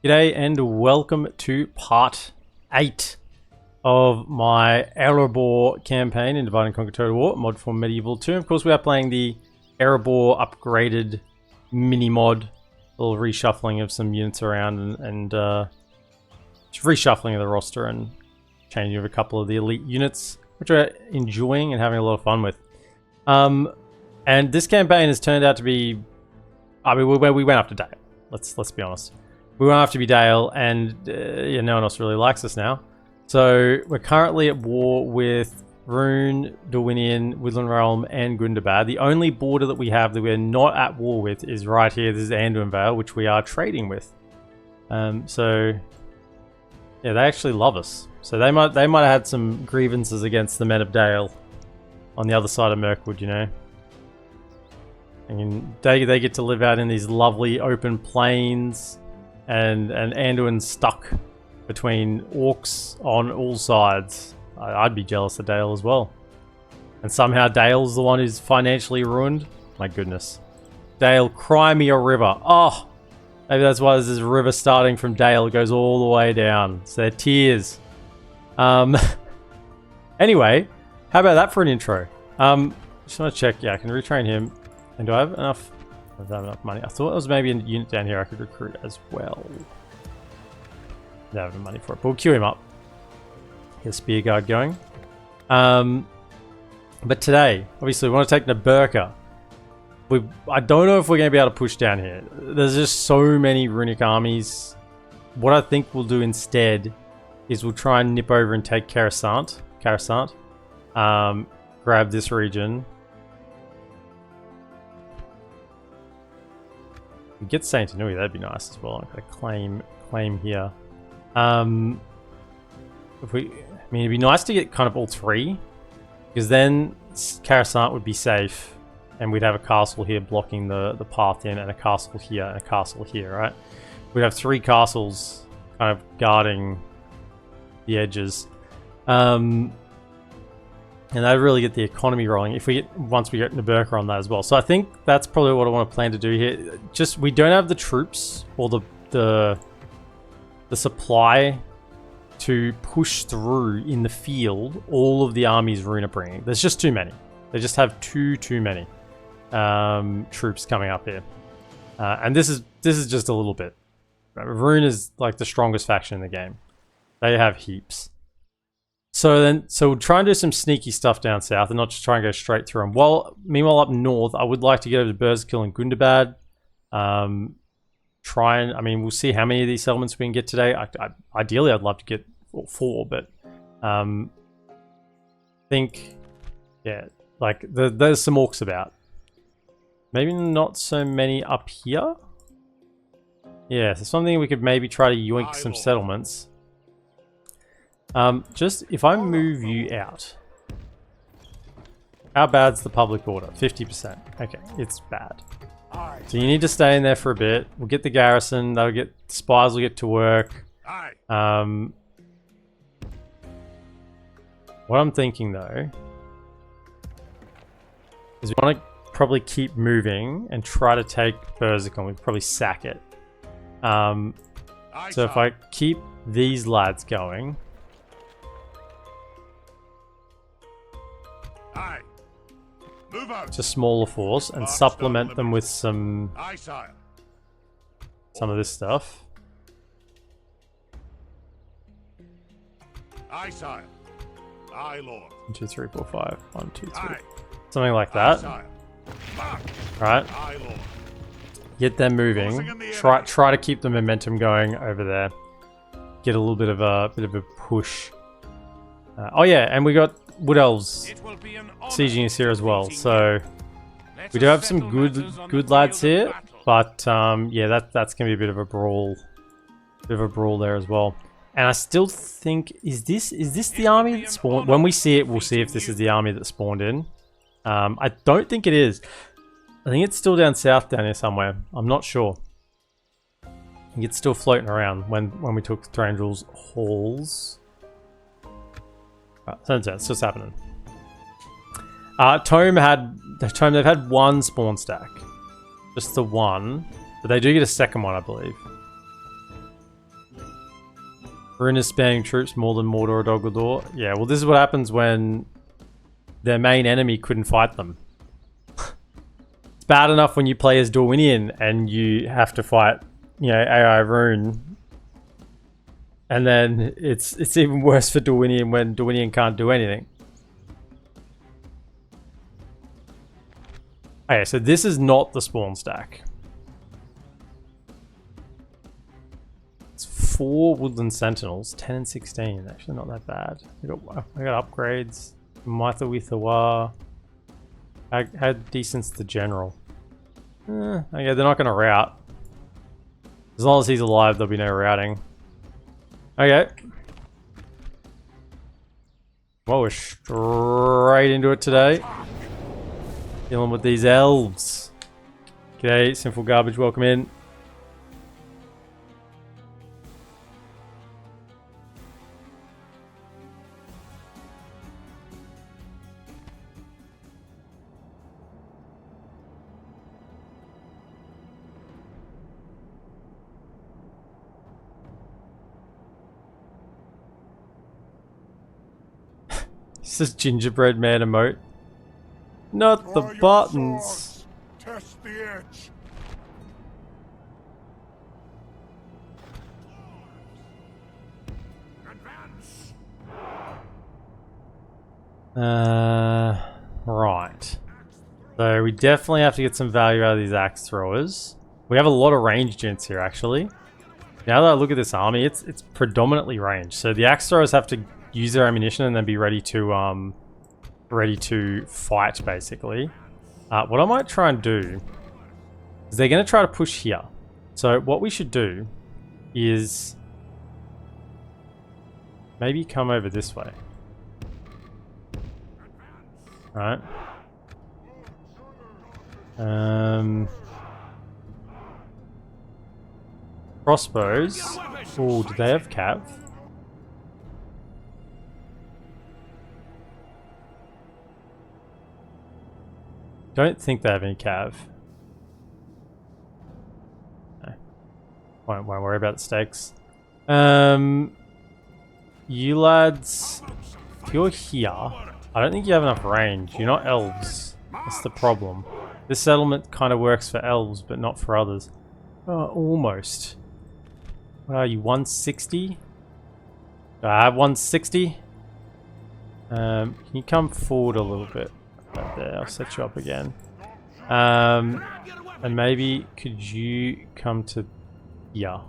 G'day and welcome to part 8 of my Erebor campaign in Divide and Conquer Total War, mod for Medieval 2. Of course, we are playing the Erebor upgraded mini-mod, a little reshuffling of some units around and just reshuffling of the roster and changing of a couple of the elite units, which we're enjoying and having a lot of fun with. And this campaign has turned out to be, I mean, we went after Dale. Let's be honest. We went after Dale, and yeah, no one else really likes us now. So we're currently at war with Rune, Dorwinion, Woodland Realm, and Gundabad. The only border that we have that we're not at war with is right here. This is Anduin Vale, which we are trading with. So yeah, they actually love us. So they might have had some grievances against the men of Dale on the other side of Mirkwood, you know. I mean, they get to live out in these lovely open plains. And Anduin's stuck between orcs on all sides. I'd be jealous of Dale as well. And somehow Dale's the one who's financially ruined. My goodness. Dale, cry me a river. Oh, maybe that's why there's this river starting from Dale. It goes all the way down. So they're tears. Anyway, how about that for an intro? Just want to check. Yeah, I can retrain him. And do I have enough? I don't have enough money. I thought there was maybe a unit down here I could recruit as well. Don't have the money for it, but we'll queue him up. Get a spear guard going. But today, obviously, we want to take Nakarada. I don't know if we're going to be able to push down here. There's just so many runic armies. What I think we'll do instead is we'll try and nip over and take Coruscant. Grab this region. We get Saint Anui, that'd be nice as well. I'm gonna claim here. I mean, it'd be nice to get kind of all three, because then Coruscant would be safe, and we'd have a castle here blocking the path in, and a castle here, and a castle here, right? We'd have three castles kind of guarding the edges. And that'd really get the economy rolling once we get Nakarada on that as well. So I think that's probably what I want to plan to do here. Just, we don't have the troops or the supply to push through in the field all of the armies Rune are bringing. There's just too many. They just have too many troops coming up here. And this is just a little bit. Rune is like the strongest faction in the game. They have heaps. So we'll try and do some sneaky stuff down south and not just try and go straight through them. Meanwhile, up north, I would like to get over to Burzkill and Gundabad. I mean, we'll see how many of these settlements we can get today. Ideally, I'd love to get 4, but think, yeah, like there's some orcs about. Maybe not so many up here. Yeah, so something we could maybe try to yoink some settlements. Just if I move you out, how bad's the public order? 50%. Okay, it's bad. So you need to stay in there for a bit. We'll get the garrison. Spies will get to work. What I'm thinking though is we want to probably keep moving and try to take Burzkill. We could probably sack it. So if I keep these lads going. It's a smaller force and supplement them with some of this stuff. Aye, sire. Aye, lord. 1, 2, 3, 4, 5. 1, 2, 3. Something like that. Right. Get them moving. Try to keep the momentum going over there. Get a little bit of a push. Oh yeah, and we got Wood Elves sieging us here as well, so we do have some good lads here, but yeah, that's gonna be a bit of a brawl there as well. And I still think, is this the army that spawned? When we see it, we'll see if this is the army that spawned in. I don't think it is. I think it's still down south down here somewhere. I'm not sure. I think it's still floating around when we took Thranduil's halls. Turns out it's just happening. Tome, they've had one spawn stack. Just the one. But they do get a second one, I believe. Ruinous spamming troops more than Mordor or Dol Guldur. Yeah, well, this is what happens when their main enemy couldn't fight them. It's bad enough when you play as Dorwinion and you have to fight, you know, AI Rune. And then it's even worse for Dorwinion when Dorwinion can't do anything. Okay, so this is not the spawn stack. It's 4 Woodland Sentinels, 10 and 16. Actually, not that bad. I got upgrades. Mitha Withawa. How decent's the general? Okay, they're not going to rout. As long as he's alive, there'll be no routing. Okay. Well, we're straight into it today. Dealing with these elves. G'day, Sinful Garbage, welcome in. This is gingerbread man emote. Not the buttons. Test the edge. Advance. Right. So we definitely have to get some value out of these axe throwers. We have a lot of ranged gents here, actually. Now that I look at this army, it's predominantly ranged. So the axe throwers have to use their ammunition and then be ready to fight, basically. What I might try and do is they're going to try to push here. So what we should do is maybe come over this way. Right. Crossbows. Oh, do they have cav? Don't think they have any cav. No. Won't worry about the stakes. You lads, if you're here, I don't think you have enough range. You're not elves. That's the problem. This settlement kind of works for elves, but not for others. Oh, almost. What are you, 160? I have 160. Can you come forward a little bit? Right there, I'll set you up again. And maybe could you come to here?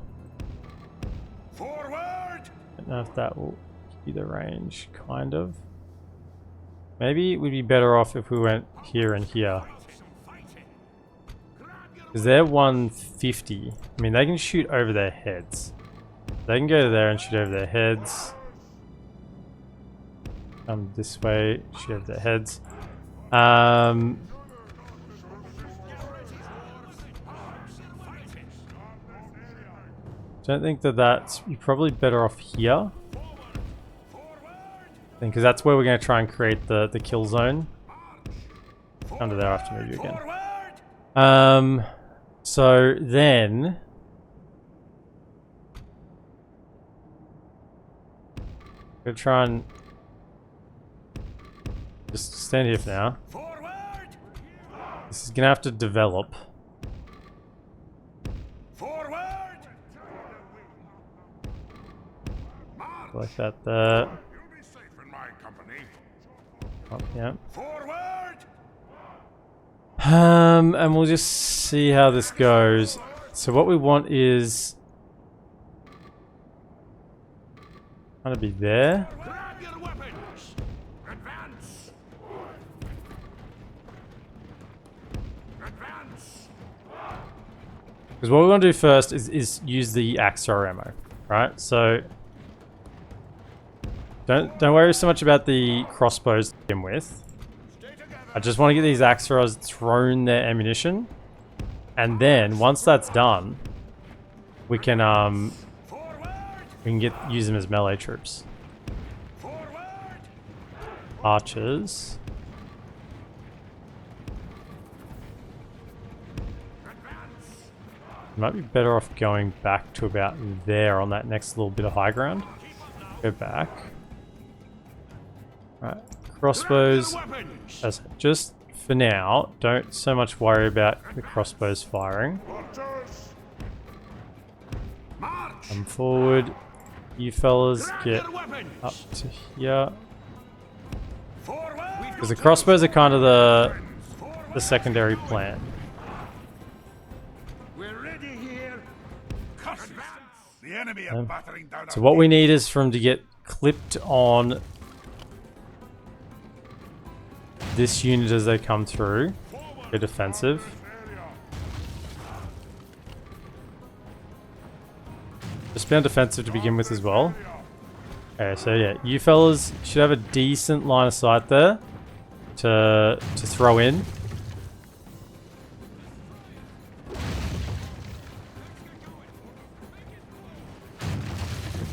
Forward. I don't know if that will give you the range, kind of. Maybe it would be better off if we went here and here. Because they're 150. I mean, they can shoot over their heads. They can go there and shoot over their heads. Come this way, shoot over their heads. Don't think that's... You're probably better off here. Because that's where we're going to try and create the kill zone. Under there, I have to move you again. So then... I'm going to try and... Just stand here for now. This is going to have to develop. Like that there. Oh, yeah. And we'll just see how this goes. So what we want is kind of be there. Because what we want to do first is use the axe thrower ammo, right? So don't worry so much about the crossbows to begin with. I just want to get these axe throwers thrown their ammunition, and then once that's done, we can use them as melee troops. Archers. Might be better off going back to about there on that next little bit of high ground. Go back. Right, crossbows. As just for now, don't so much worry about the crossbows firing. Come forward. You fellas get up to here. Because the crossbows are kind of the secondary plan. The enemy are battering down. So what we need is for them to get clipped on this unit as they come through. They're defensive. Just be on defensive to begin with as well. Okay, so yeah, you fellas should have a decent line of sight there to throw in.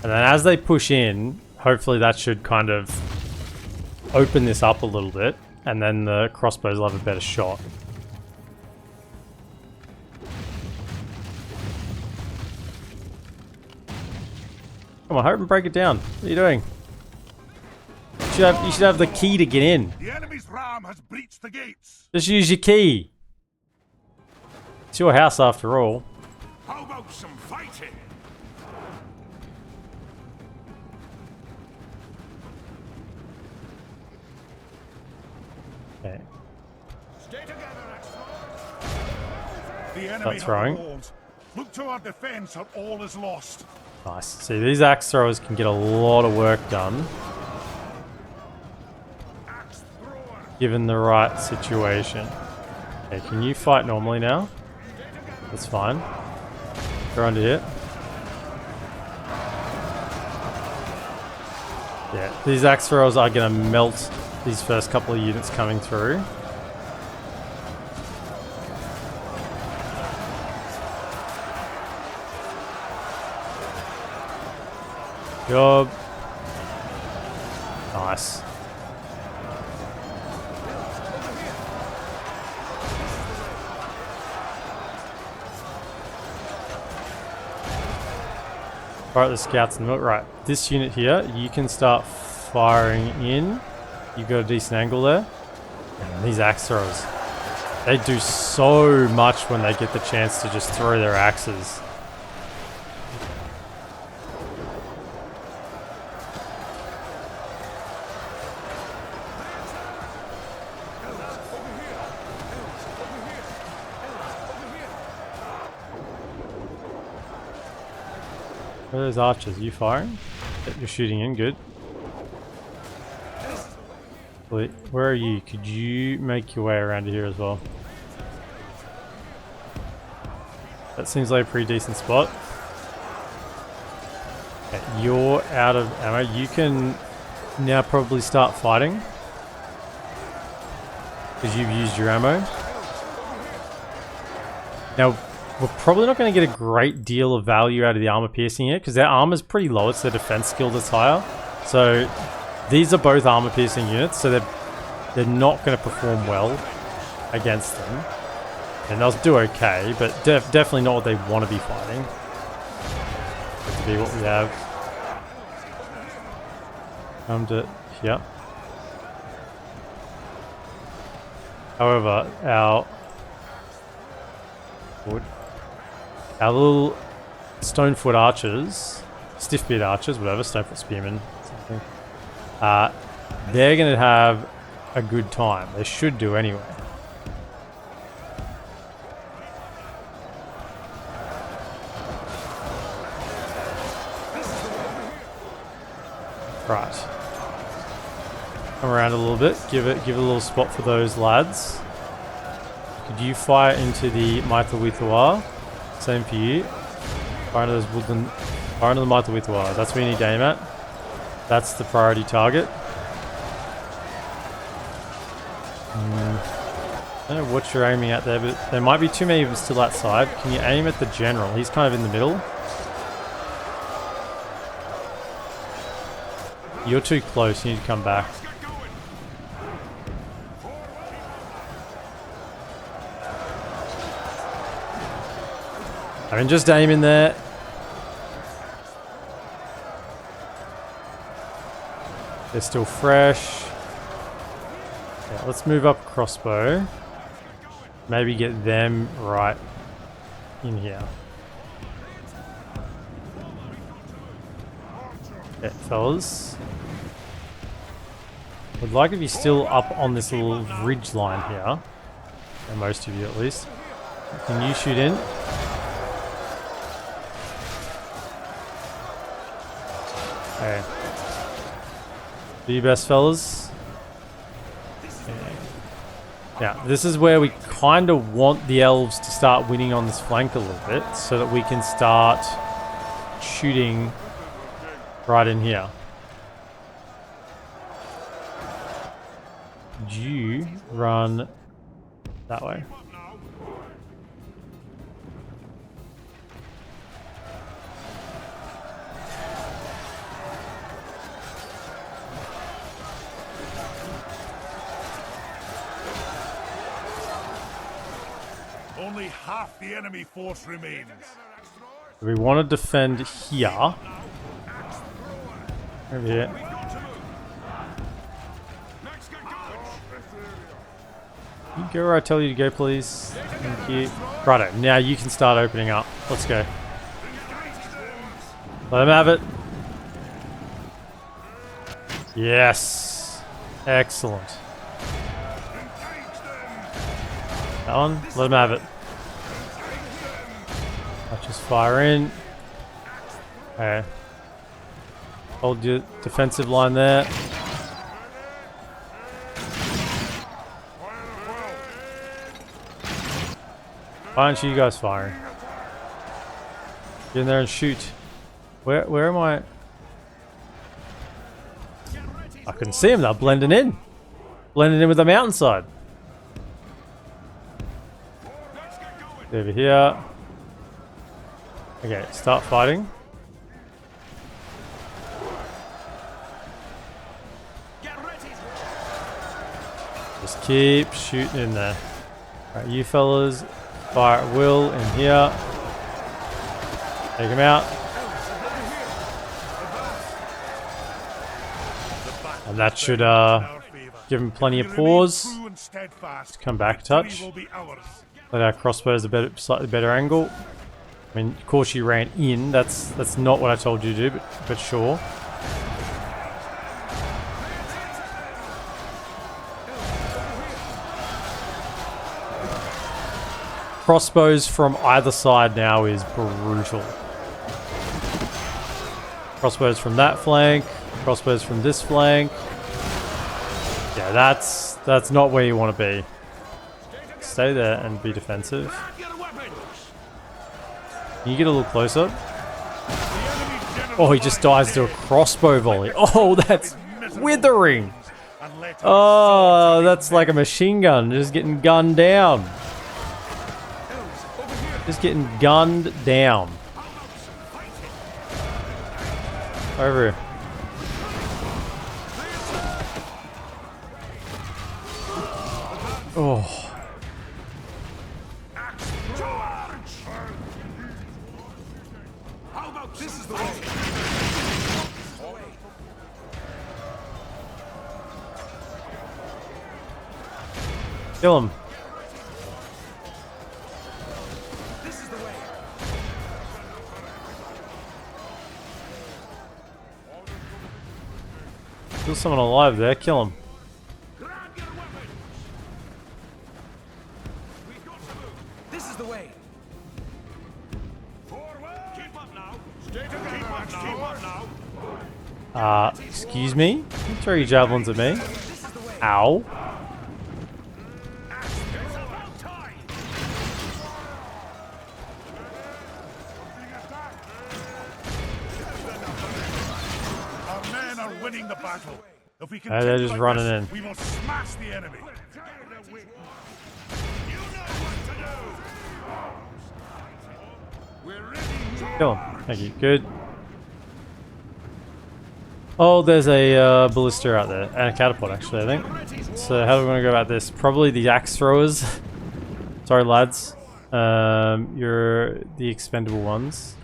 And then as they push in, hopefully that should kind of open this up a little bit, and then the crossbows will have a better shot. Come on, hurry and break it down. What are you doing? You should have the key to get in. The enemy's ram has breached the gates. Just use your key. It's your house after all. How about some fighting? Okay. Stay together, the enemy That's throwing. walls. Look to our defense or all is lost. Nice. See, these axe throwers can get a lot of work done. Given the right situation. Okay, can you fight normally now? That's fine. Go under here. Yeah, these axe throwers are going to melt these first couple of units coming through. Job. Nice. Alright, the scouts in the middle. Right, this unit here, you can start firing in. You've got a decent angle there. And these axe throwers, they do so much when they get the chance to just throw their axes. Where are those archers? Are you firing? You're shooting in, good. Wait, where are you? Could you make your way around to here as well? That seems like a pretty decent spot. Okay, you're out of ammo. You can now probably start fighting. Because you've used your ammo. Now, we're probably not going to get a great deal of value out of the armor piercing here, because their armor's pretty low. It's their defense skill that's higher. So these are both armor piercing units, so they're not going to perform well against them. And they'll do okay, but definitely not what they want to be fighting. That's to be what we have. Come to here. However, our little Stonefoot archers, Stiffbeard archers, whatever, Stonefoot spearmen, something. They're going to have a good time. They should do anyway. Right. Come around a little bit. Give it a little spot for those lads. Could you fire into the Maitawithawa? Same for you. Fire into those woodland. Fire into the Maitawithawa. That's where you need to aim at. That's the priority target. I don't know what you're aiming at there, but there might be too many of them still outside. Can you aim at the general? He's kind of in the middle. You're too close. You need to come back. I mean, just aim in there. They're still fresh. Yeah, let's move up crossbow. Maybe get them right in here. Yeah, fellas. Would like if you're still up on this little ridge line here. And most of you at least. Can you shoot in? Okay. Do your best, fellas. Now, this is where we kind of want the elves to start winning on this flank a little bit so that we can start shooting right in here. You run that way. Only half the enemy force remains. We want to defend here. Over here. Can you go where I tell you to go, please? Thank you. Righto, now you can start opening up. Let's go. Let them have it. Yes. Excellent. That one, let them have it. I'll just fire in. Okay. Hold your defensive line there. Why aren't you guys firing? Get in there and shoot. Where am I? I couldn't see him. They're blending in. Blending in with the mountainside. Over here. Okay, start fighting. Just keep shooting in there. Alright, you fellas, fire at will in here. Take him out. And that should give him plenty of pause. Let's come back a touch. Let our crossbows a slightly better angle. I mean, of course you ran in. That's not what I told you to do, but sure. Crossbows from either side now is brutal. Crossbows from that flank. Crossbows from this flank. Yeah, that's not where you want to be. Stay there and be defensive. Can you get a little closer? Oh, he just dies to a crossbow volley. Oh, that's withering. Oh, that's like a machine gun. Just getting gunned down. Just getting gunned down. Over here. Oh. Kill him. Still someone alive there. Kill him. This is the way. Excuse me? You throw your javelins at me. Ow. Winning the battle. If we They're just running in. We will smash the enemy. Kill him. Thank you. Good. Oh, there's a ballista out there. And a catapult, actually, I think. So how do we want to go about this? Probably the axe throwers. Sorry, lads. You're the expendable ones.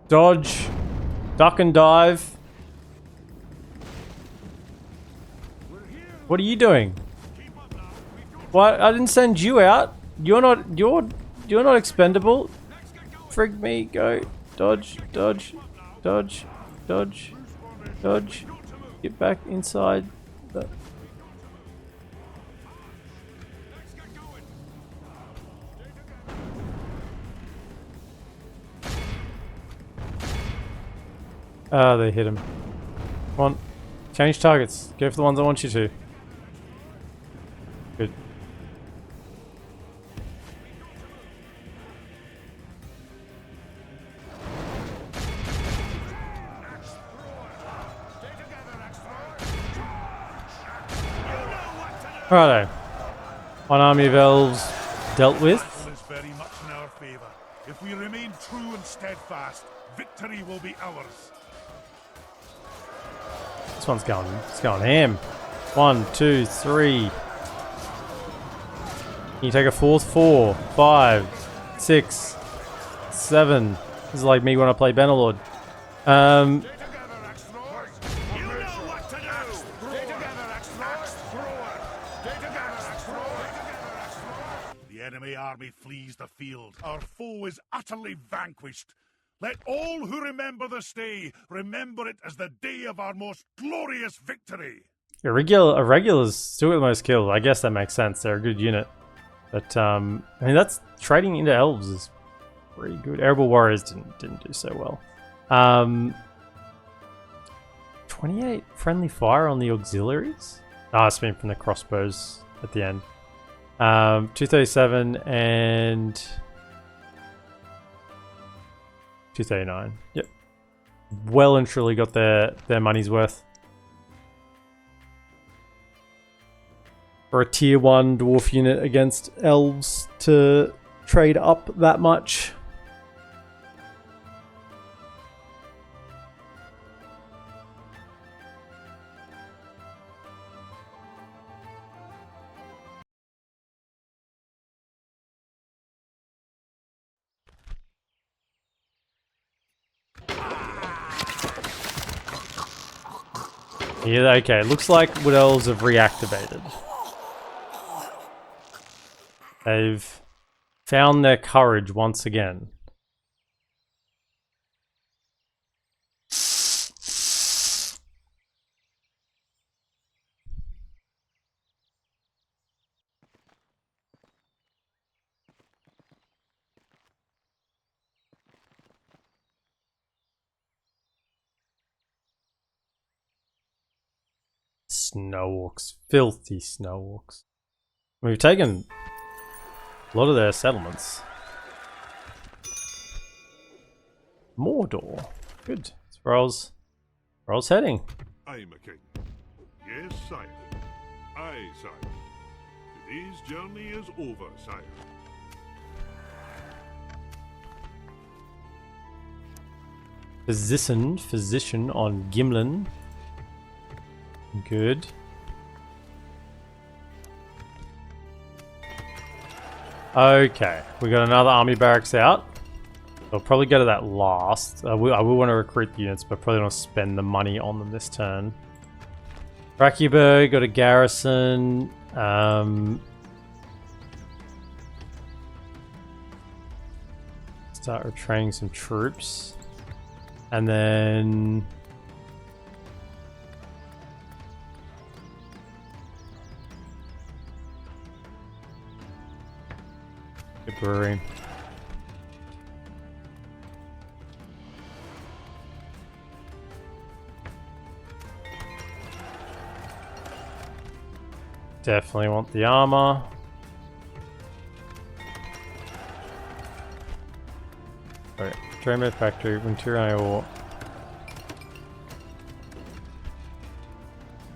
Dodge, duck and dive. What are you doing? What? I didn't send you out. You're not expendable. Frig me, go. Dodge, dodge, dodge, dodge, dodge. Get back inside. Ah, they hit him. Come on. Change targets. Go for the ones I want you to. Good. Righto. One army of elves dealt with. Battle is very much in our favor. If we remain true and steadfast, victory will be ours. This one's going, it's going ham. 1, 2, 3. Can you take a fourth? 4, 5, 6, 7. This is like me when I play Bannerlord. The enemy army flees the field. Our foe is utterly vanquished. Let all who remember this day remember it as the day of our most glorious victory. Irregulars still with the most kills. I guess that makes sense. They're a good unit. But I mean, that's trading into elves is pretty good. Erebor warriors didn't do so well. 28 friendly fire on the auxiliaries. Ah, it's been from the crossbows at the end. 237 and 239. Yep. Well and truly got their money's worth. For a tier 1 dwarf unit against elves to trade up that much. Yeah, okay, looks like Wood Elves have reactivated. They've found their courage once again. Snorcs. Filthy Snorcs. We've taken a lot of their settlements. Mordor. Good. That's where I was heading. I'm a king. Yes, sire. Aye, sire. Today's journey is over, sire. Physician on Gimli. Good. Okay, we got another army barracks out. I'll probably go to that last. I will want to recruit the units, but probably not spend the money on them this turn. Rakiberg got a garrison. Start retraining some troops, and then. Brewery. Definitely want the armor. Alright, Dreamer Factory, Ventura or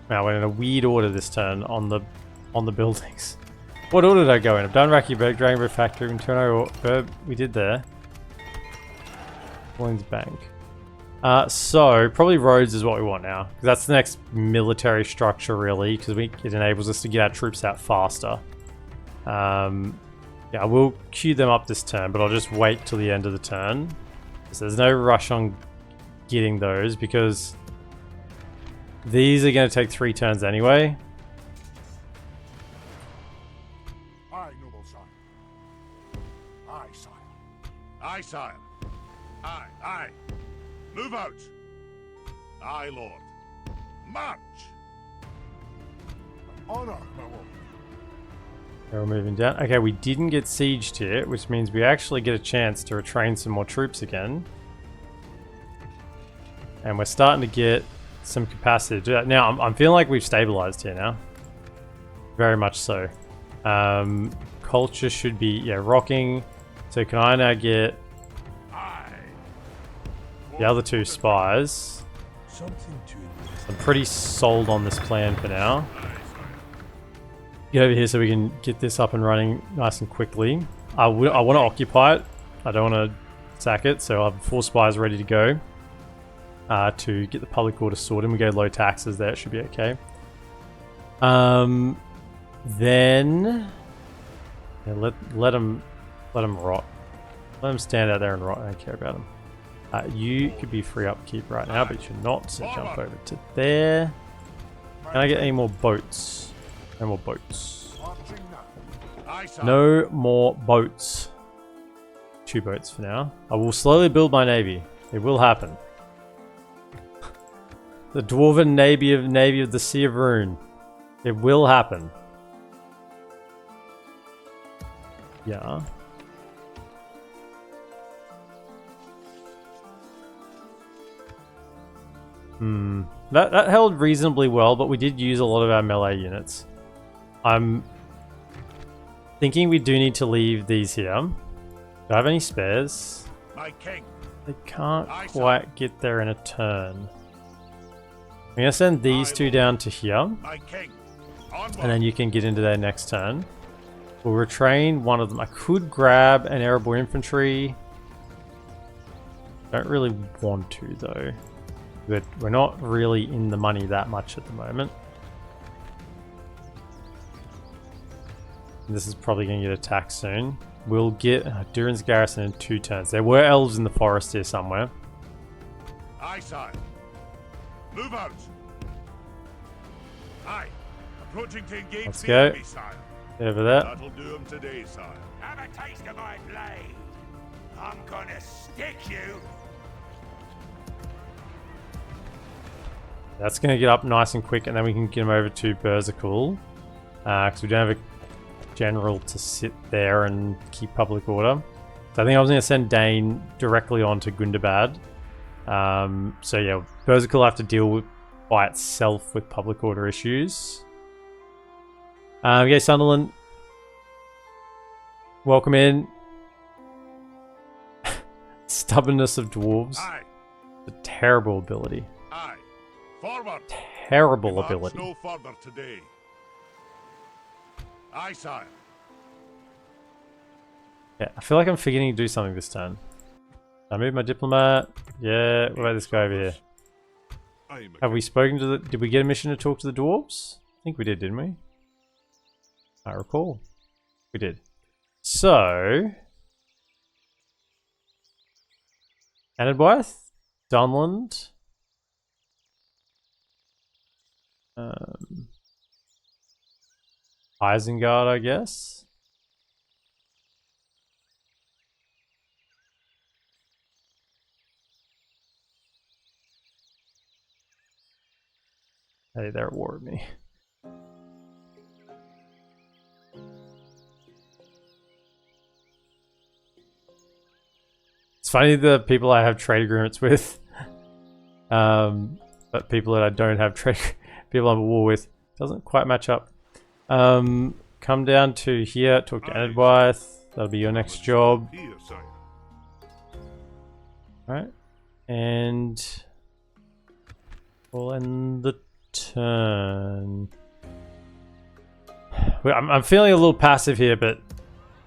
now we're in a weird order this turn on the buildings. What order did I go in? I've done Rakiberg, Dragonberg Factory, and Turno. We did there. Williams Bank. So probably roads is what we want now, because that's the next military structure really, because it enables us to get our troops out faster. Yeah, I will queue them up this turn, but I'll just wait till the end of the turn. So there's no rush on getting those, because these are going to take 3 turns anyway. Aye, noble sire. Aye, sire. Aye, sire. Aye, aye. Move out. Aye, lord. March. An honor, my lord. We're moving down. Okay, we didn't get sieged here, which means we actually get a chance to retrain some more troops again. And we're starting to get some capacity to do that. Now, I'm feeling like we've stabilized here now. Very much so. Culture should be, yeah, rocking. So can I now get the other 2 spies? I'm pretty sold on this plan for now. Get over here so we can get this up and running nice and quickly. I want to occupy it. I don't want to sack it, so I have 4 spies ready to go to get the public order sorted. We go low taxes there, it should be okay. Then yeah, let them rot. Let them stand out there and rot. I don't care about them. You could be free upkeep right now, but you're not. So jump over to there. Can I get any more boats? No more boats. No more boats. 2 boats for now. I will slowly build my navy. It will happen. The Dwarven Navy of the Sea of Rune. It will happen. Yeah. That held reasonably well, but we did use a lot of our melee units. I'm thinking we do need to leave these here. Do I have any spares? My king. They can't quite get there in a turn. I'm going to send these 2 down to here. My king. And then you can get into their next turn. We'll retrain one of them. I could grab an Erebor infantry. Don't really want to though. But we're not really in the money that much at the moment. This is probably going to get attacked soon. We'll get Durin's garrison in 2 turns. There were elves in the forest here somewhere. Aye, sire. Move out. Aye. Approaching to engage. Let's the go. enemy, sire. Over there. That'll do him today, sire. Have a taste of my blade. I'm gonna stick you. That's going to get up nice and quick, and then we can get him over to Berserkul. Because we don't have a general to sit there and keep public order. So I think I was going to send Dane directly on to Gundabad. So yeah, Berserkul will have to deal with by itself with public order issues. Okay, Sunderland. Welcome in. Stubbornness of Dwarves. Aye. A terrible ability. Aye. Forward. Terrible March ability. no further today. Aye, sire. Yeah, I feel like I'm forgetting to do something this turn. I move my diplomat. Yeah, what about this guy over here? Have we spoken to the... Did we get a mission to talk to the dwarves? I think we did, didn't we? I recall. We did. So... Anadwyth? Dunland? Isengard, I guess? Hey, they're at war with me. It's funny the people I have trade agreements with, but people that I don't have trade, people I'm at war with, doesn't quite match up. Come down to here, talk to Anadwyth. That'll be your next job. Alright, and we'll end the turn. I'm feeling a little passive here, but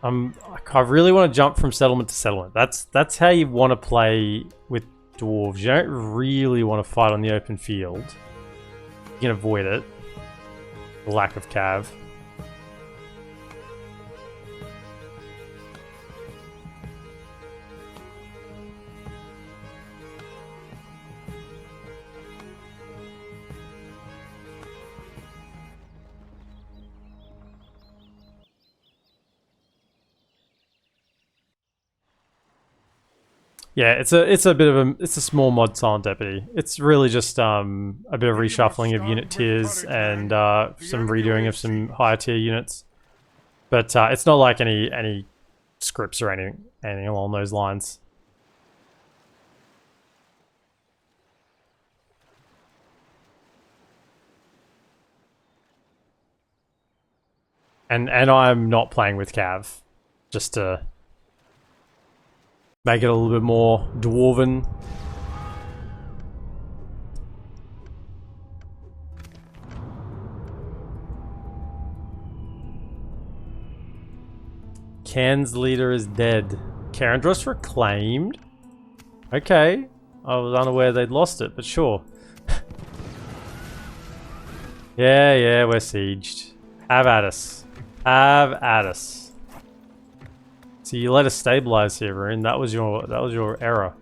I really want to jump from settlement to settlement. That's how you want to play with dwarves. You don't really want to fight on the open field. You can avoid it. The lack of cav. Yeah, it's a bit of a small mod silent deputy. It's really just a bit of reshuffling of unit tiers and some redoing of some higher tier units. But it's not like any scripts or anything along those lines. And I'm not playing with cav, just to make it a little bit more dwarven. Cairns leader is dead. Karandros reclaimed? Okay. I was unaware they'd lost it, but sure. Yeah, we're sieged. Have at us. Have at us. So you let us stabilize here, Rune. That was your error.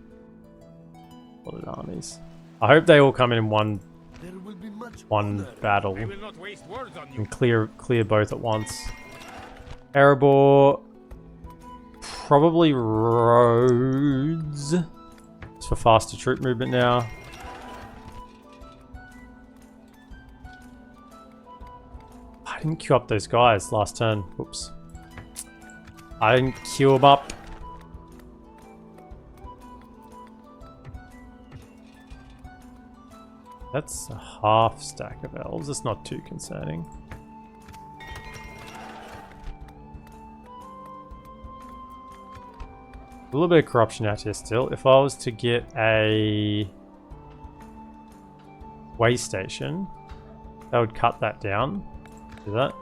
What are armies? I hope they all come in one battle and clear both at once. Erebor, probably roads. It's for faster troop movement now. I didn't queue up those guys last turn. Oops. I didn't queue them up. That's a half stack of elves. It's not too concerning. A little bit of corruption out here still. If I was to get a way station, that would cut that down. Do that.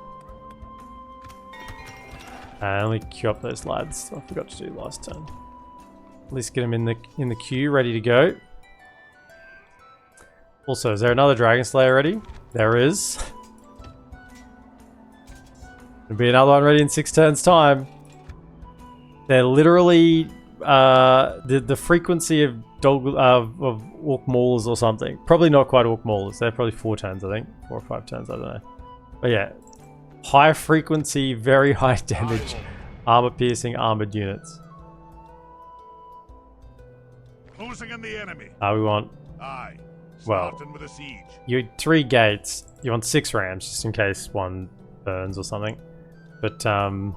And only queue up those lads. I forgot to do last turn. At least get them in the queue, ready to go. Also, is there another Dragon Slayer ready? There is. There'll be another one ready in 6 turns' time. They're literally the frequency of Orc Maulers or something. Probably not quite Orc Maulers. They're probably 4 turns, I think. 4 or 5 turns, I don't know. But yeah. High frequency, very high damage, armor piercing, armored units. Closing in the enemy. We want. Aye. Well, Starting with a siege. You 3 gates. You want 6 rams just in case one burns or something. But you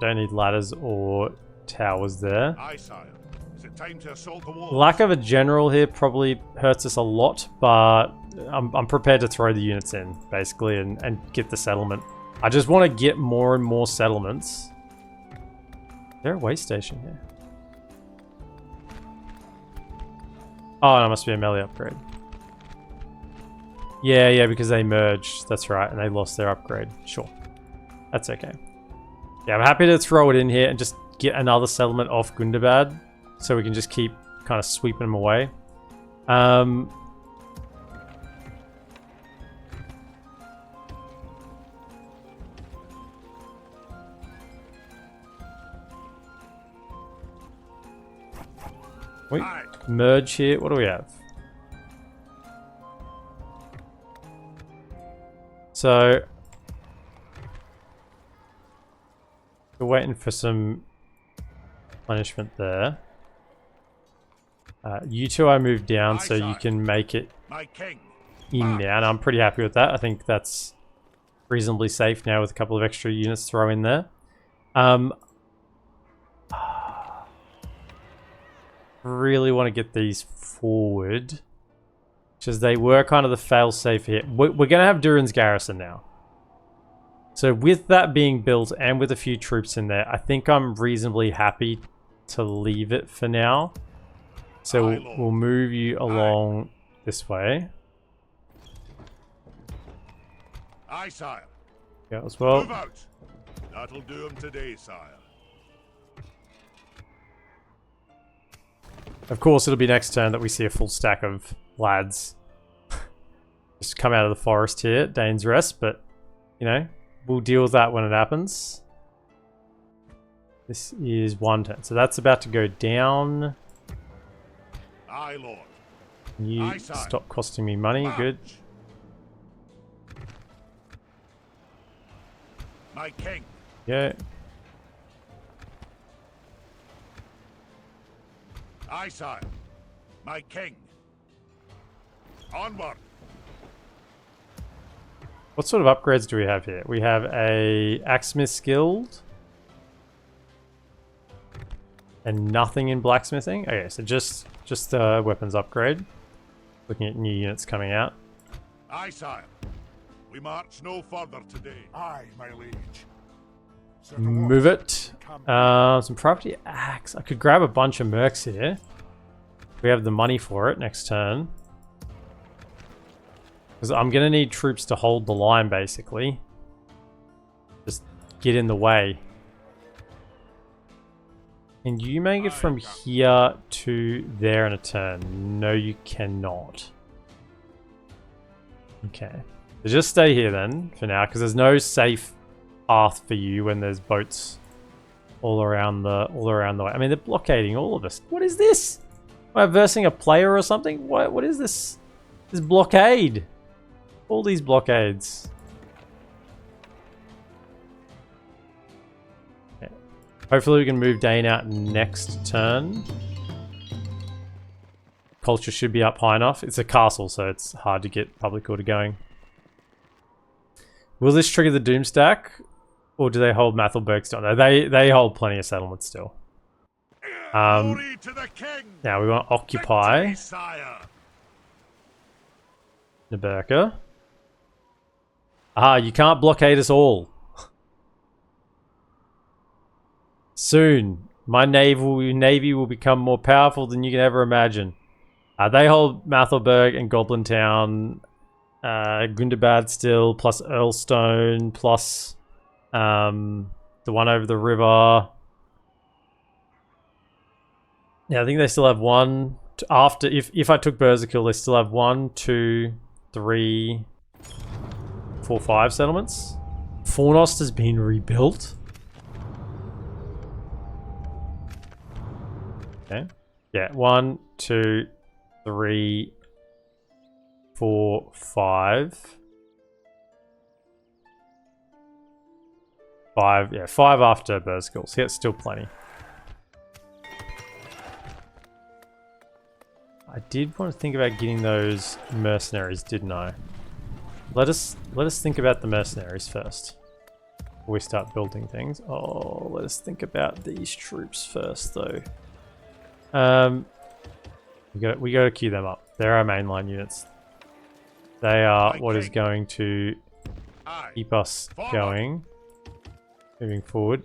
don't need ladders or towers there. Aye, sire. Is it time to assault the walls? Lack of a general here probably hurts us a lot, but I'm prepared to throw the units in basically and get the settlement. I just want to get more and more settlements. Is there a way station here? Oh, no, it must be a melee upgrade. Yeah, because they merged. That's right, and they lost their upgrade. Sure. That's okay. Yeah, I'm happy to throw it in here and just get another settlement off Gundabad so we can just keep kind of sweeping them away. Wait, merge here. What do we have? So we're waiting for some punishment there. You two I moved down so you can make it in now, and I'm pretty happy with that. I think that's reasonably safe now with a couple of extra units thrown in there. Really want to get these forward, because they were kind of the fail-safe here. We're going to have Durin's garrison now. So with that being built and with a few troops in there, I think I'm reasonably happy to leave it for now. So we'll move you along this way. Aye, sire. Yeah, as well. Move out. That'll do him today, sire. Of course, it'll be next turn that we see a full stack of lads just come out of the forest here, Dane's Rest, but, you know, we'll deal with that when it happens. This is 1 turn, so that's about to go down. Aye, Lord. You Aye, sire. stop costing me money, good. My king. Yeah. Aye, sire. My king. Onward. What sort of upgrades do we have here? We have a Axesmith's Guild. And nothing in blacksmithing? Okay, so just the weapons upgrade. Looking at new units coming out. Aye, sire. We march no further today. Aye, my liege. Move it. Some property axe. I could grab a bunch of mercs here. We have the money for it next turn. Because I'm going to need troops to hold the line, basically. Just get in the way. Can you make it from here to there in a turn? No, you cannot. Okay. So just stay here then, for now, because there's no safe path for you when there's boats all around the way. I mean, they're blockading all of us. What is this? Am I versing a player or something? What is this? This blockade. All these blockades. Okay. Hopefully we can move Dane out next turn. Culture should be up high enough. It's a castle, so it's hard to get public order going. Will this trigger the Doom stack? Or do they hold Mathelberg still? No, they hold plenty of settlements still. Glory to the king. Now we want occupy Victory, sire. Naberka. Ah, you can't blockade us all. Soon, my navy will become more powerful than you can ever imagine. They hold Mathelberg and Goblin Town, Gundabad still, plus Earlstone, plus the one over the river. Yeah, I think they still have one. After, if I took Berserkill, they still have 1, 2, 3, 4, 5 settlements. Fornost has been rebuilt. Okay. Yeah, 1, 2, 3, 4, 5. 5, yeah, 5 after Berserkill. So yeah, it's still plenty. I did want to think about getting those mercenaries, didn't I? Let us think about the mercenaries first. Before we start building things. Oh, let us think about these troops first, though. We got to queue them up. They're our mainline units. They are what is going to keep us going, moving forward.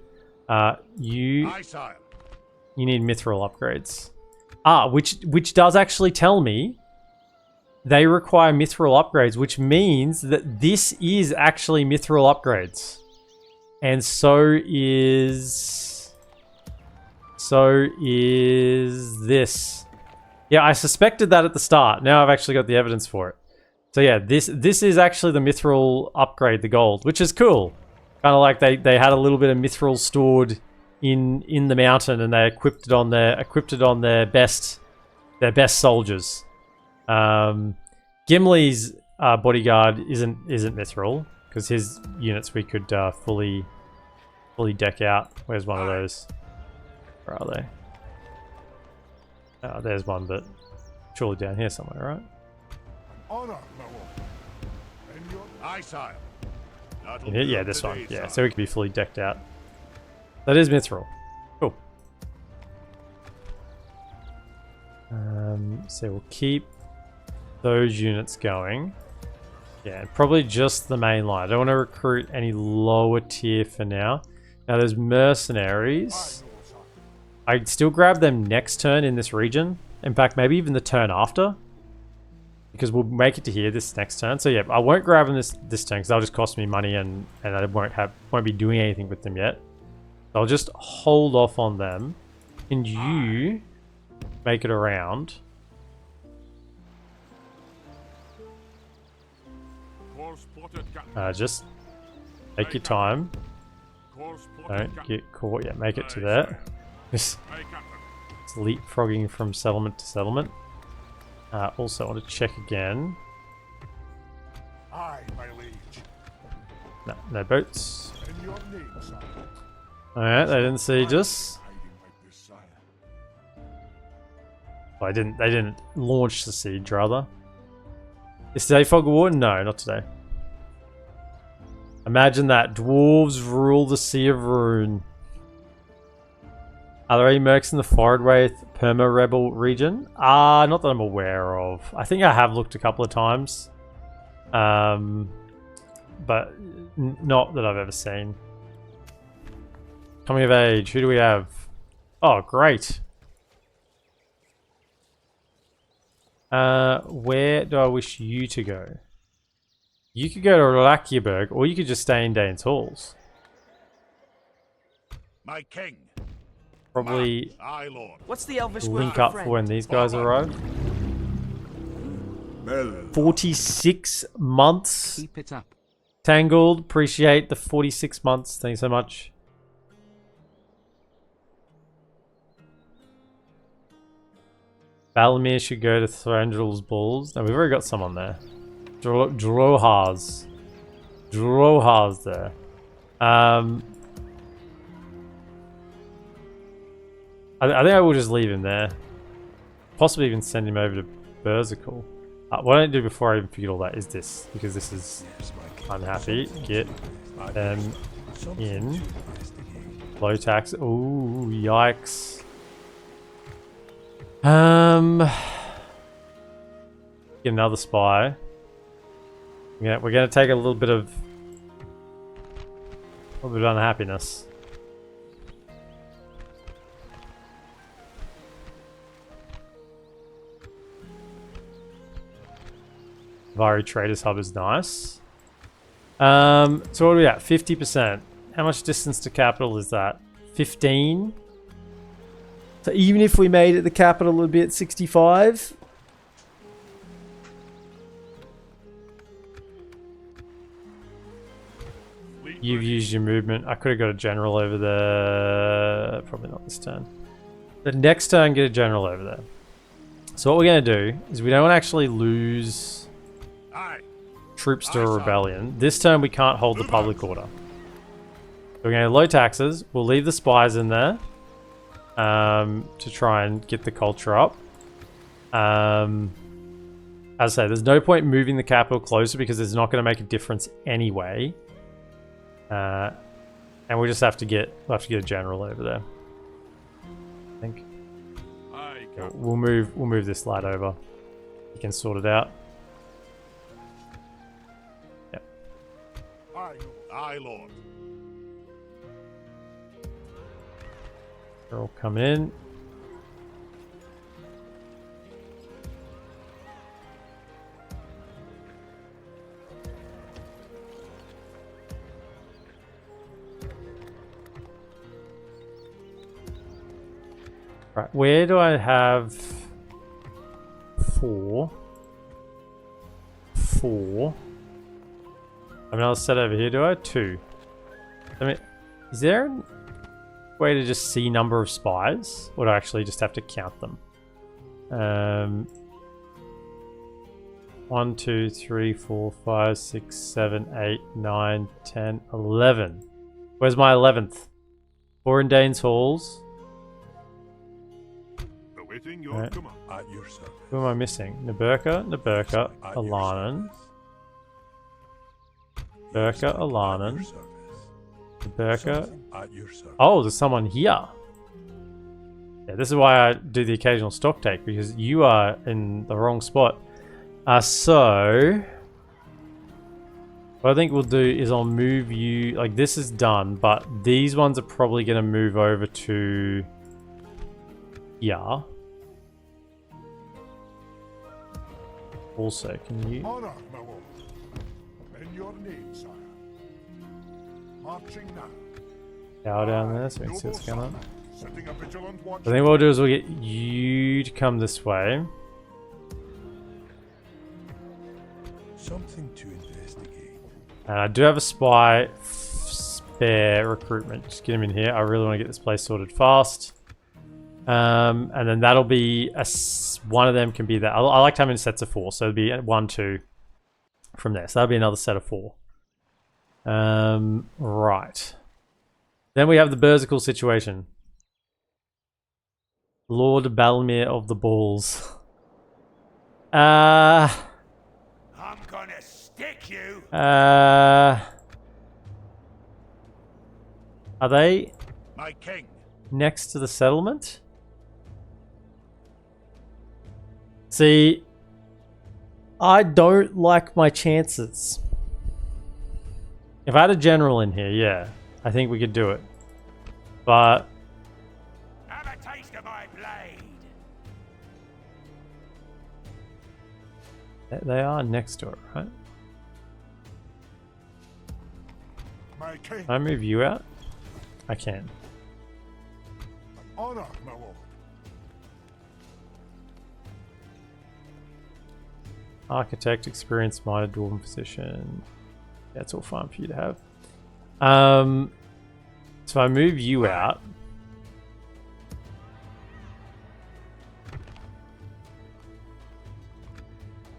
You need mithril upgrades. Which does actually tell me they require mithril upgrades, which means that this is actually mithril upgrades. And so is this. Yeah, I suspected that at the start. Now I've actually got the evidence for it. So yeah, this is actually the mithril upgrade, the gold, which is cool. Kind of like they had a little bit of mithril stored in the mountain, and they equipped it on their best soldiers. Gimli's bodyguard isn't mithril, because his units we could fully deck out. Where's one of those? Where are they? Oh, there's one, but surely down here somewhere, right? Honor, my lord. And your Aye, sire. Yeah, this one. Yeah, so we could be fully decked out. That is mithril. Cool. So we'll keep those units going. Yeah, probably just the main line. I don't want to recruit any lower tier for now. Now there's mercenaries. I'd still grab them next turn in this region. In fact, maybe even the turn after. Because we'll make it to here this next turn. So yeah, I won't grab them this turn because they'll just cost me money, and I won't be doing anything with them yet. So I'll just hold off on them. And you make it around. Course plotted, Captain. Just take your time. Course plotted, Don't get caught. Yeah, make it to there. Just Aye, Captain. it's leapfrogging from settlement to settlement. Also, I want to check again. Aye, my liege. No, no boats. In your name, sire. Alright, they didn't siege us. Hiding like this, sire. Well, they didn't launch the siege, rather. Is today Fog of War? No, not today. Imagine that. Dwarves rule the Sea of Rune. Are there any mercs in the Forwardwraith Perma-Rebel region? Not that I'm aware of. I think I have looked a couple of times. But not that I've ever seen. Coming of age, who do we have? Oh, great. Where do I wish you to go? You could go to Lakiaberg, or you could just stay in Dane's Halls. My king. Probably Aye, lord. What's the elvish word link for up friend? for when these guys arrive. 46 months. Keep it up. Tangled, appreciate the 46 months. Thanks so much. Valamir should go to Thranduil's Balls. No, we've already got someone there. Drohar's there. I think I will just leave him there. Possibly even send him over to Berserkle. What I do before I even figure all that is this, because this is unhappy. Get them in. Low tax. Ooh, yikes. Get another spy. Yeah, we're gonna take a little bit of unhappiness. Vari Traders Hub is nice. So what are we at? 50%. How much distance to capital is that? 15? So even if we made it the capital, it would be at 65. You've used your movement. I could have got a general over there. Probably not this turn. The next turn, get a general over there. So what we're going to do is we don't actually lose troops to a rebellion. This turn we can't hold the public order. So we're going to low taxes. We'll leave the spies in there to try and get the culture up. As I say, there's no point moving the capital closer because it's not going to make a difference anyway. And we just have to get a general over there. I think. We'll move this lad over. You can sort it out. Yep. Aye, lord. They'll all come in. Right, where do I have 4? I mean, I'll set over here, do I? 2. I mean, is there a way to just see number of spies? Or do I actually just have to count them? 1, 2, 3, 4, 5, 6, 7, 8, 9, 10, 11. Where's my 11th? 4 in Dane's Halls. Awaiting your Right. command. At your service. Who am I missing? Naberka, Alanan. Naberka, Alanan. Naberka. At your service. Oh, there's someone here. Yeah, this is why I do the occasional stock take, because you are in the wrong spot. So what I think we'll do is I'll move you, like this is done, but these ones are probably going to move over to here. Also, can you... Honor, my lord. In your name, sire. Marching now. Power down there so we can see what's going on. Setting a vigilant watch. I think what we'll do is we'll get you to come this way. Something to investigate. And I do have a spy spare recruitment. Just get him in here. I really want to get this place sorted fast. And then that'll be one of them can be that. I like having sets of 4, so it'll be 1, 2 from there. So that'll be another set of 4. Right. Then we have the Berserkle situation. Lord Balmir of the Balls. I'm gonna stick you. Are they My king. next to the settlement? See, I don't like my chances. If I had a general in here, yeah, I think we could do it. But Have a taste of my blade. they are next to it, right? My king. Can I move you out? I can. Honor, my lord. Architect, experienced minor dwarven physician. That's all fine for you to have. So I move you out.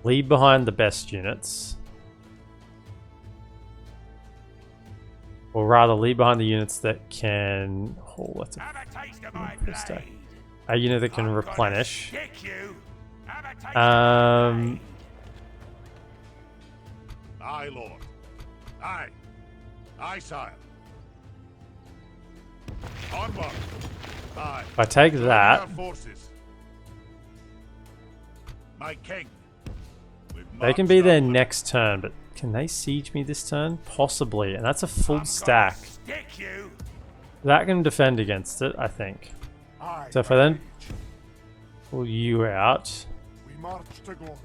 Leave behind the best units. Or rather, leave behind the units that can... Oh, that's Have a taste of my a stack. blade. A unit that can I'm gonna replenish. stick you. Have a taste of my blade. Aye, lord. Aye. Aye, sire. Onward. Aye. If I take that, Our forces. My king. We've they can marched be there onward. next turn, but can they siege me this turn? Possibly, and that's a full I'm stack. gonna stick you. That can defend against it, I think. Aye, So if I my then liege. pull you out, We march to glory.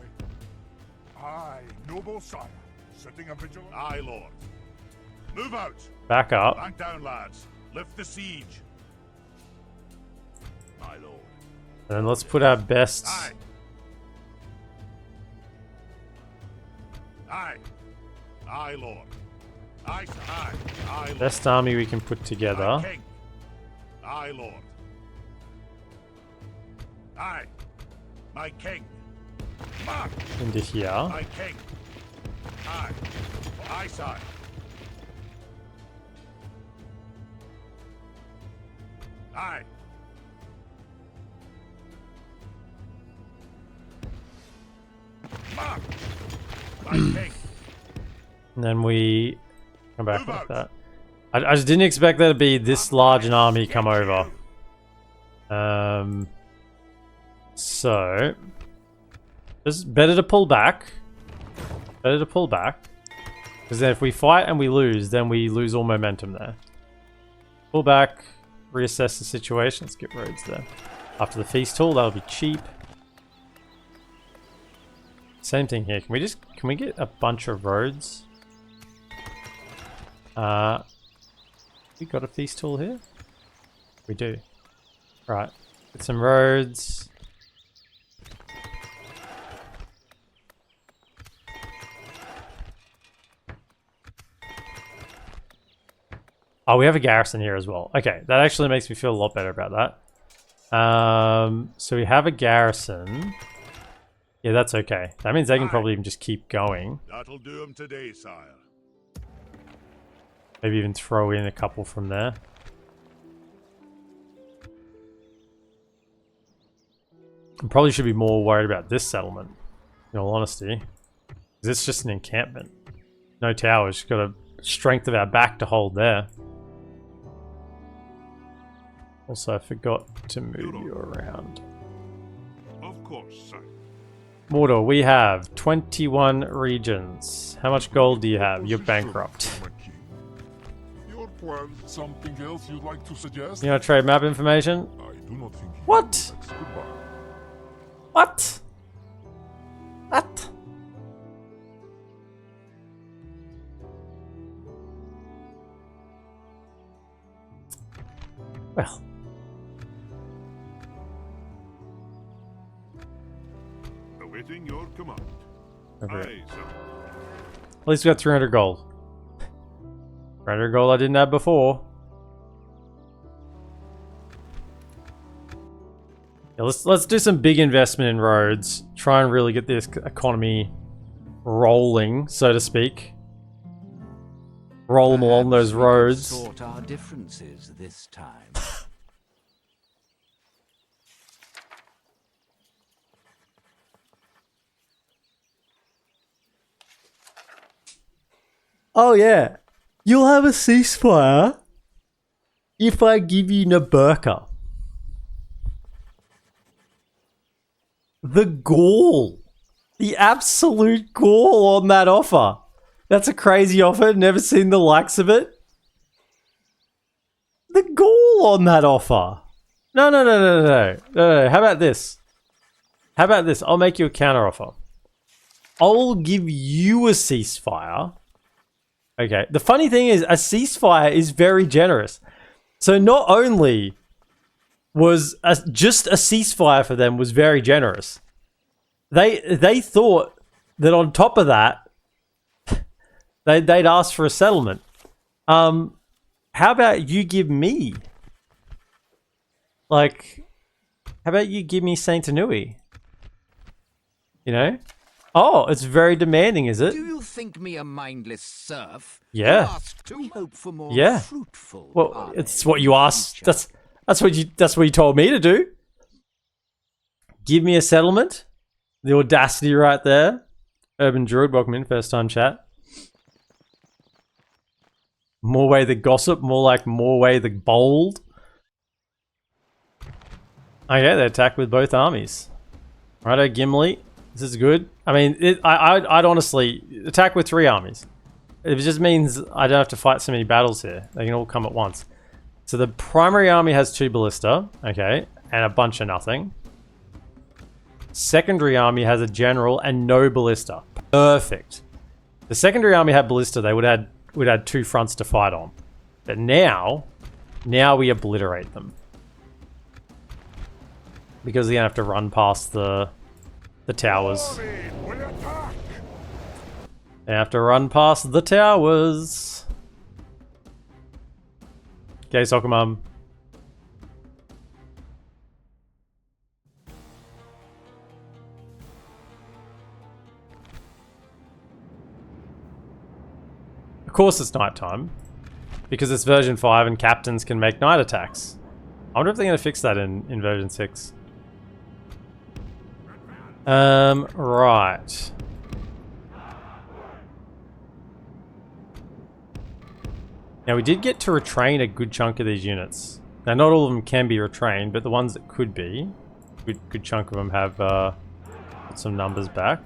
Aye, noble sire. Setting a vigil. Aye, lord. Move out. back up, Back down, lads. Lift the siege. My lord. and then let's put our best. Aye. Aye. Aye, lord. Aye, sir. Aye. Aye, lord. Best army we can put Aye, together. king. Aye, lord. Aye. My king. March. Into here. My king. Aye. Aye, sire. Aye. March. My king. And then we come back Move like out. that. I just didn't expect there to be this large an army come over. So just better to pull back. Better to pull back. Because then if we fight and we lose, then we lose all momentum there. Pull back, reassess the situation. Let's get roads there. After the feast hall, that'll be cheap. Same thing here. Can we get a bunch of roads? We got a feast hall here? We do. Right. Get some roads. Oh, we have a garrison here as well. Okay, that actually makes me feel a lot better about that. So we have a garrison. Yeah, that's okay. That means they can probably even just keep going. That'll do him today, sire. Maybe even throw in a couple from there. I probably should be more worried about this settlement, in all honesty. Because it's just an encampment. No towers, just got a strength of our back to hold there. Also, I forgot to move you around. Of course, sire. Mordor, we have 21 regions. How much gold do you have? You're bankrupt. Your plan, something else you'd like to suggest? You want to trade map information? I do not think. What? Goodbye. What? What? Well, Awaiting your command. Okay. Aye, sir. At least we got 300 gold. 300 gold I didn't have before. Yeah, let's do some big investment in roads. Try and really get this economy rolling, so to speak. Roll them along those roads. Sort our differences this time. Oh yeah, you'll have a ceasefire if I give you Naburka. The gall. The absolute gall on that offer. That's a crazy offer. Never seen the likes of it. The gall on that offer. No. How about this? How about this? I'll make you a counter offer. I'll give you a ceasefire. Okay. The funny thing is, a ceasefire is very generous. So not only was just a ceasefire for them was very generous. They thought that on top of that, they'd ask for a settlement. How about you give me? Like, how about you give me Saint Anui? You know? Oh, it's very demanding, is it? Do you think me a mindless serf? Yeah. We hope for more Yeah. fruitful Well, parley it's what you in the asked. future. That's what you told me to do. Give me a settlement. The audacity right there. Urban Druid, welcome in, first time chat. Morway the gossip, more like Morway the bold. Okay, they attack with both armies. Righto, Gimli. This is good. I mean, I'd honestly attack with 3 armies. It just means I don't have to fight so many battles here. They can all come at once. So the primary army has 2 ballista, okay, and a bunch of nothing. Secondary army has a general and no ballista. Perfect. The secondary army had ballista, they would have had 2 fronts to fight on. But now we obliterate them. Because they're gonna have to run past the towers. They have to run past the towers. Okay, soccer mum. Of course it's nighttime. Because it's version 5 and captains can make night attacks. I wonder if they're going to fix that in version 6. Right. Now we did get to retrain a good chunk of these units. Now not all of them can be retrained, but the ones that could be, good chunk of them have got some numbers back.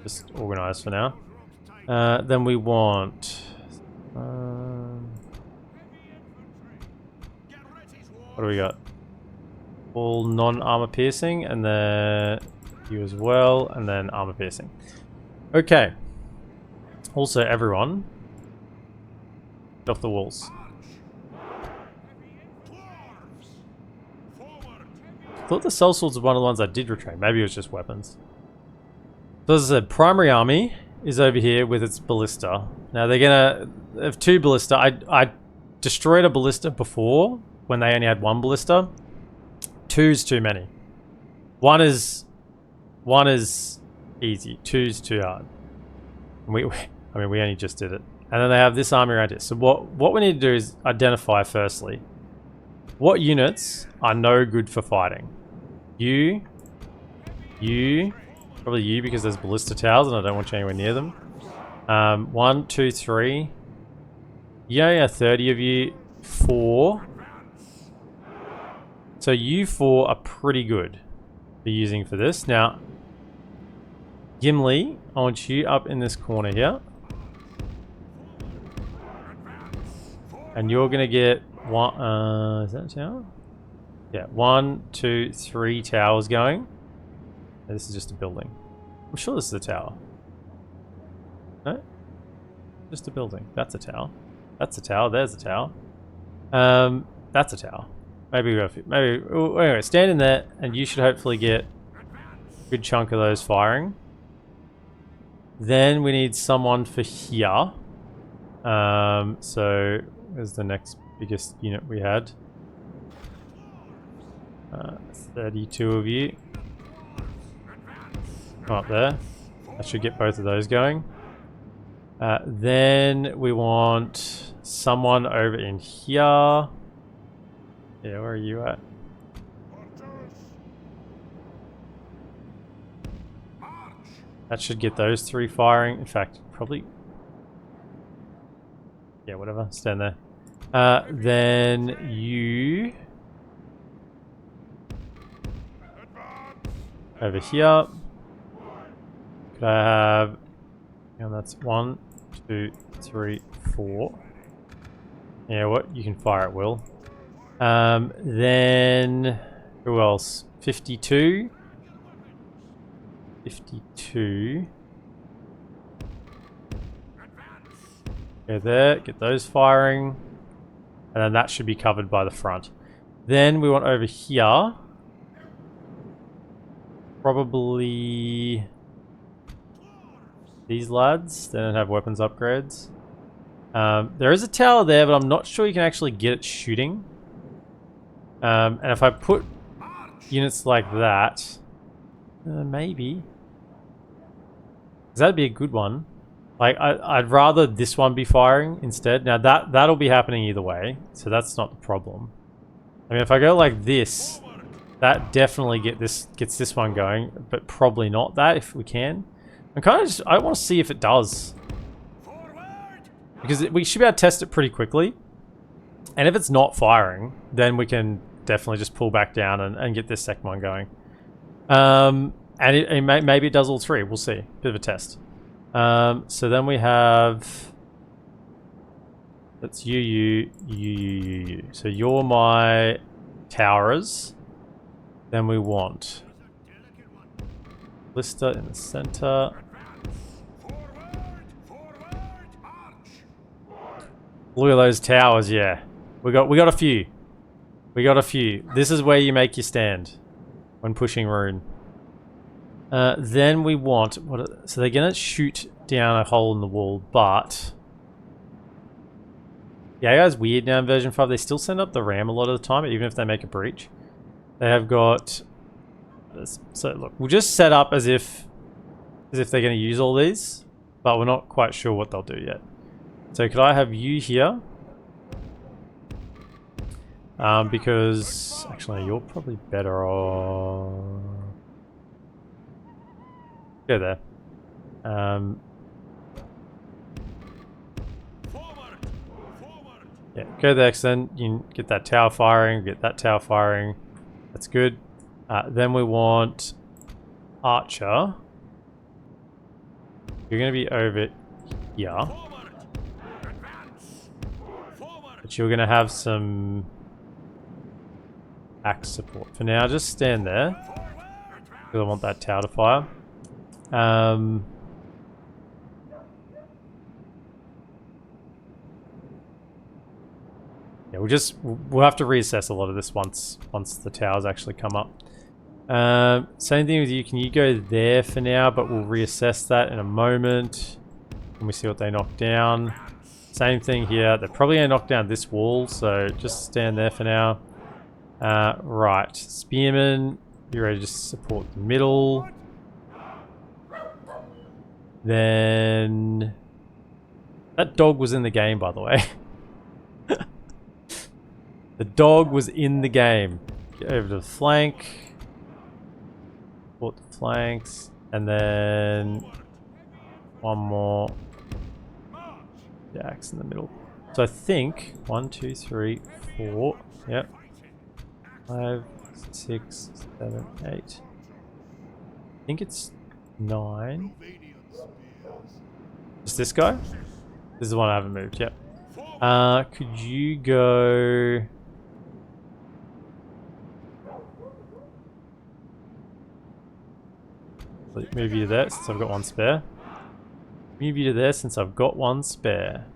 Just organized for now. Then we want... what do we got? All non-armor piercing, and then you as well, and then armor piercing. Okay. Also, everyone, get off the walls. I thought the sellswords was one of the ones I did retrain. Maybe it was just weapons. So as I said, primary army is over here with its ballista. Now they're gonna have 2 ballista. I destroyed a ballista before when they only had 1 ballista. 2's too many. 1 is easy. 2's too hard. I mean, we only just did it. And then they have this army around here. So what we need to do is identify firstly what units are no good for fighting. You, probably you because there's ballista towers and I don't want you anywhere near them. 1, 2, 3. You only have 30 of you. 4. So you 4 are pretty good for using for this. Now, Gimli, I want you up in this corner here. And you're going to get one, is that a tower? Yeah, 1, 2, 3 towers going. And this is just a building. I'm sure this is a tower. No? Just a building. That's a tower. That's a tower. There's a tower. That's a tower. Maybe, anyway, stand in there, and you should hopefully get Good chunk of those firing. Then we need someone for here. So where's the next biggest unit we had? 32 of you. Come up there. That should get both of those going. Then we want someone over in here. Yeah, where are you at? That should get those 3 firing. In fact, probably... Yeah, whatever. Stand there. Then you... Over here. Could I have... And that's 1, 2, 3, 4. Yeah, what? You can fire at will. Then... Who else? 52. 52. Go there, get those firing. And then that should be covered by the front. Then we want over here. Probably these lads. They don't have weapons upgrades. There is a tower there, but I'm not sure you can actually get it shooting. And if I put units like that, maybe. That'd be a good one. Like, I'd rather this one be firing instead. Now, that'll be happening either way, so that's not the problem. I mean, if I go like this, that definitely gets this one going, but probably not that if we can. I'm kind of just... I want to see if it does. Because we should be able to test it pretty quickly. And if it's not firing, then we can definitely just pull back down and get this second one going. And maybe it does all 3. We'll see. Bit of a test. So then we have... That's you. So you're my towerers. Then we want... Lister in the center. Look at those towers, yeah. We got a few. We got a few. This is where you make your stand when pushing rune. Then we want... So they're going to shoot down a hole in the wall, but... Yeah, guys, weird now in version 5. They still send up the ram a lot of the time, even if they make a breach. They have got... So look, we'll just set up as if they're going to use all these, but we're not quite sure what they'll do yet. So could I have you here? Because... Actually, you're probably better off... Go there. Yeah, go there, because then you can get that tower firing, get that tower firing. That's good. Then we want Archer. You're going to be over here. But you're going to have some axe support. For now, just stand there. Because I want that tower to fire. Yeah, we'll have to reassess a lot of this once the towers actually come up. Same thing with you. Can you go there for now? But we'll reassess that in a moment. When we see what they knock down. Same thing here. They're probably going to knock down this wall, so just stand there for now. Right, Spearman, you're ready to support the middle. Then... That dog was in the game, by the way. The dog was in the game. Get over to the flank. Support the flanks. And then... One more. DaC in the middle. So I think... 1, 2, 3, 4... Yep. 5, 6, 7, 8. I think it's 9. Is this guy? This is the one I haven't moved yet. Could you go... Move you to there since I've got one spare. Move you to there since I've got one spare.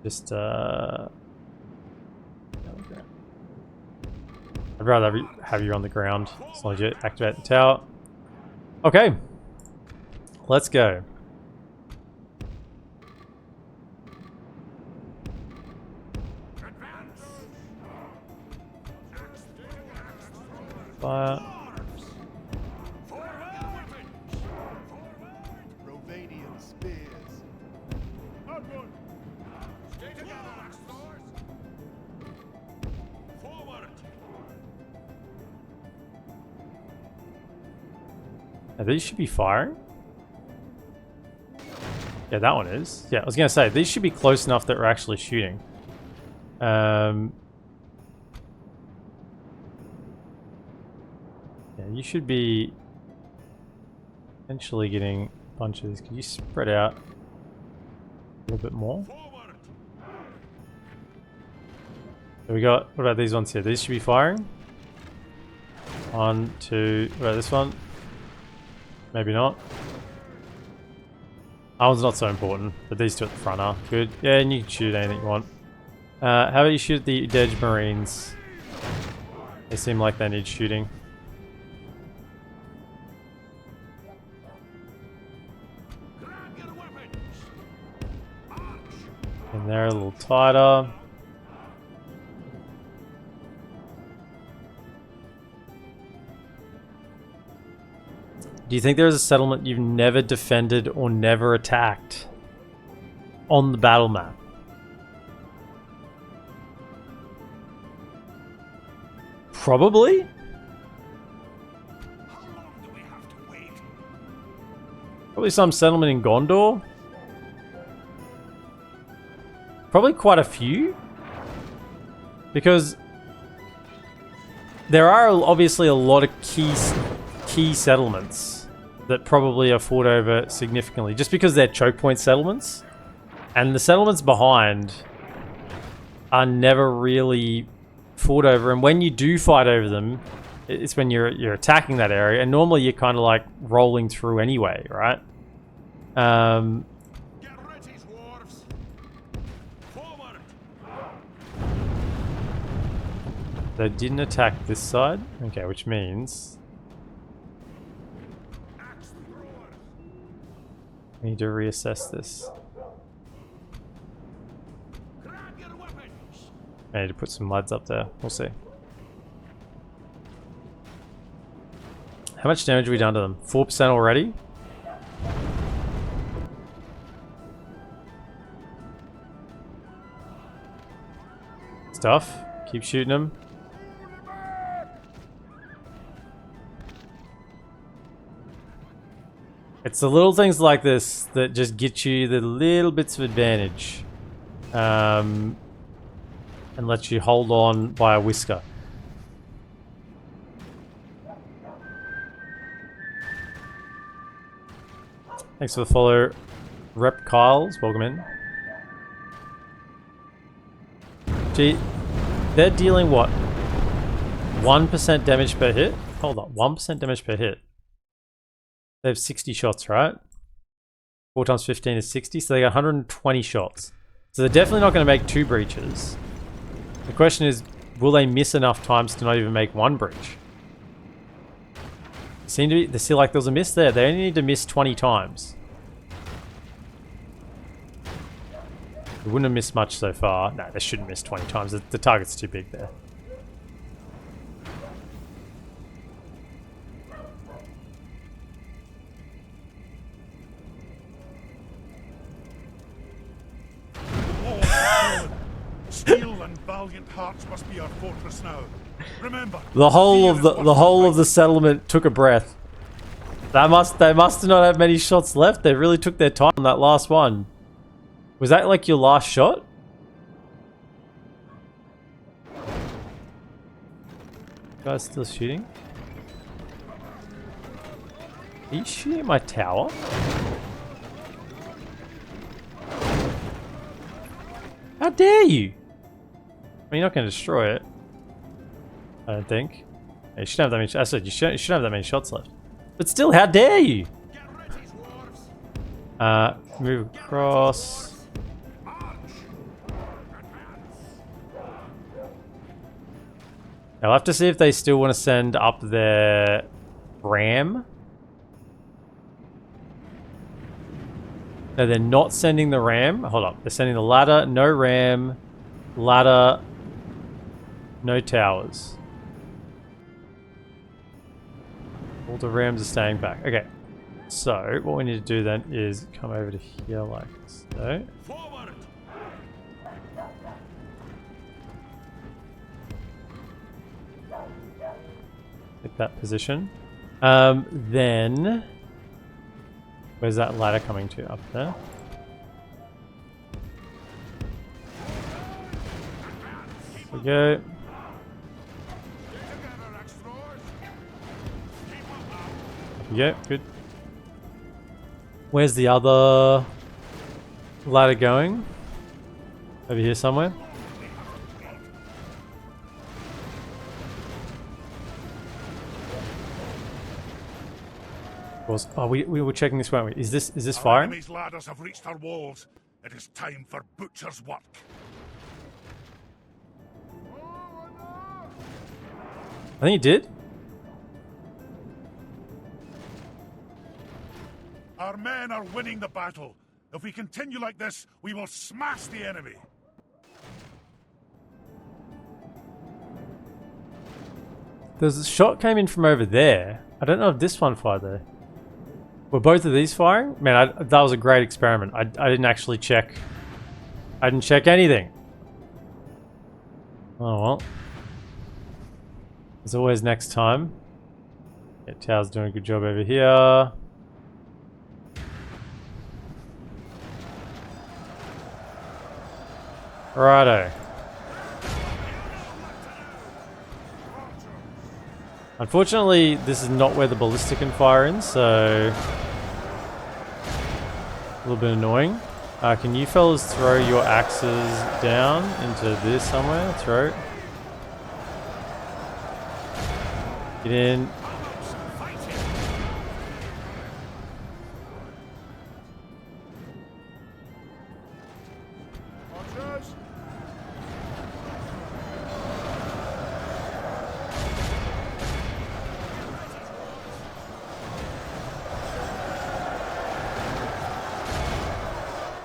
Just, I'd rather have you on the ground as long as you activate the tower. Okay. Let's go. Fire. Rovanian spears. Onward. Stay together, Axlors. Forward. Now, these should be firing. Yeah, that one is. Yeah, I was gonna say these should be close enough that we're actually shooting. Yeah, you should be potentially getting a bunch of these. Could you spread out a little bit more? So we got, what about these ones here? These should be firing. 1, 2, what about this one? Maybe not. That one's not so important, but these two at the front are good. Yeah, and you can shoot anything you want. How about you shoot the Edge Marines? They seem like they need shooting. And they're a little tighter. Do you think there's a settlement you've never defended or never attacked on the battle map? Probably. How long do we have to wait? Probably some settlement in Gondor. Probably quite a few. Because there are obviously a lot of key settlements that probably are fought over significantly, just because they're choke point settlements. And the settlements behind are never really fought over, and when you do fight over them, it's when you're attacking that area, and normally you're kind of like rolling through anyway, right? Get ready, dwarves. Forward. They didn't attack this side, okay, which means we need to reassess this. Grab your weapons. I need to put some lads up there. We'll see. How much damage have we done to them? 4% already? Stuff. Keep shooting them. It's the little things like this that just get you the little bits of advantage. And let you hold on by a whisker. Thanks for the follow, Rep Kyles. Welcome in. Gee, they're dealing what? 1% damage per hit? Hold on, 1% damage per hit. They have 60 shots, right? 4 times 15 is 60, so they got 120 shots. So they're definitely not going to make 2 breaches. The question is, will they miss enough times to not even make 1 breach? They seem like there was a miss there. They only need to miss 20 times. They wouldn't have missed much so far. No, they shouldn't miss 20 times. The target's too big there. Steel and valiant hearts must be our fortress now. Remember, The whole of the settlement took a breath. They must not have many shots left. They really took their time on that last one. Was that like your last shot? Guys still shooting? Are you shooting at my tower? How dare you? I mean, you're not going to destroy it. I don't think. Yeah, you shouldn't have that many. I said you shouldn't have that many shots left. But still, how dare you? Move across. I'll have to see if they still want to send up their ram. No, they're not sending the ram. Hold up. They're sending the ladder, no ram, ladder, no towers. All the rams are staying back. Okay. So, what we need to do then is come over to here like so. Forward! Get that position. Then... Where's that ladder coming to? Up there? There we go. Yeah, good. Where's the other ladder going? Over here somewhere? Of course. Oh, we were checking this, weren't we? Is this Our firing? enemy's ladders have reached our walls. It is time for butcher's work. I think it did. Our men are winning the battle. If we continue like this, we will smash the enemy. There's a shot came in from over there. I don't know if this one fired there. Were both of these firing? Man, that was a great experiment. I didn't actually check. I didn't check anything. Oh well. As always, next time. Yeah, Tao's doing a good job over here. Righto. Unfortunately, this is not where the ballista can fire in, so... a little bit annoying. Can you fellas throw your axes down into this somewhere? Throw it. Get in.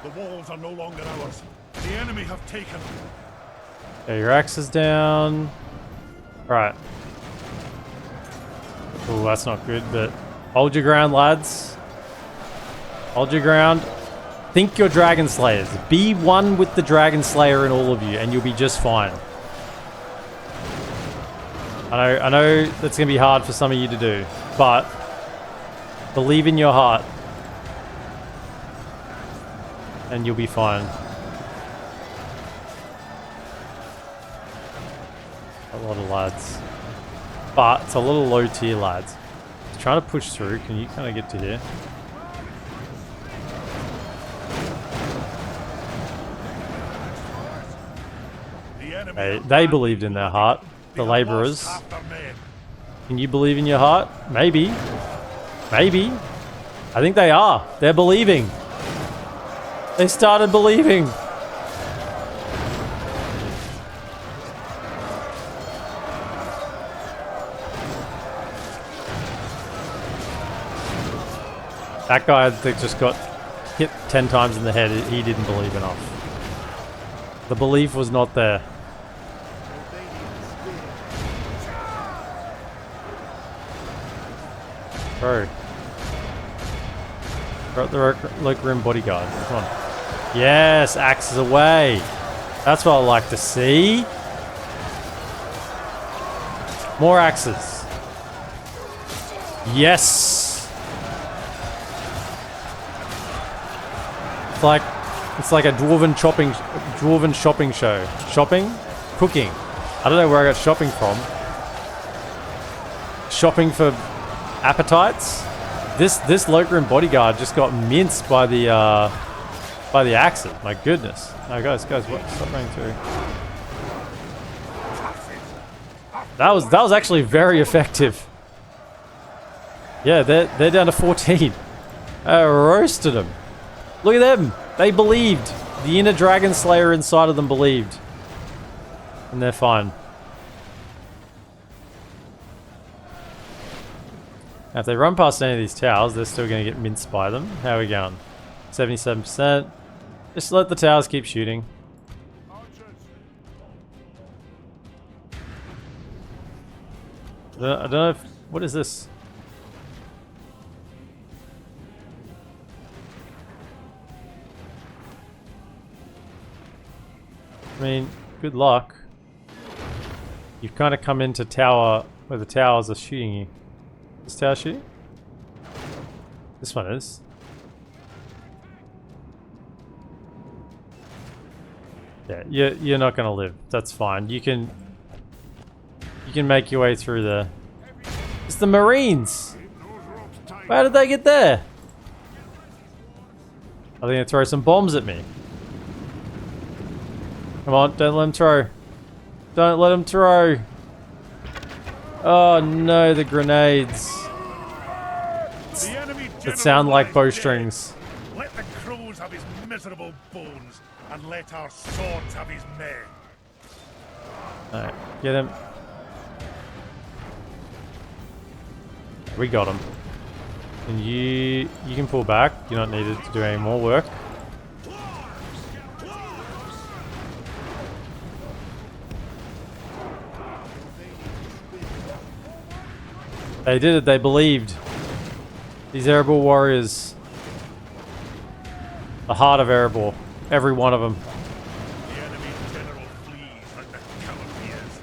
The walls are no longer ours. The enemy have taken them. Okay, your axe is down. Right. Oh, that's not good, but hold your ground, lads. Hold your ground. Think you're Dragon Slayers. Be one with the Dragon Slayer in all of you, and you'll be just fine. I know that's going to be hard for some of you to do, but believe in your heart, and you'll be fine. A lot of lads. But it's a little low tier, lads. It's trying to push through. Can you kind of get to here? They believed in their heart. The labourers. Can you believe in your heart? Maybe. Maybe. I think they are. They're believing. They started believing. That guy that just got hit 10 times in the head, he didn't believe enough. The belief was not there. Bro. Got the local room bodyguard. Come on. Yes, axes away. That's what I like to see. More axes. Yes. It's like a dwarven shopping show. Shopping? Cooking. I don't know where I got shopping from. Shopping for appetites? This Lokrim bodyguard just got minced by the axes. My goodness. No, guys, what? Stop running through. That was actually very effective. Yeah, they're down to 14. I roasted them. Look at them. They believed. The inner dragon slayer inside of them believed. And they're fine. Now, if they run past any of these towers, they're still going to get minced by them. How are we going? 77%. Just let the towers keep shooting. I don't know if... What is this? I mean, good luck. You've kind of come into tower where the towers are shooting you. This tower shooting? This one is. Yeah, you're not gonna live. That's fine. You can make your way through the... It's the Marines! How did they get there? Are they gonna throw some bombs at me? Come on, don't let them throw. Don't let them throw. Oh no, the grenades. That sound like bowstrings. Let the crows have his miserable bones, and let our swords have his men. Alright, get him. We got him. And you can pull back. You're not needed to do any more work. They did it, they believed. These Erebor warriors. The heart of Erebor. Every one of them. The enemy's general flees like the coward he is.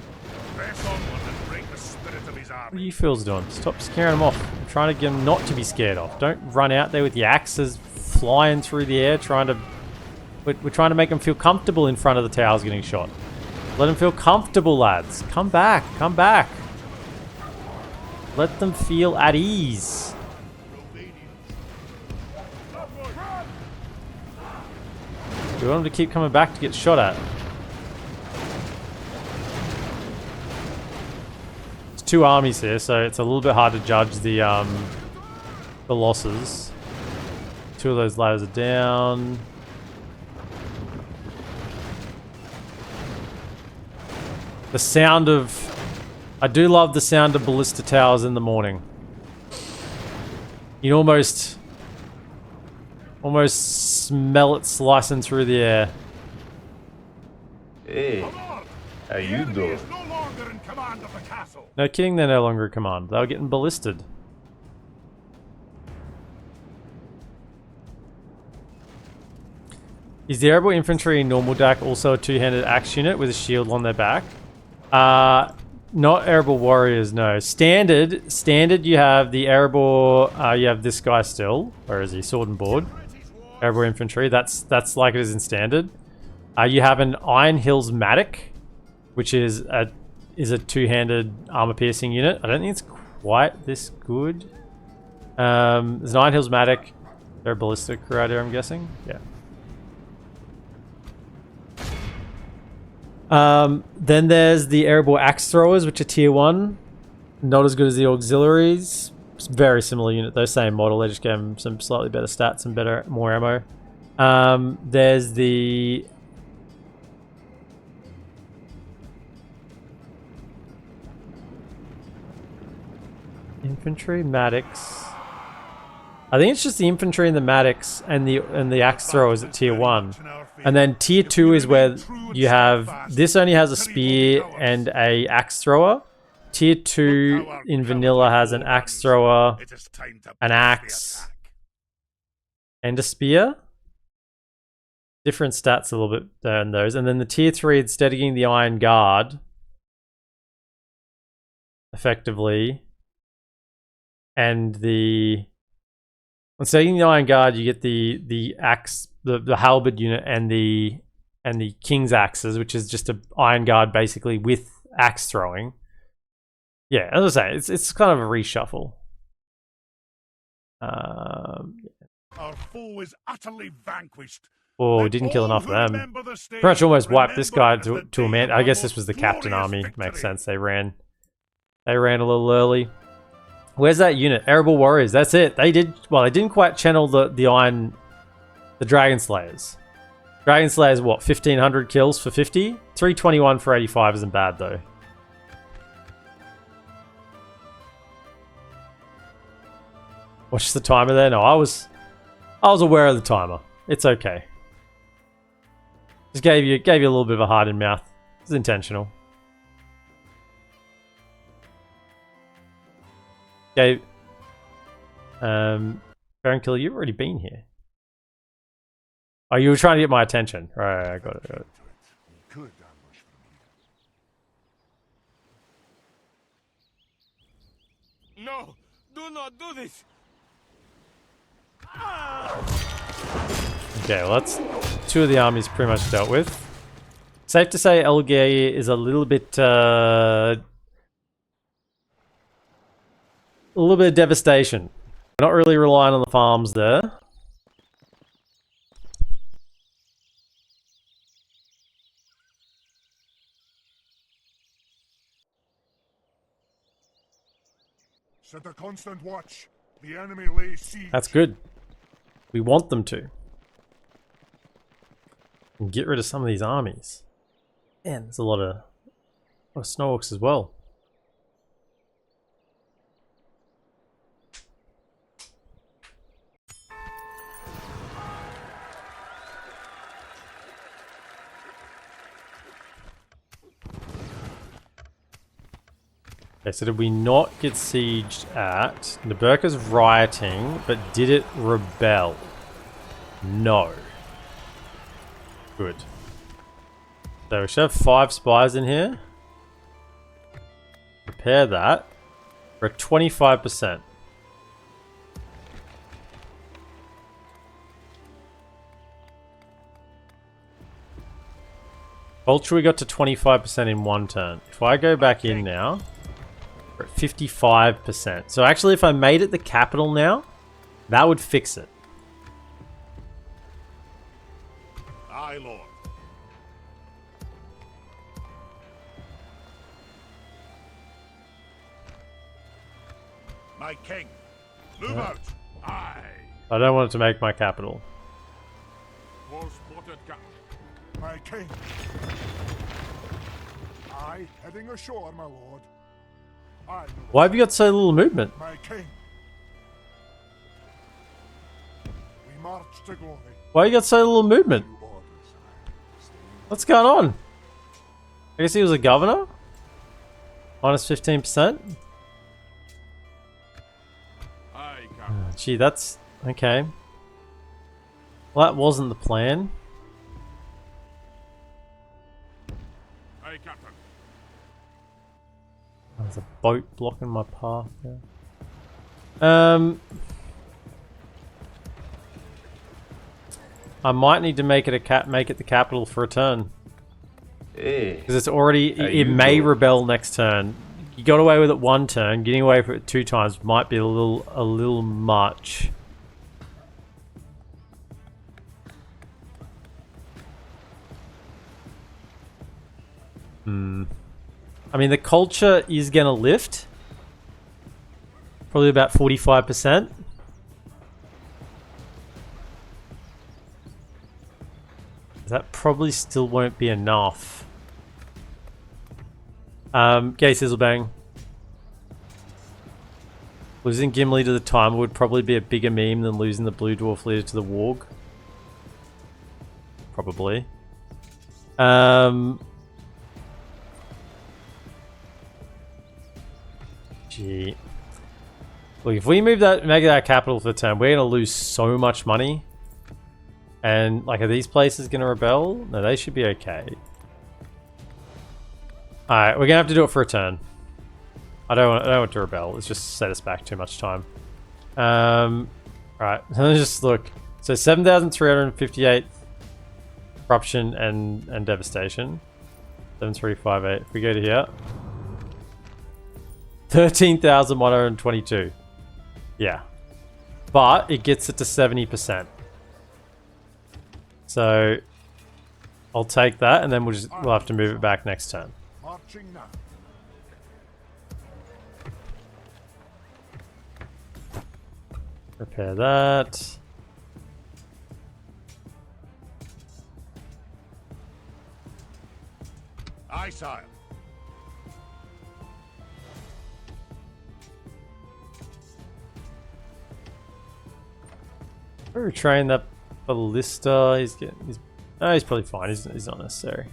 Press onward and break the spirit of his What are army. you fools doing? Stop scaring them off. I'm trying to get them not to be scared off. Don't run out there with your axes flying through the air trying to... We're trying to make them feel comfortable in front of the towers getting shot. Let them feel comfortable, lads. Come back. Come back. Let them feel at ease. You want them to keep coming back to get shot at. It's two armies here, so it's a little bit hard to judge the losses. Two of those ladders are down. The sound of... I do love the sound of ballista towers in the morning. You can almost smell it slicing through the air. Hey, how you Enemy doing? is no longer in command of the castle. No kidding, they're no longer in command. They were getting ballisted. Is the Erebor infantry in normal DaC also a two-handed axe unit with a shield on their back? Not Erebor warriors, no. Standard, you have the Erebor, you have this guy still. Where is he? Sword and board. Erebor infantry, that's like it is in standard. You have an Iron Hills Matic, which is a two-handed armor-piercing unit. I don't think it's quite this good. There's an Iron Hills Matic. They're a ballistic rider, I'm guessing. Yeah. Then there's the Erebor Axe Throwers, which are tier 1. Not as good as the Auxiliaries. It's a very similar unit, though. Same model. They just gave them some slightly better stats and more ammo. There's the... Infantry, Matics. I think it's just the infantry and the Matics and the axe throwers at tier 1. And then tier 2 is where you have... This only has a spear and a axe thrower. Tier 2 in vanilla has an axe thrower, an axe, and a spear. Different stats a little bit there in those. And then the tier 3, instead of getting the Iron Guard, effectively, and the... Instead of getting the Iron Guard, you get the axe, the halberd unit, and the King's axes, which is just an Iron Guard basically with axe throwing. Yeah, as I say, it's kind of a reshuffle. Our foe is utterly vanquished. Oh, we didn't kill enough of them. Pretty much almost wiped this guy to a man. I guess this was the captain army. Makes sense. They ran a little early. Where's that unit? Erebor Warriors. That's it. They didn't quite channel the Dragon Slayers. Dragon Slayers, what, 1,500 kills for 50? 321 for 85 isn't bad, though. Watch the timer there. No, I was aware of the timer. It's okay. Just gave you a little bit of a heart in mouth. It's intentional. Gave Baron Killer, you've already been here. Oh, you were trying to get my attention. Right, I got it. Good ambush from here. No! Do not do this! Okay, well that's two of the armies pretty much dealt with. Safe to say Elgay is a little bit of devastation. We're not really relying on the farms there. Set a constant watch. The enemy lays siege. That's good. We want them to. And get rid of some of these armies. And there's a lot of Snorcs as well. Okay, so did we not get sieged at? Naburka's rioting, but did it rebel? No. Good. So we should have 5 spies in here. Repair that. We're at 25%. Culture we got to 25% in one turn. If I go back in now, we're at 55%. So actually if I made it the capital now, that would fix it. Aye, Lord. My king. Move out. Aye. I don't want it to make my capital. Was spotted, my king. I heading ashore, my lord. I know Why have you got so little movement? my king. We march to glory. Why you got so little movement? New orders. What's going on? I guess he was a governor? Minus 15%? Aye, Captain. Gee, that's... okay. Well, that wasn't the plan. Aye, Captain. There's a boat blocking my path there. I might need to make it make it the capital for a turn. Hey. Because it's already... How it you may doing? rebel next turn. You got away with it one turn. Getting away with it 2 times might be a little much. I mean, the culture is going to lift. Probably about 45%. That probably still won't be enough. Gay Sizzlebang. Losing Gimli to the timer would probably be a bigger meme than losing the Blue Dwarf leader to the Warg. Probably. Gee. Look, if we make that capital for the turn, we're going to lose so much money. And, like, are these places going to rebel? No, they should be okay. Alright, we're going to have to do it for a turn. I don't want to rebel. It's just set us back too much time. Alright, let's just look. So 7,358 corruption and devastation. 7358. If we go to here. 13,122. Yeah. But it gets it to 70%. So I'll take that and then we'll have to move it back next turn. Marching now. Repair that. Aye, sire. Retrain that ballista. He's probably fine. He's not necessary.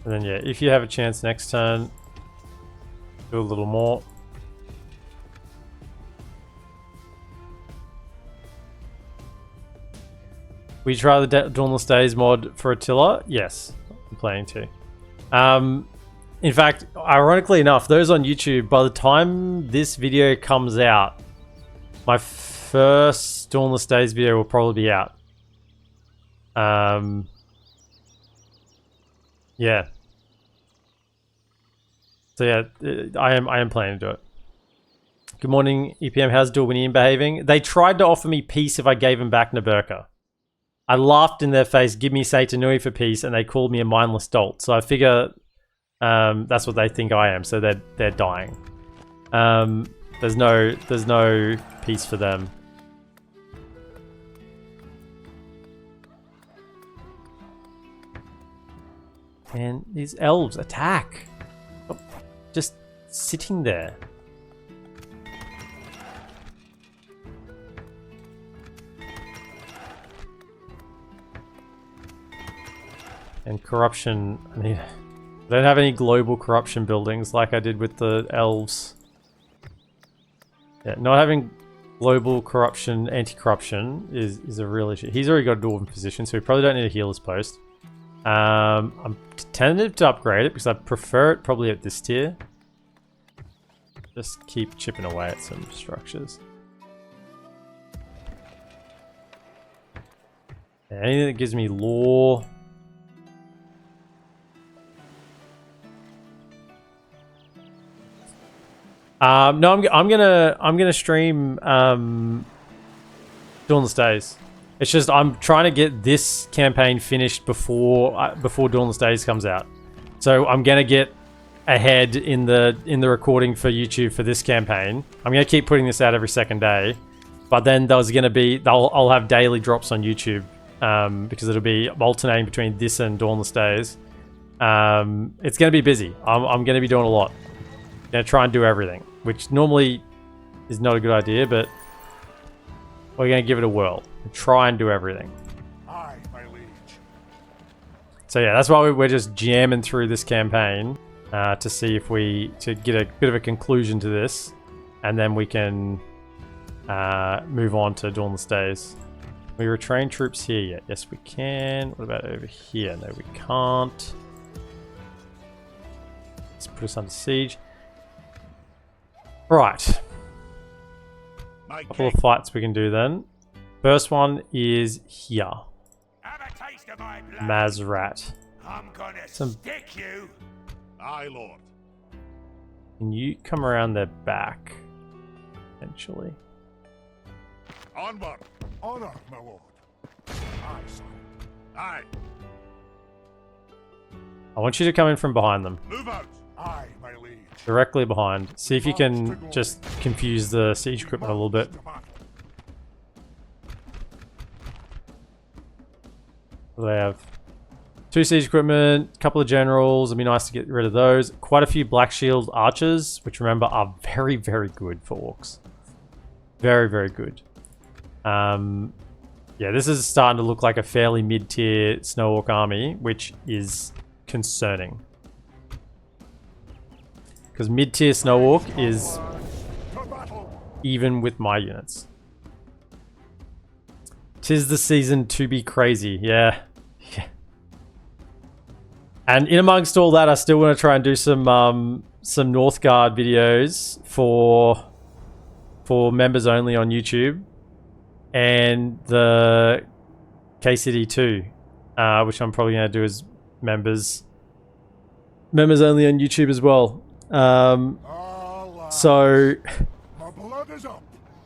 And then yeah, if you have a chance next turn, do a little more. We try the Dauntless Days mod for Attila? Yes, I'm planning to. In fact, ironically enough, those on YouTube, by the time this video comes out, my first Dauntless Days video will probably be out. Yeah. So yeah, I am planning to do it. Good morning, EPM. How's Dorwinian behaving? They tried to offer me peace if I gave them back Naburka. I laughed in their face, give me Seitanui for peace, and they called me a mindless dolt. So I figure that's what they think I am. So they're dying. There's no peace for them. And these elves attack. Oh, just sitting there. And corruption, I mean, I don't have any global corruption buildings like I did with the elves. Yeah, not having global corruption, anti-corruption is a real issue. He's already got a dwarven position, so we probably don't need a healer's post. I'm tentative to upgrade it because I prefer it probably at this tier. Just keep chipping away at some structures. Yeah, anything that gives me lore. No, I'm gonna stream Dauntless Days. It's just I'm trying to get this campaign finished before Dauntless Days comes out. So I'm gonna get ahead in the recording for YouTube for this campaign. I'm gonna keep putting this out every second day, but then there's gonna be I'll have daily drops on YouTube because it'll be alternating between this and Dauntless Days. It's gonna be busy. I'm gonna be doing a lot. I'm gonna try and do everything, which normally is not a good idea, but we're gonna give it a whirl. Try and do everything. Aye, my liege. So yeah, that's why we're just jamming through this campaign to see if to get a bit of a conclusion to this, and then we can move on to Dauntless Days. We retrain troops here yet? Yes, we can. What about over here? No, we can't. Let's put us under siege. Right. A couple of fights we can do then. First one is here. Have a taste of my blood. Mazrat. I'm gonna Some- stick you. Aye, lord. Can you come around their back? Eventually. Onward. Honor, my lord. Aye, sire. Aye. I want you to come in from behind them. Move out. Aye, my liege. Directly behind. See if you can just confuse the siege equipment a little bit. They have 2 siege equipment, a couple of generals. It'd be nice to get rid of those. Quite a few black shield archers, which remember are very, very good for orcs. Very, very good. Yeah, this is starting to look like a fairly mid-tier snow orc army, which is concerning. Because mid-tier snow orc is even with my units. 'Tis the season to be crazy, yeah. And in amongst all that, I still want to try and do some Northgard videos for members only on YouTube, and the KCD 2, which I'm probably going to do as members only on YouTube as well. So My blood is up,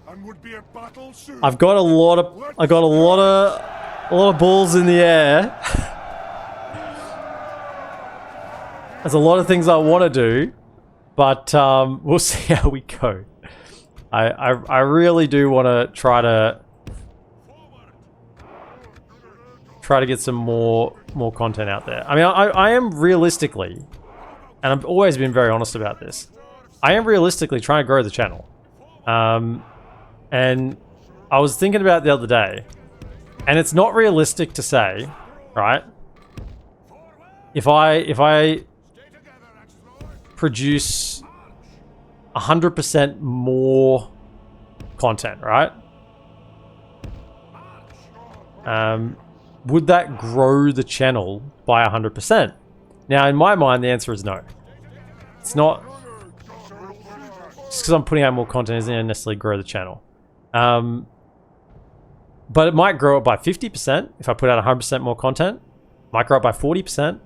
and would be at battle soon. I got a lot of balls in the air. There's a lot of things I want to do, but we'll see how we go. I really do want to try to try to get some more content out there. I mean, I am realistically, and I've always been very honest about this, I am realistically trying to grow the channel. And I was thinking about it the other day, and it's not realistic to say, right, if I produce 100% more content, right? Would that grow the channel by 100%? Now, in my mind, the answer is no. It's not. Just because I'm putting out more content isn't going to necessarily grow the channel. But it might grow it by 50% if I put out 100% more content. Might grow it by 40%.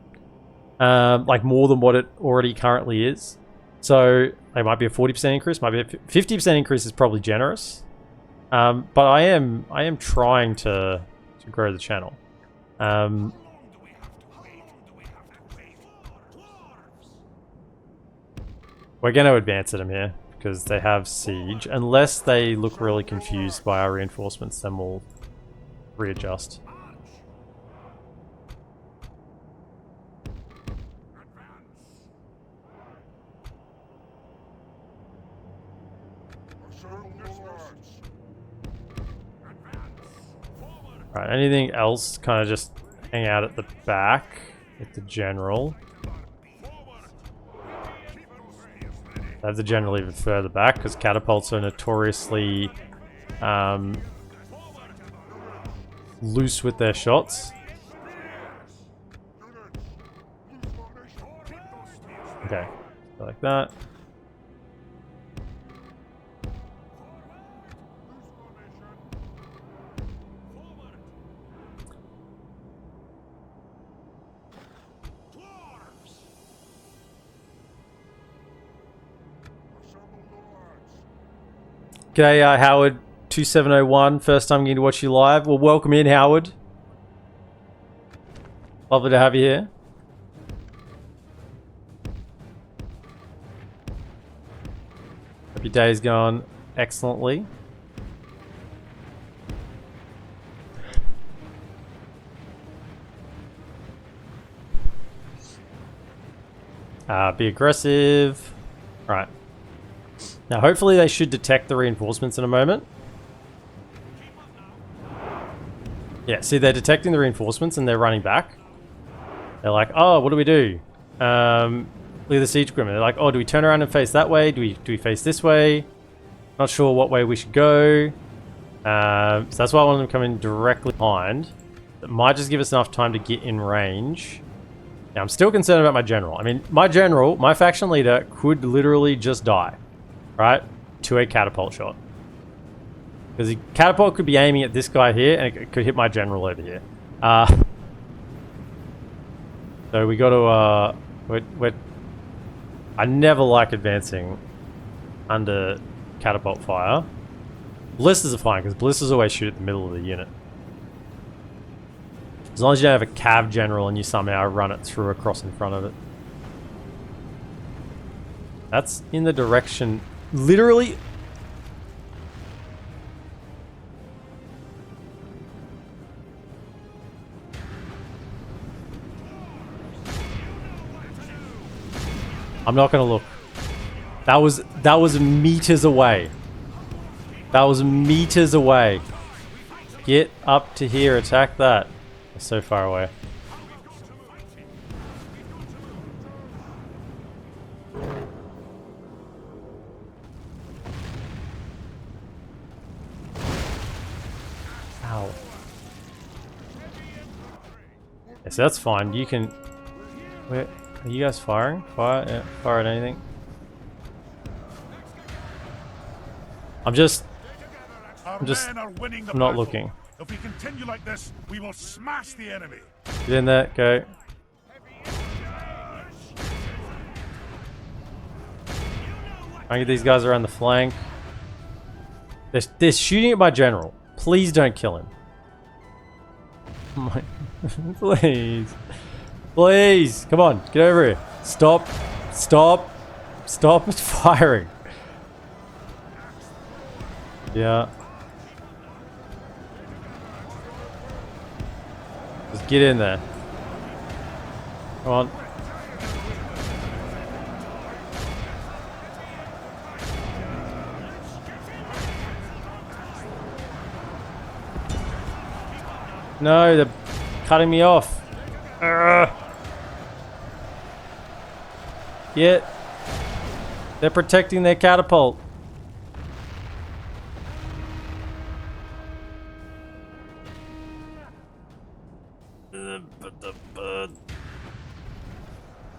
Like more than what it already currently is. So it might be a 40% increase, might be a 50% increase is probably generous. But I am trying to grow the channel. We're going to advance at them here because they have siege. Unless they look really confused by our reinforcements, then we'll readjust. Right, anything else kind of just hang out at the back with the general. I have the general even further back because catapults are notoriously loose with their shots. Okay, like that. G'day, Howard 2701. First time getting to watch you live. Well, welcome in, Howard. Lovely to have you here. Hope your day's gone excellently. Be aggressive. Right. Now, hopefully they should detect the reinforcements in a moment. Yeah, see, they're detecting the reinforcements and they're running back. They're like, oh, what do we do? Look at the siege equipment. They're like, oh, do we turn around and face that way? Do we face this way? Not sure what way we should go. So that's why I want them coming directly behind. It might just give us enough time to get in range. Now, I'm still concerned about my general. I mean, my general, my faction leader, could literally just die. Right? To a catapult shot. Because the catapult could be aiming at this guy here, and it could hit my general over here. So we got to, I never like advancing under catapult fire. Ballistas are fine, because ballistas always shoot at the middle of the unit. As long as you don't have a cav general and you somehow run it through across in front of it. That's in the direction... Literally... I'm not gonna look. That was meters away. That was meters away. Get up to here, attack that. They're so far away. Ow. Yeah, so that's fine. You can... Where... Are you guys firing? Fire? Yeah, fire at anything? I'm not looking. If we continue like this, we will smash the enemy. Get in there, go. Try and get these guys around the flank. They're shooting at my general. Please don't kill him. Please. Please, come on, get over here. Stop, stop, stop firing. Yeah. Just get in there. Come on. No, they're cutting me off. Urgh. Yeah. They're protecting their catapult.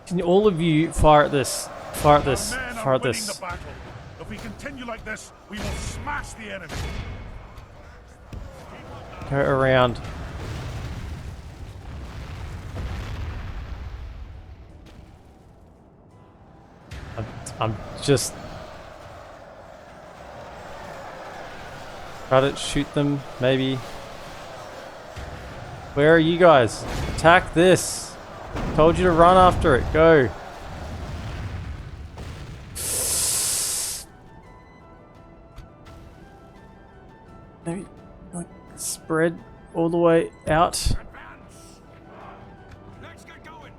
Can all of you fire at this? Fire at this. Our men Fire are at winning this. the battle. If we continue like this, we will smash the enemy. Go around. I'm just try to shoot them, maybe. Where are you guys? Attack this. Told you to run after it. Go. Maybe like spread all the way out. Let's get going.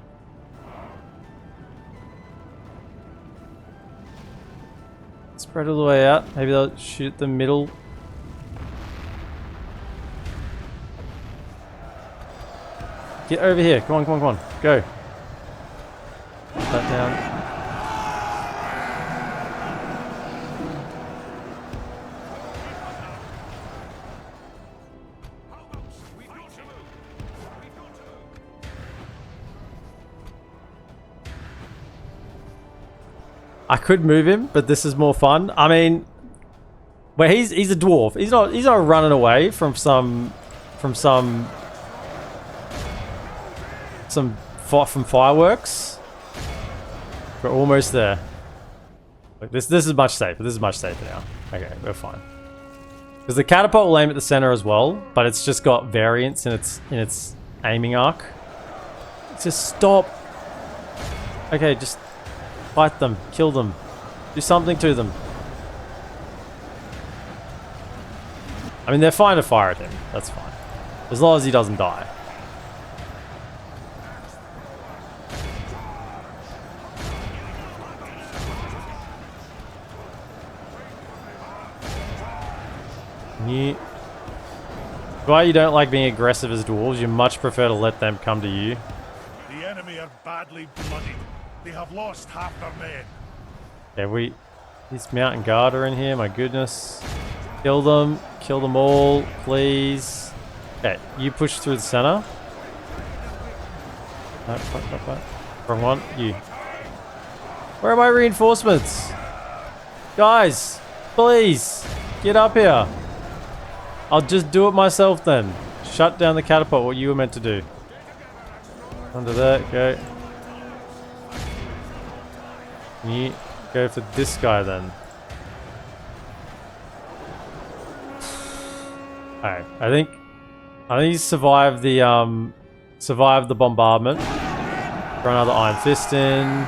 Spread all the way out. Maybe they'll shoot the middle. Get over here. Come on, come on, come on. Go. Put that down. I could move him, but this is more fun. I mean, well, he's a dwarf. He's not running away from some fireworks. We're almost there. Look, this is much safer. This is much safer now. Okay, we're fine. Because the catapult will aim at the center as well, but it's just got variance in its aiming arc. Just stop. Okay, just fight them, kill them, do something to them. I mean, they're fine to fire at him. That's fine, as long as he doesn't die. Why you don't like being aggressive as dwarves? You much prefer to let them come to you. The enemy are badly bloodied. They have lost half their men. Yeah, this mountain guard are in here. My goodness, kill them all, please. Okay, you push through the center. No, wrong one. You. Where are my reinforcements? Guys, please get up here. I'll just do it myself then. Shut down the catapult, what you were meant to do. Under there, go. You go for this guy then. Alright, I think he's survived the bombardment. Throw another Iron Fist in.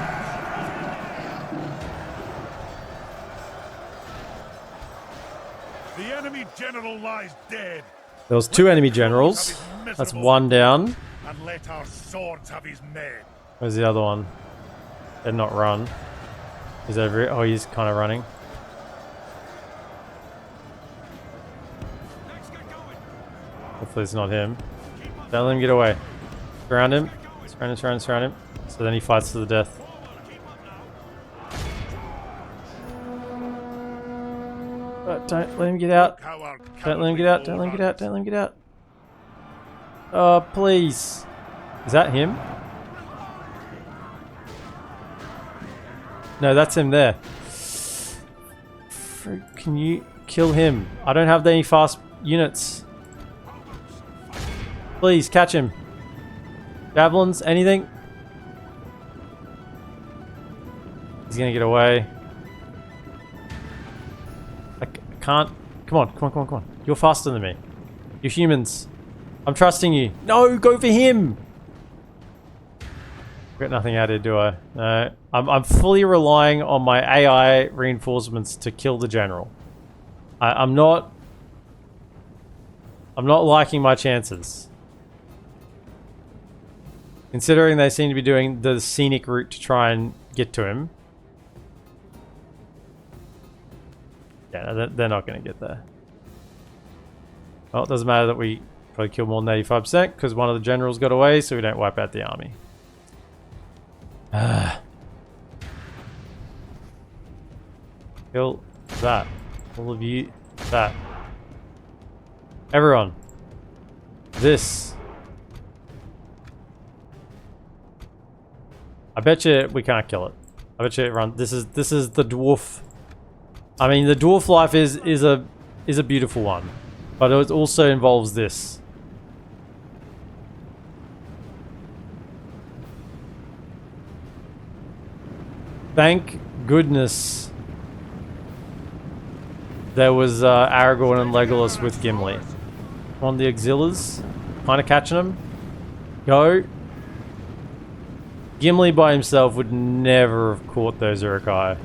The enemy general lies dead. There was 2 enemy generals. That's 1 down. And let our swords have his men. Where's the other one? Did not run. He's over here. Oh, he's kind of running. Hopefully it's not him. Don't let him get away. Surround him. Surround him. So then he fights to the death. Don't let him get out. Don't let him get out. Don't let him get out. Don't let him get out. Oh, please. Is that him? No, that's him there. Can you kill him? I don't have any fast units. Please, catch him. Javelins, anything? He's gonna get away. I can't. Come on. You're faster than me. You're humans. I'm trusting you. No, go for him! Got nothing added, do I? No. I'm fully relying on my AI reinforcements to kill the general. I'm not liking my chances. Considering they seem to be doing the scenic route to try and get to him. Yeah, no, they're not going to get there. Well, it doesn't matter that we probably kill more than 85% because one of the generals got away, so we don't wipe out the army. Kill that. All of you, that. Everyone. This. I bet you we can't kill it. I bet you it runs. This is the dwarf. I mean, the dwarf life is a beautiful one, but it also involves this. Thank goodness there was Aragorn and Legolas with Gimli on the auxiliaries, kind of catching them. Go. Gimli by himself would never have caught those Uruk-hai.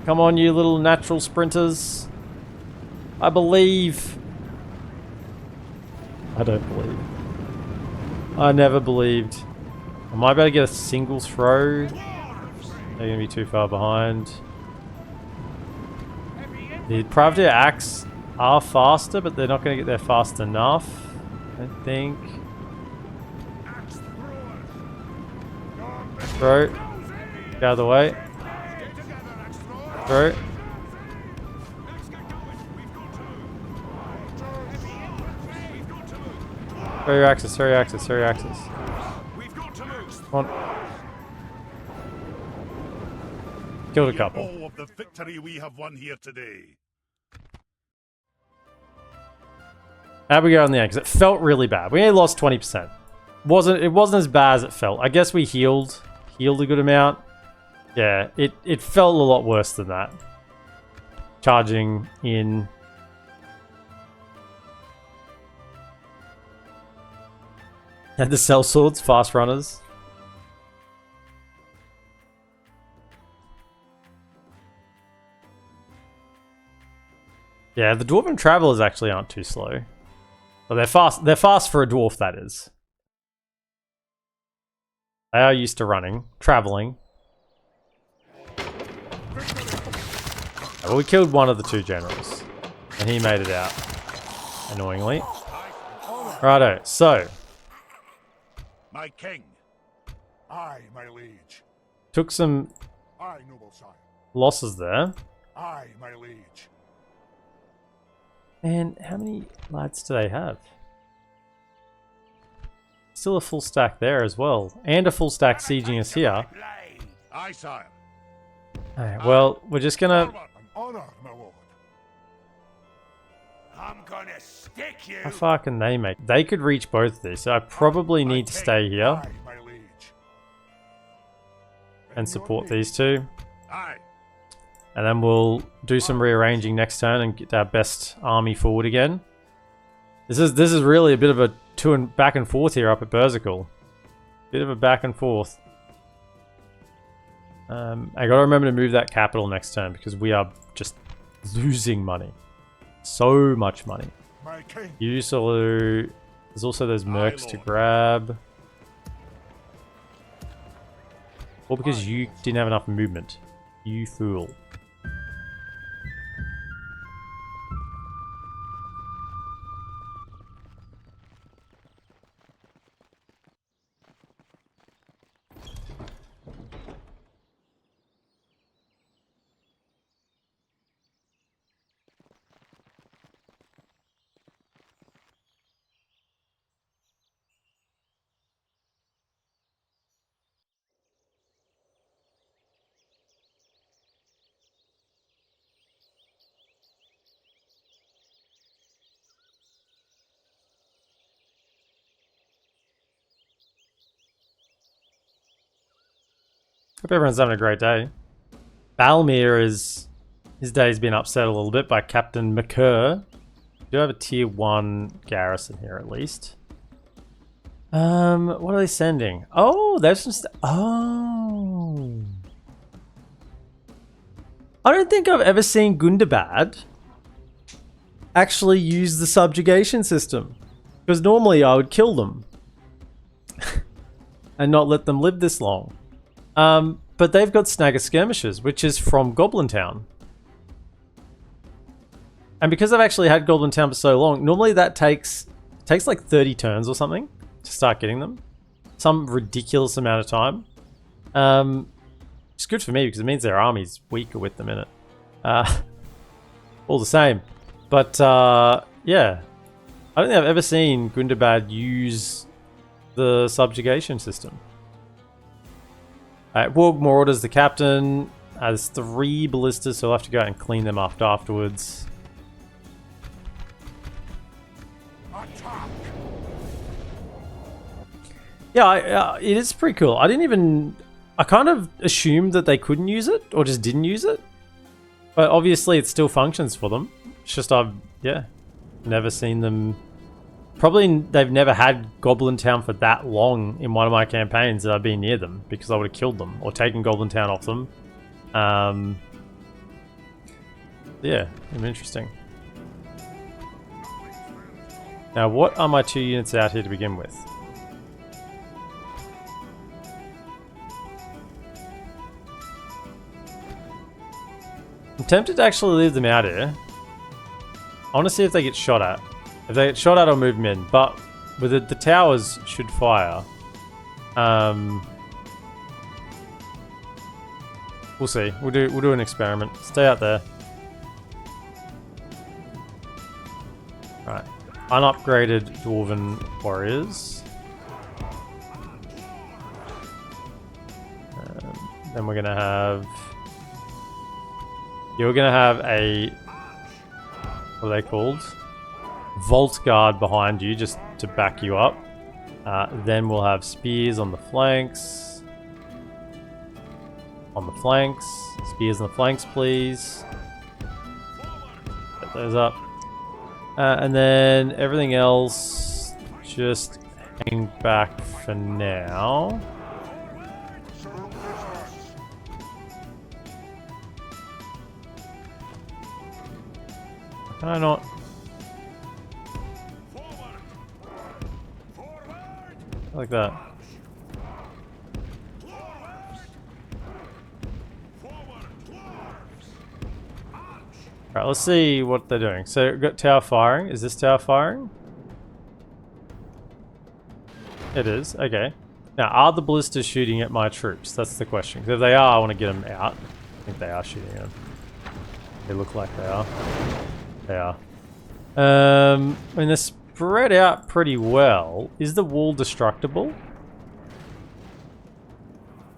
Come on, you little natural sprinters. I believe. I don't believe. I never believed. I might be able to get a single throw. They're going to be too far behind. The Privateer Axe are faster, but they're not going to get there fast enough, I think. Throw. Get out of the way. Throw. Throw your axes, throw your axes, throw your axes. Come on. Killed a couple. All of the victory we have won here today. How'd we go on the end? Because it felt really bad. We only lost 20%. It wasn't as bad as it felt. I guess we healed a good amount. Yeah, it felt a lot worse than that. Charging in. Had the cell swords, fast runners. Yeah, the Dwarven Travelers actually aren't too slow. But they're fast. They're fast for a dwarf, that is. They are used to running, traveling. Well, we killed one of the two generals, and he made it out, annoyingly. Righto, so My king. Aye, my liege. took some Aye, noble sire. losses there. Aye, my liege. And how many lads do they have? Still a full stack there as well, and a full stack sieging us here. Aye, sire. Alright, well, we're just gonna. An honor, my lord. I'm gonna stick you. How far can they make? They could reach both of these, so I probably need to stay here Aye, my liege. and support these two. Aye. And then we'll do some rearranging next turn and get our best army forward again. This is really a bit of a back and forth here up at Berserkle. Bit of a back and forth. I gotta remember to move that capital next turn because we are just losing money. So much money. My king. There's also those mercs to grab. Or because you didn't have enough movement. You fool. Hope everyone's having a great day. Balmir his day's been upset a little bit by Captain McCurr. We do have a tier 1 garrison here at least. What are they sending? Oh, there's some oh. I don't think I've ever seen Gundabad actually use the subjugation system. Because normally I would kill them. And not let them live this long. But they've got Snagger Skirmishers, which is from Goblin Town. And because I've actually had Goblin Town for so long, normally that takes like 30 turns or something to start getting them. Some ridiculous amount of time. It's good for me because it means their army's weaker with them in it. All the same. But yeah. I don't think I've ever seen Gundabad use the subjugation system. Warg Marauders, the captain, has 3 ballistas, so I'll have to go out and clean them up afterwards. Yeah, it is pretty cool. I kind of assumed that they couldn't use it, or just didn't use it. But obviously it still functions for them. It's just never seen them. Probably they've never had Goblin Town for that long in one of my campaigns that I've been near them, because I would have killed them or taken Goblin Town off them. Yeah, interesting. Now, what are my 2 units out here to begin with? I'm tempted to actually leave them out here. I want to see if they get shot at. If they get shot at, I'll move them in. But with the towers should fire. We'll see. We'll do an experiment. Stay out there. Right. Unupgraded Dwarven warriors. Then we're gonna have. You're gonna have a. What are they called? Vault guard behind you just to back you up. Then we'll have spears on the flanks. Spears on the flanks, please. Set those up. And then everything else just hang back for now. Can I not? Like that. Alright, let's see what they're doing. So we've got tower firing. Is this tower firing? It is. Okay. Now, are the ballistas shooting at my troops? That's the question. Because if they are, I want to get them out. I think they are shooting at them. They look like they are. They are. I mean, they're spread out pretty well. Is the wall destructible?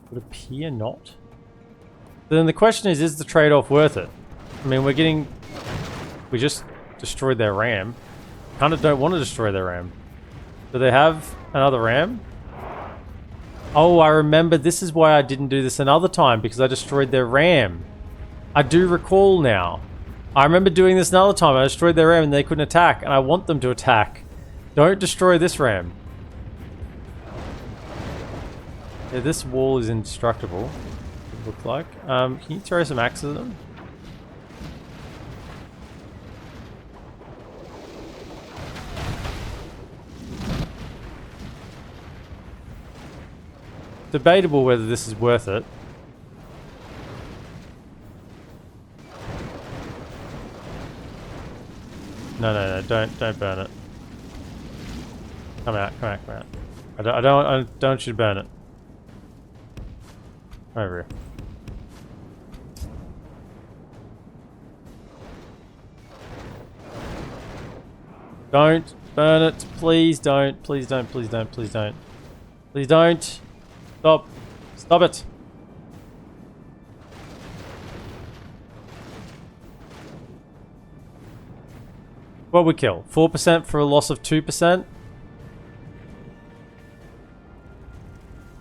Would appear not. Then the question is the trade-off worth it? I mean, we just destroyed their ram. Kind of don't want to destroy their ram. Do they have another ram? Oh, I remember. This is why I didn't do this another time, because I destroyed their ram. I do recall now. I remember doing this another time. I destroyed their ram and they couldn't attack, and I want them to attack. Don't destroy this ram. Yeah, this wall is indestructible, it looks like. Can you throw some axes at them? Debatable whether this is worth it. No, don't burn it. Come out. I don't want you to burn it. Over here. Don't burn it. Please don't. Please don't. Please don't. Please don't. Please don't. Stop. Stop it. What would kill? 4% for a loss of 2%?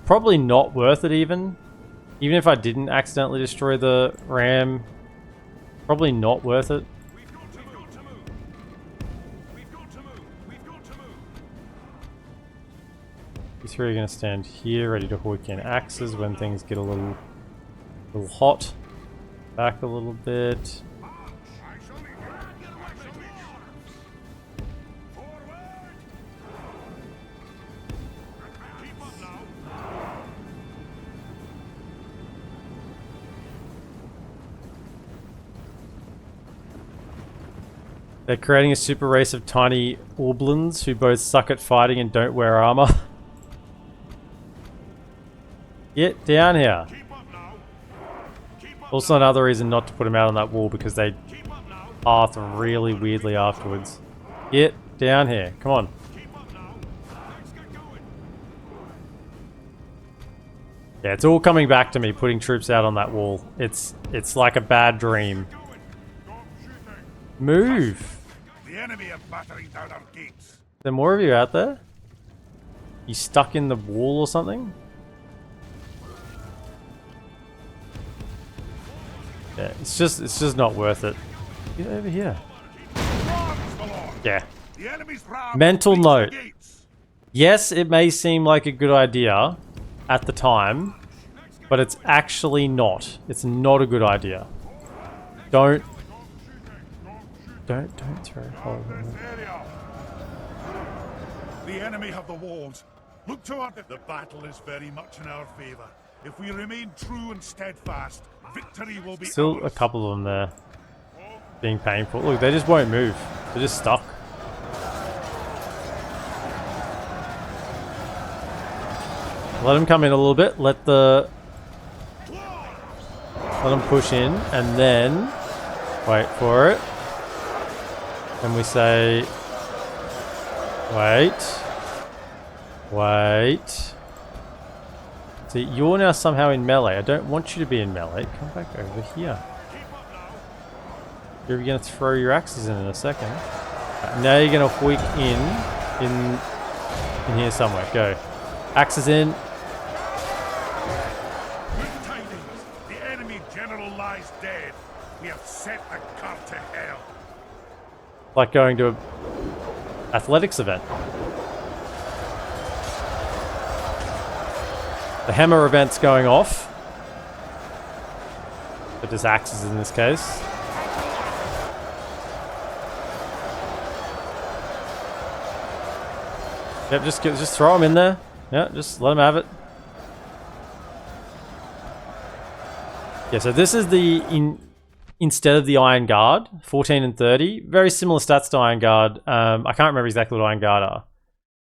Probably not worth it even. Even if I didn't accidentally destroy the ram. Probably not worth it. You three are going to stand here, ready to hook in axes when things get a little hot. Back a little bit. They're creating a super race of tiny orblins who both suck at fighting and don't wear armor. Get down here. Also another reason not to put them out on that wall because they path really weirdly afterwards. Get down here. Come on. Yeah, it's all coming back to me, putting troops out on that wall. It's like a bad dream. Move! The enemy are battering down our gates. Is there more of you out there? You stuck in the wall or something? Yeah, it's just not worth it. Get over here. Yeah. The enemy's ram Mental reach the note. gates. Yes, it may seem like a good idea at the time, but it's actually not. It's not a good idea. Don't throw holes in it. The enemy have the walls. Look toward it. The battle is very much in our favor. If we remain true and steadfast, victory will be Still a ours. couple of them there. Being painful. Look, they just won't move. They're just stuck. Let them come in a little bit. Let them push in, and then wait for it. And we say, wait. See, you're now somehow in melee. I don't want you to be in melee. Come back over here. You're going to throw your axes in a second. Right, now you're going to hoik in here somewhere. Go. Axes in. Good tidings. The enemy general lies dead. We have set the cart to hell. Like going to an athletics event. The hammer event's going off. But there's axes in this case. Yep, just throw them in there. Yeah, just let them have it. Yeah, so this is the instead of the Iron Guard, 14 and 30. Very similar stats to Iron Guard. I can't remember exactly what Iron Guard are,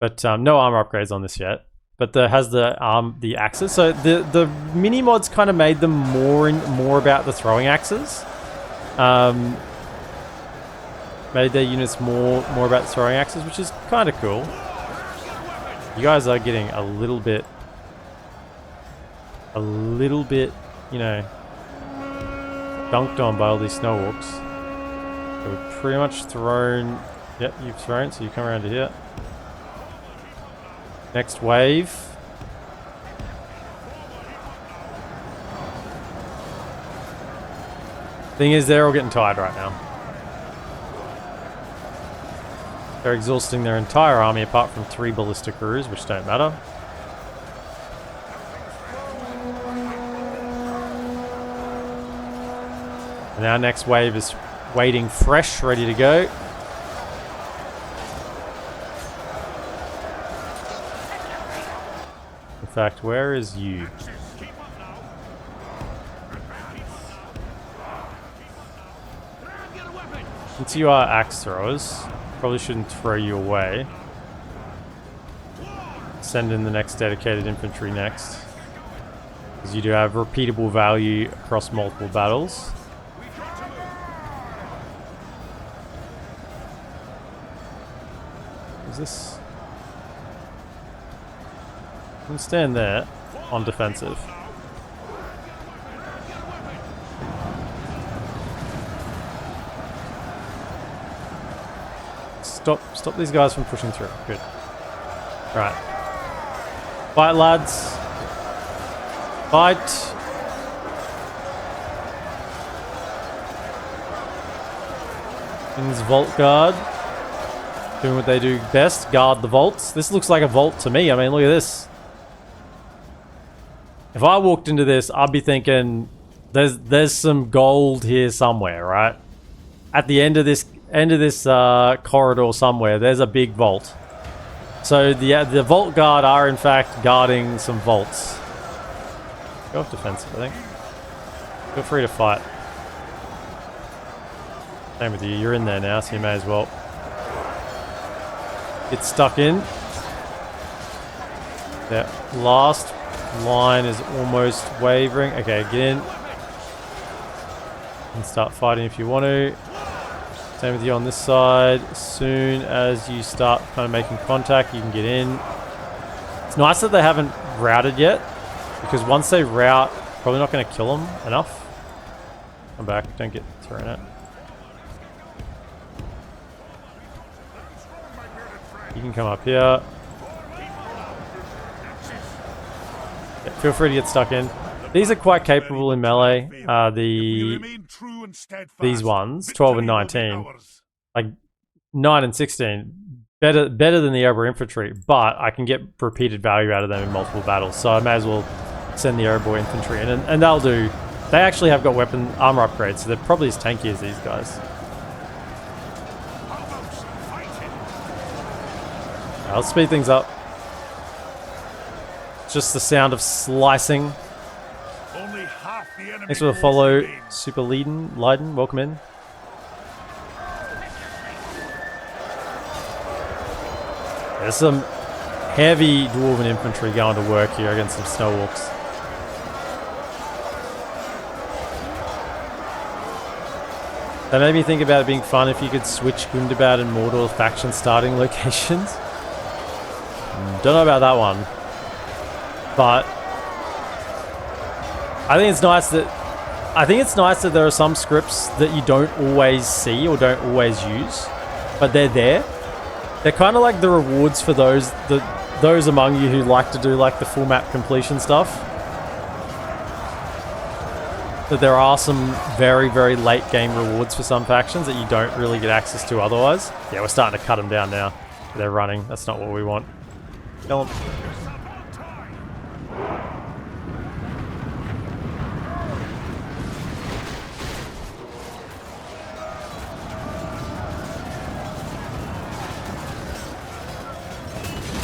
but no armor upgrades on this yet. But there has the axes. So the mini mods kind of made them more about the throwing axes. Made their units more about the throwing axes, which is kind of cool. You guys are getting a little bit, you know, dunked on by all these snow orcs. So we've pretty much thrown. Yep, you've thrown, so you come around to here. Next wave. Thing is, they're all getting tired right now. They're exhausting their entire army apart from 3 ballistic crews, which don't matter. And our next wave is waiting fresh, ready to go. In fact, where is you? Since you are axe throwers, probably shouldn't throw you away. Send in the next dedicated infantry next, because you do have repeatable value across multiple battles. Is this? You can stand there on defensive. Stop these guys from pushing through. Good. Right. Fight, lads. Fight. King's Vault Guard. Doing what they do best. Guard the vaults. This looks like a vault to me. I mean, look at this. If I walked into this, I'd be thinking, there's some gold here somewhere, right? At the end of this corridor somewhere, there's a big vault. So the vault guard are in fact guarding some vaults. Go off defensive, I think. Feel free to fight. Same with you. You're in there now, so you may as well get stuck in. That last line is almost wavering. Okay, get in. And start fighting if you want to. Same with you on this side. As soon as you start kind of making contact, you can get in. It's nice that they haven't routed yet, because once they rout, probably not going to kill them enough. Come back, don't get thrown at. You can come up here. Yeah, feel free to get stuck in. These are quite capable in melee. These ones, 12 and 19, like 9 and 16, better than the Erebor infantry, but I can get repeated value out of them in multiple battles, so I may as well send the Erebor infantry in, and they'll do. They actually have got weapon armor upgrades, so they're probably as tanky as these guys. I'll speed things up. Just the sound of slicing. Thanks for the follow, Super Leiden. Welcome in. There's some heavy dwarven infantry going to work here against some snow orcs. That made me think about it being fun if you could switch Gundabad and Mordor faction starting locations. Don't know about that one, but I think it's nice that there are some scripts that you don't always see or don't always use, but they're there. They're kind of like the rewards for those among you who like to do like the full map completion stuff. That there are some very, very late game rewards for some factions that you don't really get access to otherwise. Yeah, we're starting to cut them down now. They're running. That's not what we want. Kill them.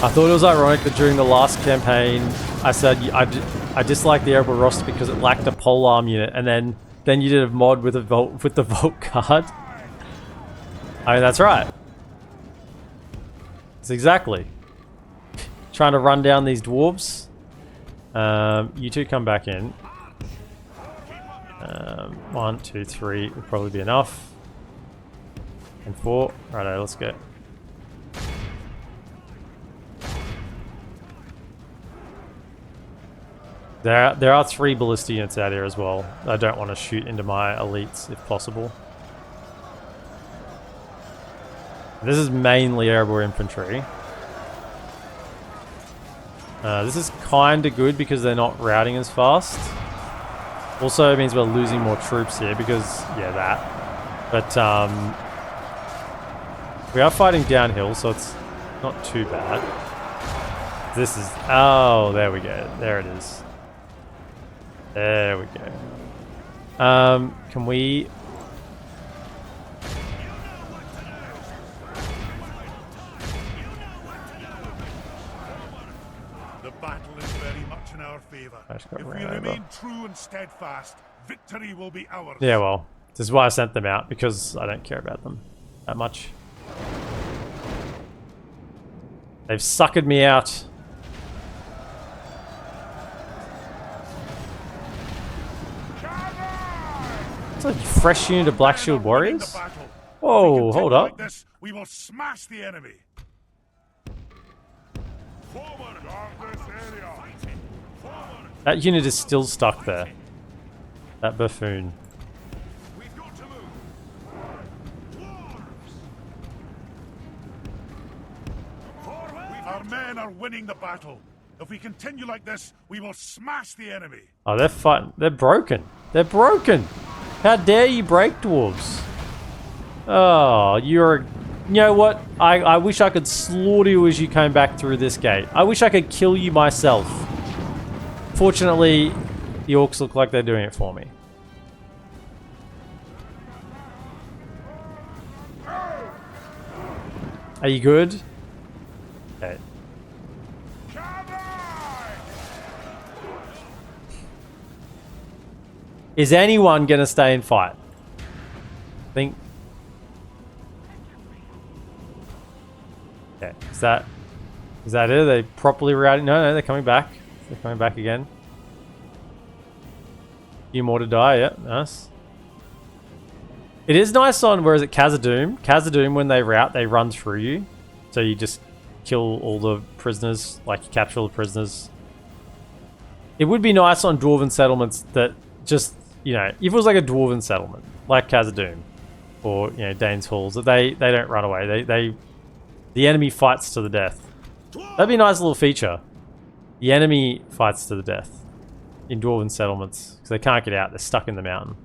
I thought it was ironic that during the last campaign, I said I disliked the Erebor roster because it lacked a polearm unit, and then you did a mod with the Vault card. I mean, that's right. It's exactly. Trying to run down these dwarves. You two come back in. 1, 2, 3 will probably be enough. And 4. Righto, let's go. There are 3 ballista units out here as well. I don't want to shoot into my elites if possible. This is mainly Erebor infantry. This is kind of good because they're not routing as fast. Also, it means we're losing more troops here because, yeah, that. But we are fighting downhill, so it's not too bad. This is... Oh, there we go. There it is. There we go. Can we... The battle is very much in our favor. If we remain true and steadfast, victory will be ours. Yeah, well, this is why I sent them out, because I don't care about them that much. They've suckered me out. It's like a fresh unit of Black Shield Warriors. Whoa, hold up. Like this, we will smash the enemy. That unit is still stuck there. That buffoon. Our men are winning the battle. If we continue like this, we will smash the enemy. Oh, they're fighting. They're broken. They're broken. How dare you break, dwarves? Oh, you're... You know what? I wish I could slaughter you as you came back through this gate. I wish I could kill you myself. Fortunately, the orcs look like they're doing it for me. Are you good? Okay. Is anyone gonna stay and fight? Okay, is that it? Are they properly routing? No, they're coming back. They're coming back again. A few more to die, yeah, nice. It is nice on, where is it, Khazad-dûm? Khazad-dûm, when they rout, they run through you. So you just kill all the prisoners, like you capture all the prisoners. It would be nice on dwarven settlements that just, you know, if it was like a dwarven settlement, like Khazad-dûm, or, you know, Dane's Halls, that they don't run away. The enemy fights to the death. That'd be a nice little feature. The enemy fights to the death in dwarven settlements, because they can't get out, they're stuck in the mountain.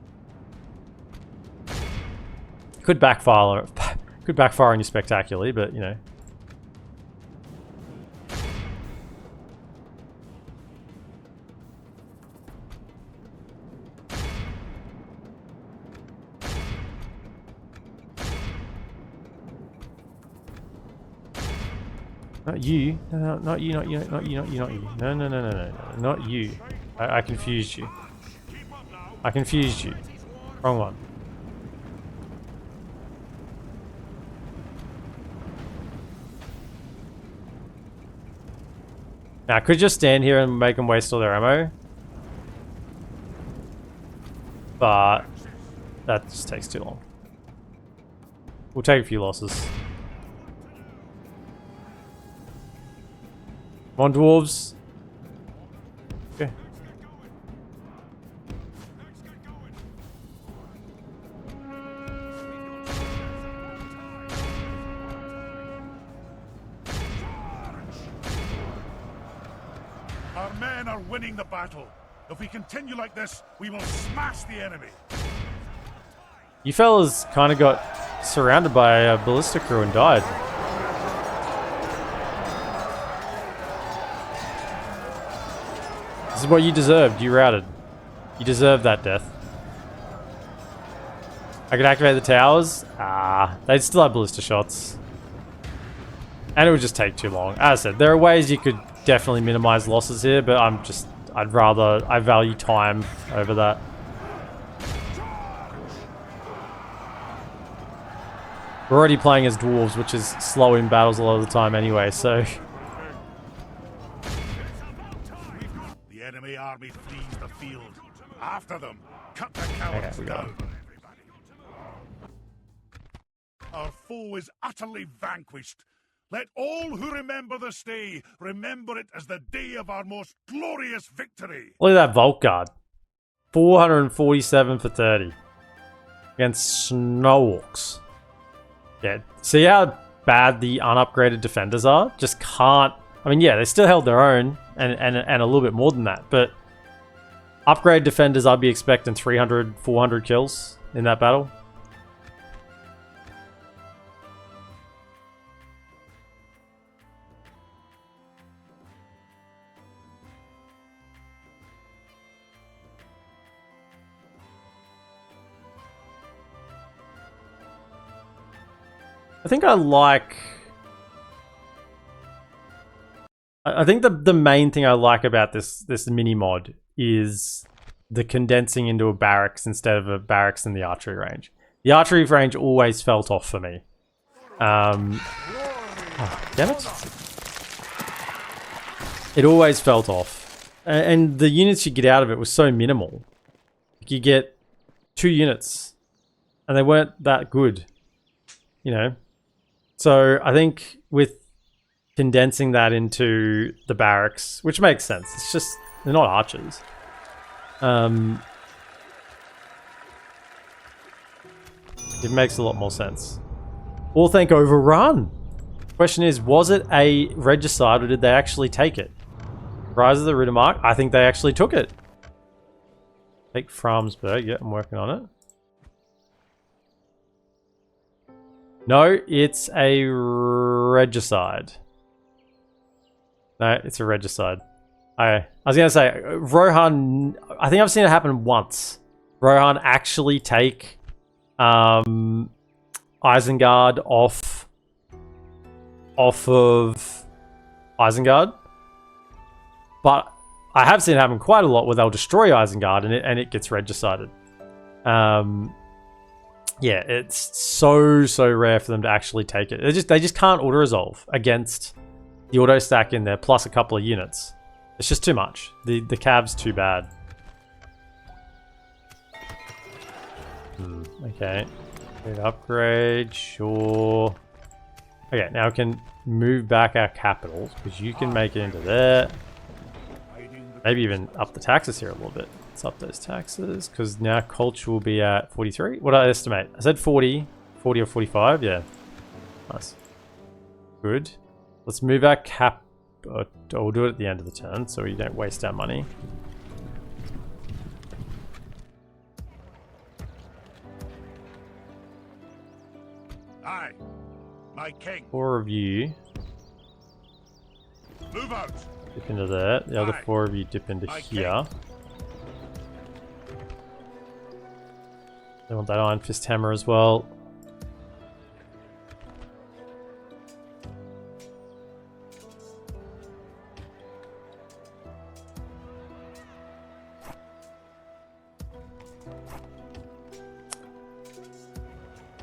Could backfire on you spectacularly, but you know. Not you. No, not you, not you, not you, not you, not you. No, no, no, no, no, no. Not you. I confused you. I confused you. Wrong one. Now, I could just stand here and make them waste all their ammo. But that just takes too long. We'll take a few losses. Come on, dwarves. Okay. Our men are winning the battle. If we continue like this, we will smash the enemy. You fellas kind of got surrounded by a ballista crew and died. This is what you deserved. You routed. You deserved that death. I could activate the towers. They'd still have ballista shots. And it would just take too long. As I said, there are ways you could definitely minimize losses here, but I value time over that. We're already playing as dwarves, which is slow in battles a lot of the time anyway, so... The enemy army flees the field. After them, cut the cowards down. Our foe is utterly vanquished. Let all who remember the stay remember it as the day of our most glorious victory. Look at that Vault Guard. 447 for 30. Against Snorcs. Yeah, see how bad the unupgraded defenders are? Just can't... I mean, yeah, they still held their own, and a little bit more than that, but... Upgrade defenders, I'd be expecting 300, 400 kills in that battle. I think the main thing I like about this mini mod is the condensing into a barracks instead of a barracks in the archery range. The archery range always felt off for me. Oh, damn it. It always felt off. And the units you get out of it was so minimal. You get 2 units and they weren't that good, you know? So I think with condensing that into the barracks, which makes sense. It's just, they're not archers. It makes a lot more sense. Orthanc overrun. Question is, was it a regicide or did they actually take it? Rise of the Riddermark? I think they actually took it. Take Framsburg. Yeah, I'm working on it. No, it's a regicide. No, it's a regicide. I was going to say, Rohan... I think I've seen it happen once. Rohan actually take Isengard off of Isengard. But I have seen it happen quite a lot where they'll destroy Isengard and it gets regicided. Yeah, it's so rare for them to actually take it. They just can't auto resolve against the auto stack in there plus a couple of units. It's just too much. The cav's too bad. Okay. Good upgrade, sure. Okay, now we can move back our capitals because you can make it into there. Maybe even up the taxes here a little bit. Let's up those taxes because now culture will be at 43. What did I estimate? I said 40. 40 or 45? Yeah. Nice. Good. Let's move our cap. We'll do it at the end of the turn so we don't waste our money. Aye, my king. 4 of you Move out. dip into there. The other 4 of you dip into here. They want that Iron Fist Hammer as well.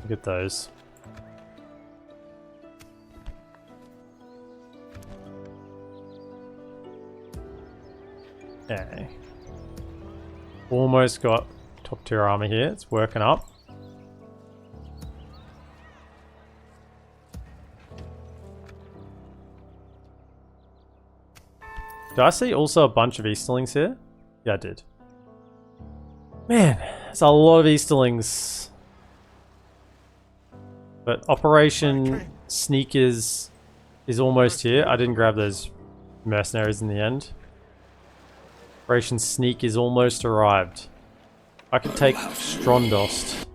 Look at those. Okay. Almost got top tier armor here. It's working up. Did I see also a bunch of Easterlings here? Yeah, I did. Man, there's a lot of Easterlings. But Operation Sneak is almost here. I didn't grab those mercenaries in the end. Operation Sneak is almost arrived. I can take Strondost.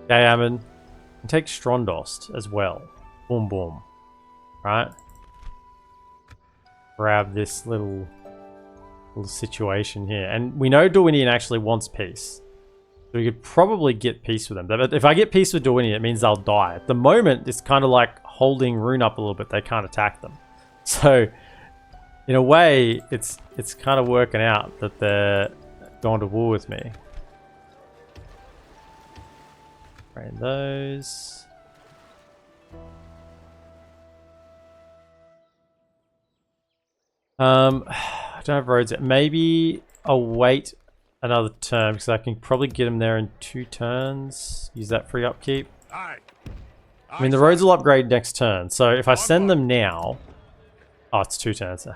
Okay, Ammon. I can take Strondost as well. Boom, boom. Right? Grab this little situation here. And we know Dorwinian actually wants peace. So we could probably get peace with them. But if I get peace with Dorwinian, it means they'll die. At the moment, it's kind of like holding Rune up a little bit. They can't attack them. So, in a way, it's kind of working out that they're going to war with me. Rain those. I don't have roads yet. Maybe I'll wait another turn because I can probably get him there in 2 turns. Use that free upkeep. I mean, the roads will upgrade next turn. So if I send them now... Oh, it's 2 turns.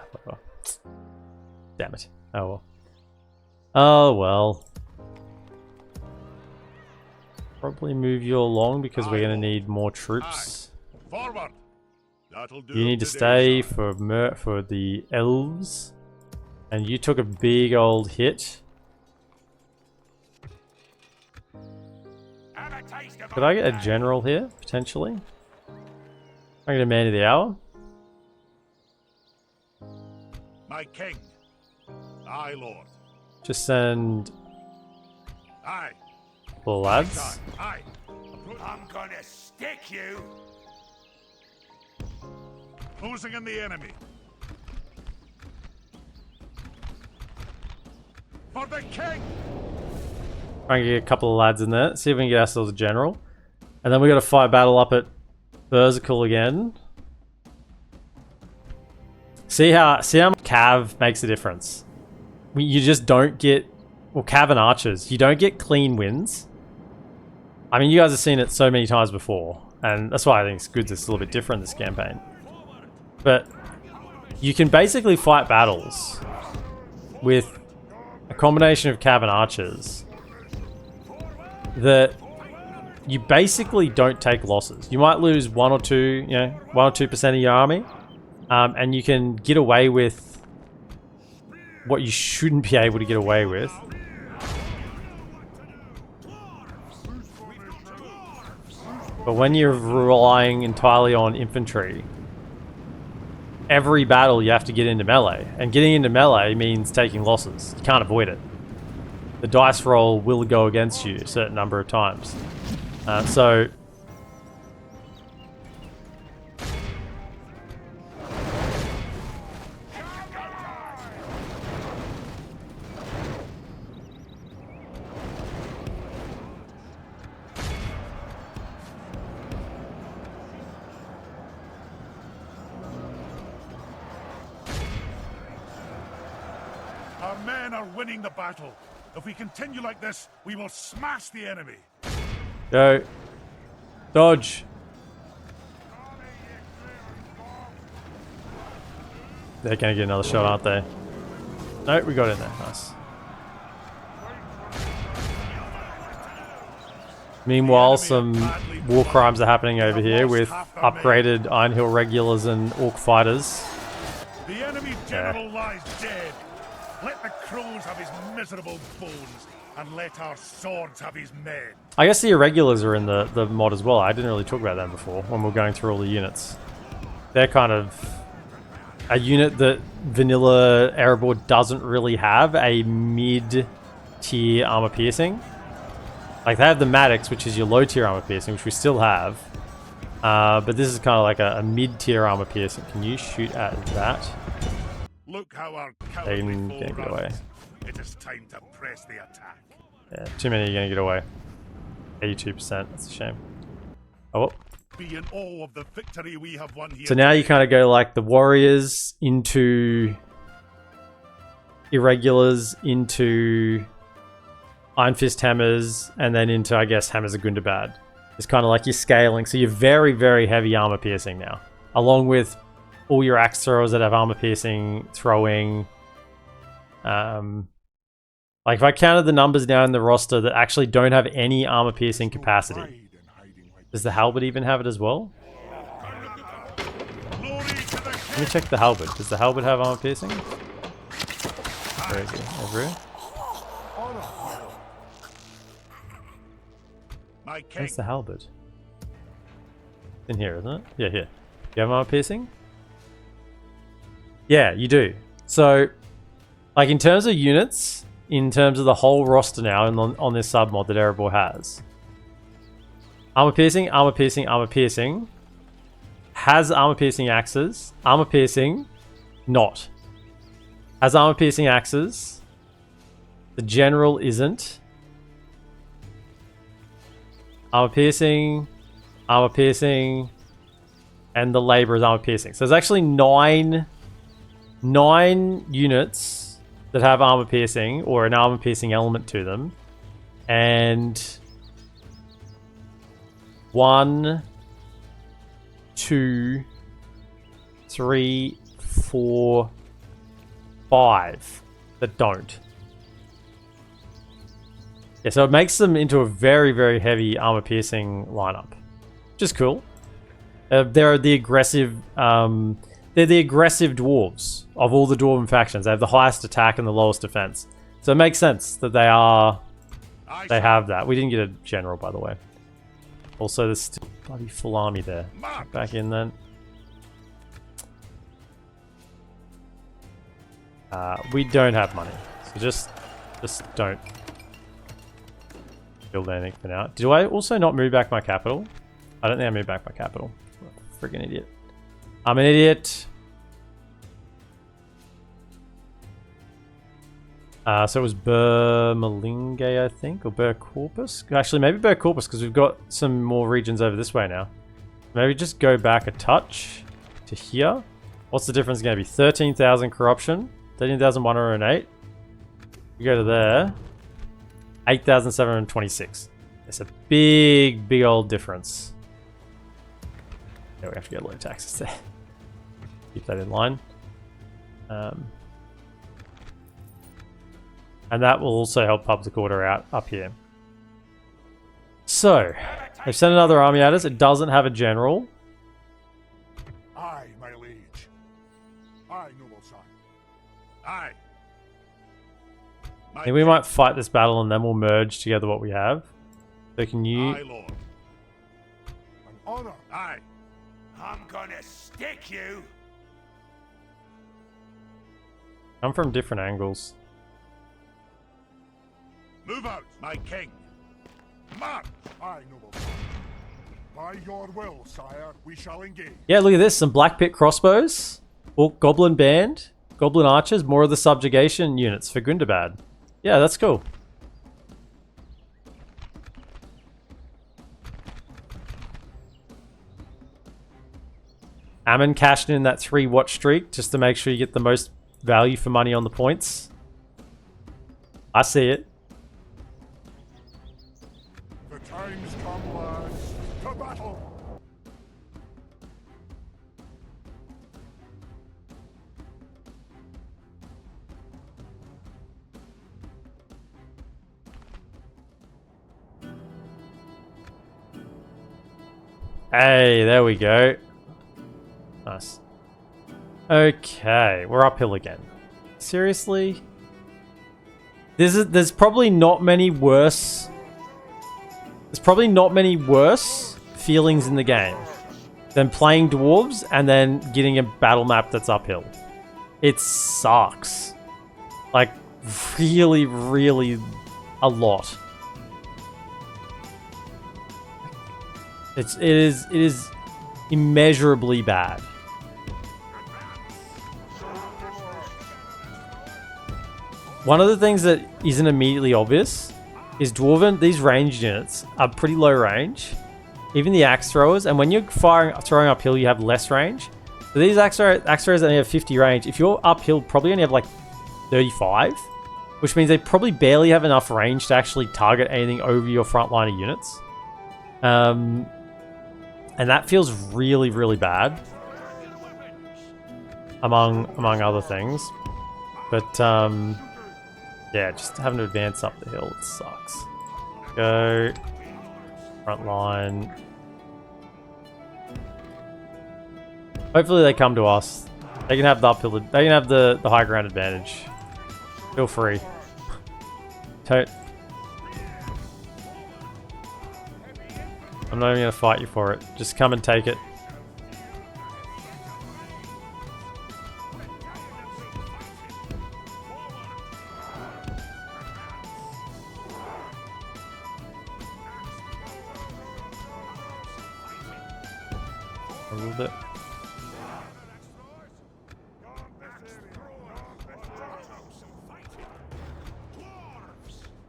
Damn it. Oh well. Oh well. Probably move you along because we're going to need more troops. Forward. That'll do. You need to stay for the elves. And you took a big old hit. Could I get a general here, potentially? I get a man of the hour. My king. Aye, lord. Just send Aye. the lads. Aye. I'm gonna stick you. Closing in the enemy. For the king. Try and get a couple of lads in there. See if we can get ourselves a general. And then we got to fight battle up at Berserkle again. See how Cav makes a difference. You just don't get... Well, Cav and Archers. You don't get clean wins. I mean, you guys have seen it so many times before. And that's why I think it's good it's a little bit different this campaign. But you can basically fight battles with a combination of Cav and Archers that you basically don't take losses. You might lose 1 or 2, 1 or 2% of your army, and you can get away with what you shouldn't be able to get away with. But when you're relying entirely on infantry, every battle you have to get into melee, and getting into melee means taking losses. You can't avoid it. The dice roll will go against you a certain number of times. So Our men are winning the battle. If we continue like this, we will smash the enemy. Go. Dodge. They're going to get another shot, aren't they? No, we got in there. Nice. Meanwhile, some war crimes are happening over here with upgraded Iron Hill regulars and Orc fighters. The enemy general lies dead. Let the crows have his miserable bones, and let our swords have his men. I guess the irregulars are in the mod as well. I didn't really talk about them before when we were going through all the units. They're kind of a unit that vanilla Erebor doesn't really have, a mid-tier armor piercing. Like, they have the Maddox, which is your low-tier armor piercing, which we still have. But this is kind of like a mid-tier armor piercing. Can you shoot at that? Look how our They cowardly can foe get away. runs. It is time to press the attack. Yeah, too many are going to get away. 82%, that's a shame. Oh, well. Be in awe of the victory we have won here. So now you kind of go like the warriors into irregulars, into Iron Fist hammers, and then into, I guess, hammers of Gundabad. It's kind of like you're scaling. So you're very, very heavy armor piercing now, along with all your axe throwers that have armor piercing, throwing. Like if I counted the numbers now in the roster that actually don't have any armor piercing capacity. Does the halberd even have it as well? Let me check the halberd. Does the halberd have armor piercing? Very good. Over here. Where's the halberd? In here, isn't it? Yeah, here. You have armor piercing? Yeah, you do. So, like in terms of units, in terms of the whole roster now on this submod that Erebor has, armor piercing, armor piercing, armor piercing, has armor piercing axes, armor piercing, not. Has armor piercing axes, the general isn't. Armor piercing, and the labor is armor piercing. So there's actually nine units that have armor piercing or an armor piercing element to them, and 1, 2, 3, 4, 5 that don't. Yeah, so it makes them into a very, very heavy armor piercing lineup, which is cool. They're the aggressive. They're the aggressive dwarves of all the dwarven factions. They have the highest attack and the lowest defense, so it makes sense that they have that. We didn't get a general, by the way. Also, there's still bloody full army there. Back in then. We don't have money, so just don't build anything for now. Do I also not move back my capital? I don't think I moved back my capital. Freaking idiot. I'm an idiot. So it was Burmalinge, I think, or Bur Corpus? Actually, maybe Bur Corpus, because we've got some more regions over this way now. Maybe just go back a touch to here. What's the difference going to be? 13,000 corruption, 13,108. You go to there, 8,726. It's a big old difference. Yeah, we have to get low taxes there. Keep that in line. And that will also help public order out up here. So, they've sent another army at us. It doesn't have a general. Aye, my liege. Aye, noble son. Aye. I think we might fight this battle and then we'll merge together what we have. So can you... Aye, Lord. An honor. Aye. I'm gonna stick you. come from different angles. Move out, my king. March! Aye, noble son. By your will, sire, we shall engage. Yeah, look at this. Some Black Pit crossbows. Orc Goblin Band. Goblin Archers. More of the subjugation units for Gundabad. Yeah, that's cool. Ammon cashing in that 3 watch streak just to make sure you get the most value for money on the points. I see it. The time's come, lads. To battle! Hey, there we go. Nice. Okay, we're uphill again. Seriously? There's probably not many worse. There's probably not many worse feelings in the game than playing Dwarves and then getting a battle map that's uphill. It sucks. Like, really, really a lot. It is immeasurably bad. One of the things that isn't immediately obvious is Dwarven, these ranged units are pretty low range. Even the axe throwers, and when you're throwing uphill, you have less range. So these axe throwers only have 50 range. If you're uphill, probably only have like 35, which means they probably barely have enough range to actually target anything over your front line of units. And that feels really, really bad, among other things. But yeah, just having to advance up the hill, it sucks. Go front line. Hopefully they come to us. They can have the uphill. They can have the high ground advantage. Feel free. I'm not even gonna fight you for it. Just come and take it. A little bit.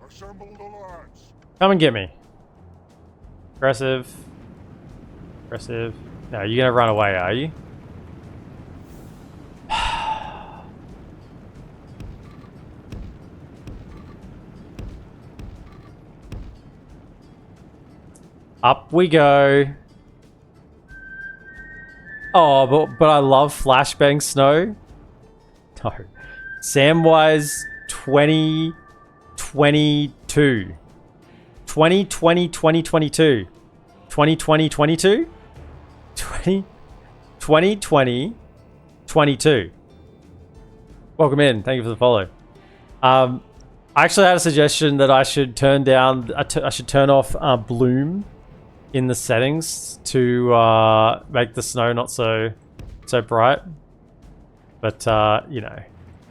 Assemble the lads. Come and get me. Aggressive. Aggressive. No, you're gonna run away, are you? Up we go. Oh, but I love flashbang snow. No. Samwise 2022. 2020, 2022. 2020, 22? 2020, 22. Welcome in. Thank you for the follow. I actually had a suggestion that I should turn down, I should turn off bloom in the settings to make the snow not so bright. But you know,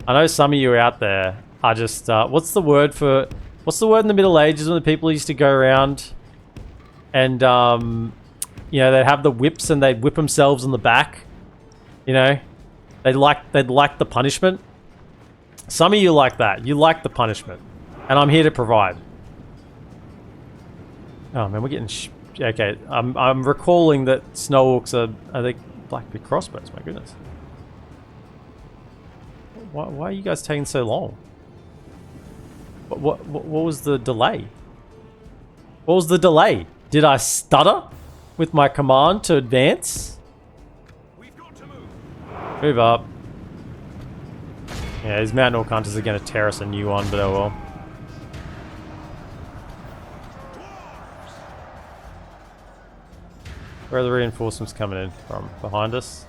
I know some of you out there are just what's the word in the Middle Ages when the people used to go around and you know, they'd have the whips and they'd whip themselves in the back. You know, they'd like the punishment. Some of you like that. You like the punishment, and I'm here to provide. Oh man, we're getting okay. I'm recalling that snow orcs are they blackbeard crossbows? My goodness. Why are you guys taking so long? What was the delay? What was the delay? Did I stutter with my command to advance? We've got to move. Move up. Yeah, these mountain orc hunters are going to tear us a new one, but oh well. Where are the reinforcements coming in from? Behind us?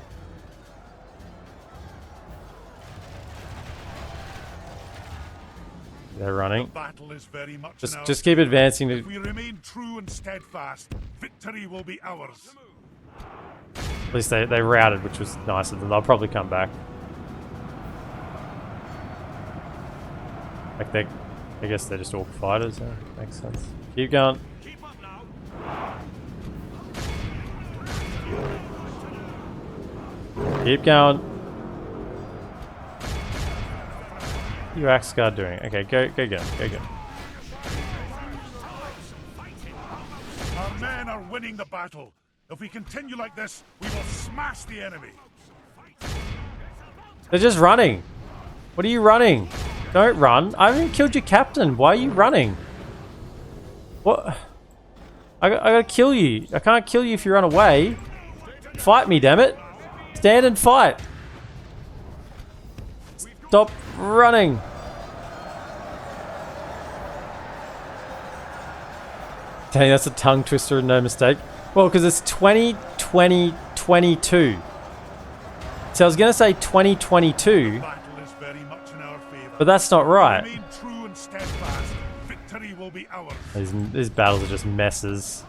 They're running. The battle is very much Just keep advancing. If we remain true and steadfast, victory will be ours. At least they routed, which was nice of them. They'll probably come back. Like I guess they're just orc fighters. Yeah, makes sense. Keep going. Keep up now. Keep going. You axe guard doing? Okay, go again. Go again. Our men are winning the battle. If we continue like this, we will smash the enemy. They're just running. What are you running? Don't run. I haven't killed your captain. Why are you running? What? I gotta kill you. I can't kill you if you run away. Fight me, damn it. Stand and fight. Stop running. Dang, that's a tongue twister, no mistake. Well, because it's 2022. So I was going to say 2022, but that's not right. These battles are just messes.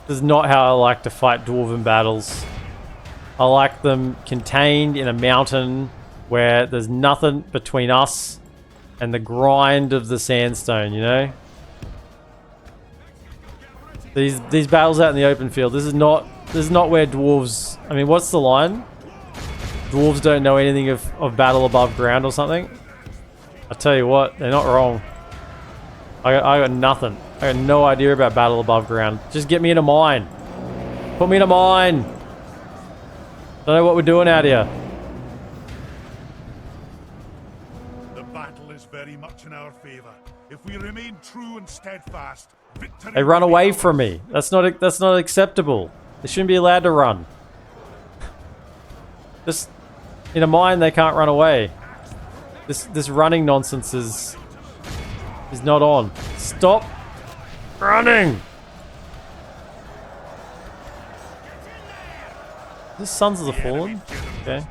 This is not how I like to fight dwarven battles. I like them contained in a mountain where there's nothing between us and the grind of the sandstone, you know? These battles out in the open field, this is not where dwarves... I mean, what's the line? Dwarves don't know anything of battle above ground or something? I tell you what, they're not wrong. I got nothing. I got no idea about battle above ground. Just get me in a mine. Put me in a mine. Don't know what we're doing out here. The battle is very much in our favor. If we remain true and steadfast, victory. They run away from me. That's not acceptable. They shouldn't be allowed to run. Just in a mine, they can't run away. This running nonsense is not on. Stop running. This Sons of the Fallen. Okay.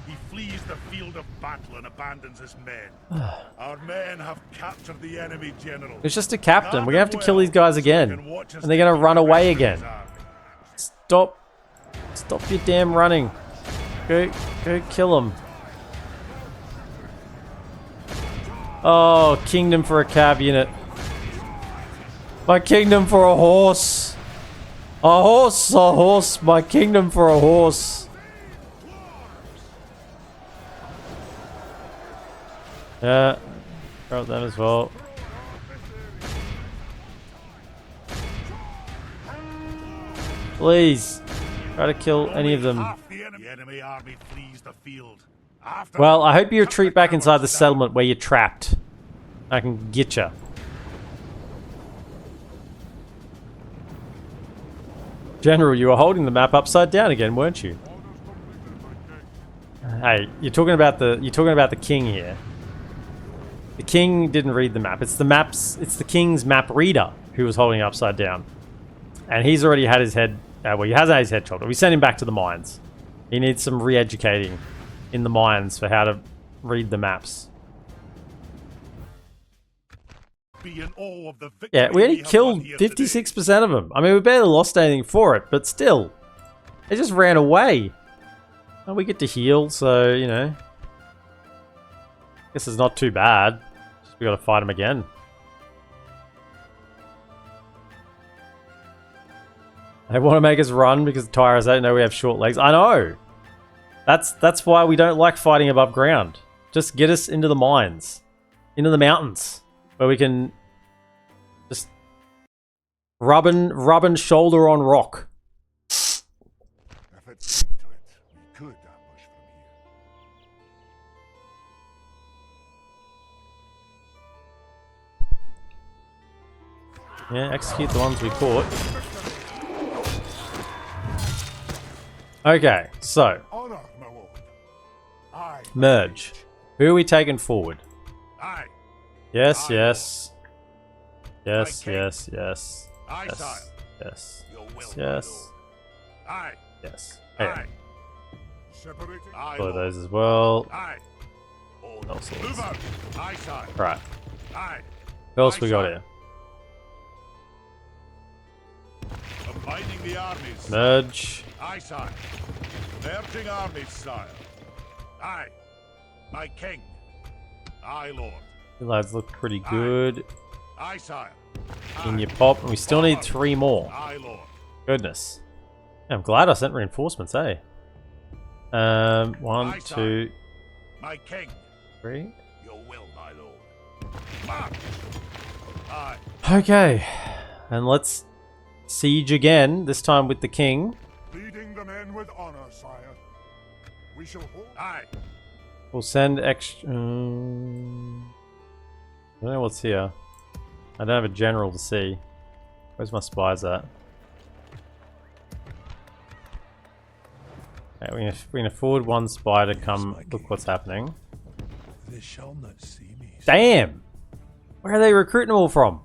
He flees the field of battle and abandons his men. Our men have captured the enemy general. It's just a captain. We're gonna have to kill these guys again, and they're gonna run away again. Stop your damn running. Go kill them. Oh, kingdom for a cav unit. My kingdom for a horse. A horse. My kingdom for a horse. Yeah, grab them as well. Please, try to kill any of them. The enemy army flees the field. Well, I hope you retreat back inside the settlement where you're trapped. I can get you. General, you were holding the map upside down again, weren't you? Hey, you're talking about the king here. The king didn't read the map. It's the king's map reader who was holding it upside down. And he's already had his head, well, he hasn't had his head chopped. We sent him back to the mines. He needs some re-educating in the mines for how to read the maps. Yeah, we only killed 56% of them. I mean, we barely lost anything for it, but still. They just ran away. And we get to heal, so, you know. Guess it's not too bad. Just we gotta fight them again. They want to make us run because the Tyrants don't know we have short legs. I know! That's why we don't like fighting above ground. Just get us into the mines. Into the mountains. Where we can just rubbing shoulder on rock. If it's to it, we could ambush from here. Yeah, execute the ones we caught. Okay, so Honor, my lord. Aye. merge. Who are we taking forward? Aye. Yes, Aye. yes. Yes, Aye, yes, yes. Aye, Yes, sire. yes, Your will, yes, my yes, Aye. yes. Aye. Okay, Separating. Aye. follow Lord. those as well. Aye. All All sorts. move out. Aye, sire. Right, Aye. who else Aye, we got sire. here? Combining the armies. Merge. Aye, sire. Merging armies, sire. Aye. My king. Aye, lord. You lads look pretty good. Aye, sire. In Aye. your pop, and we still need 3 more. Aye, lord. Goodness. Yeah, I'm glad I sent reinforcements, eh? 1, Aye, 2, My king. 3. Your will, my lord. March. Aye. Okay, and let's siege again, this time with the king. Leading the men with honor, sire. We shall hold. Aye. We'll send extra... I don't know what's here. I don't have a general to see. Where's my spies at? Okay, we can afford one spy to come look what's happening. They shall not see me. Damn! Where are they recruiting them all from?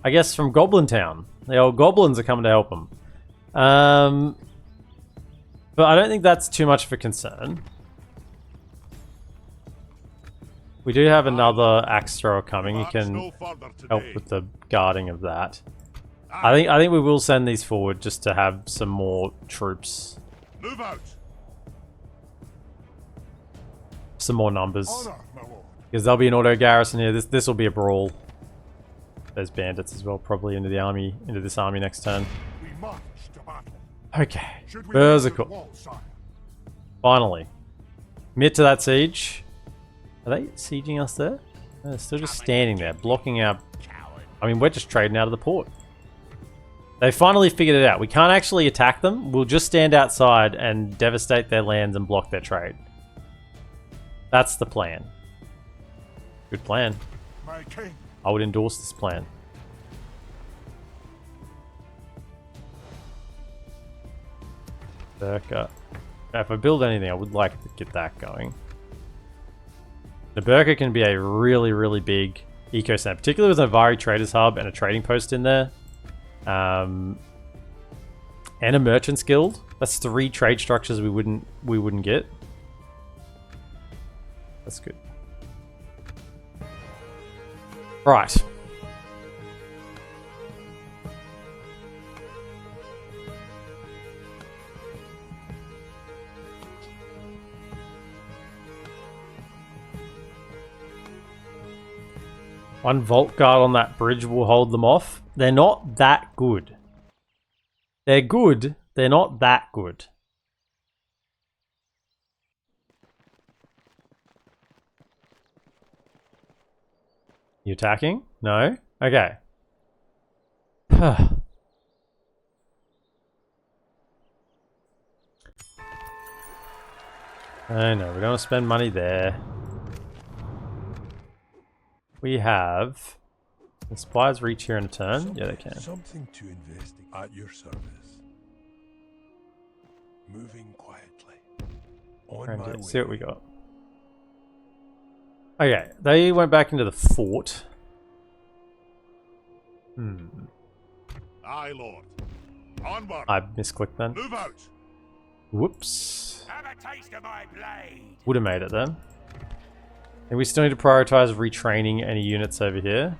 I guess from Goblin Town. The old goblins are coming to help them. But I don't think that's too much of a concern. We do have another axe thrower coming. He can help with the guarding of that. I think we will send these forward just to have some more troops. Move out. Some more numbers. Honor, my lord. Because there'll be an auto garrison here. This will be a brawl. There's bandits as well, probably into the army, into this army next turn. We march to battle. Okay. Should we Berserker. enter the wall, sire? Finally. Commit to that siege. Are they sieging us there? No, they're still just standing there, blocking our... I mean, we're just trading out of the port. They finally figured it out. We can't actually attack them. We'll just stand outside and devastate their lands and block their trade. That's the plan. Good plan. My king. I would endorse this plan. Berka. If I build anything, I would like to get that going. The Berka can be a really, really big eco center, particularly with a Vari Traders Hub and a trading post in there. And a Merchants Guild. That's 3 trade structures we wouldn't get. That's good. Right. One Vault Guard on that bridge will hold them off. They're not that good. They're good. They're not that good. You attacking? No? Okay. I know, we don't want to spend money there. We have... Can spies reach here in a turn? Yeah, they can. Something to investigate at your service. Moving quietly. On my way. See what we got. Okay, they went back into the fort. Aye, Lord. Onward. I misclicked then. Move out. Whoops. Have a taste of my blade. Would have made it then. And we still need to prioritize retraining any units over here.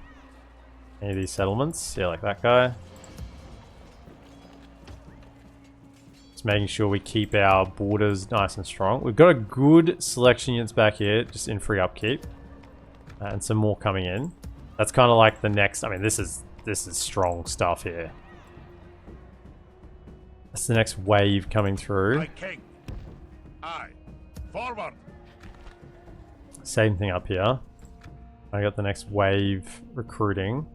Any of these settlements. Yeah, like that guy. Just making sure we keep our borders nice and strong. We've got a good selection units back here, just in free upkeep. And some more coming in. That's kind of like the next... I mean, this is strong stuff here. That's the next wave coming through. My king. Aye. Forward. Same thing up here. I got the next wave recruiting.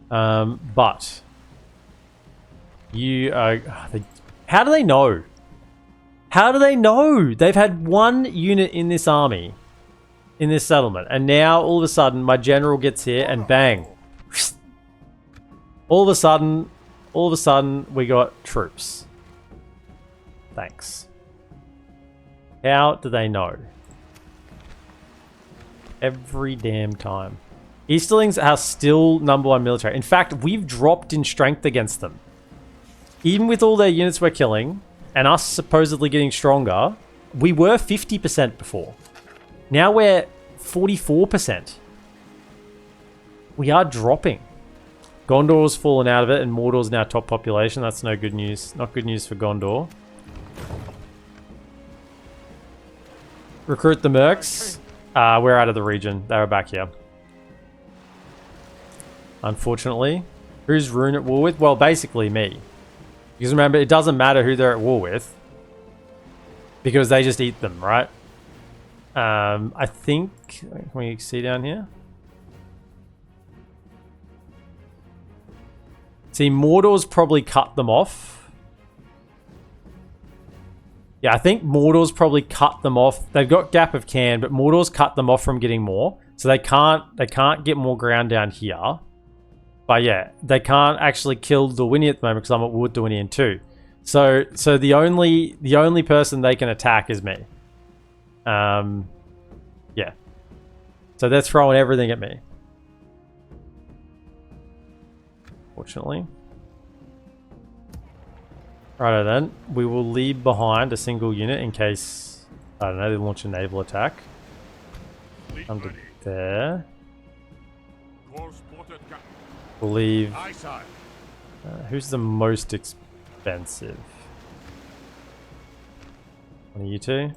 But... You are... How do they know? How do they know? They've had one unit in this army. In this settlement. And now, all of a sudden, my general gets here and bang. All of a sudden, we got troops. Thanks. How do they know? Every damn time. Easterlings are still #1 military. In fact, we've dropped in strength against them. Even with all their units we're killing, and us supposedly getting stronger, we were 50% before. Now we're 44%. We are dropping. Gondor's fallen out of it, and Mordor's now top population. That's no good news. Not good news for Gondor. Recruit the mercs. We're out of the region. They were back here. Unfortunately. Who's Rune at war with? Well, basically me. Because remember, it doesn't matter who they're at war with. Because they just eat them, right? I think... Can we see down here? See, Mordor's probably cut them off. Yeah, I think Mordor's probably cut them off. They've got Gap of Can, but Mordor's cut them off from getting more. So they can't get more ground down here. But yeah, they can't actually kill Dorwini at the moment because I'm at Wood Dorwinian too. So the only person they can attack is me. Yeah. So they're throwing everything at me. Fortunately. Righto then, we will leave behind a single unit in case, I don't know, they launch a naval attack. Under there. We'll leave... who's the most expensive? One of you two?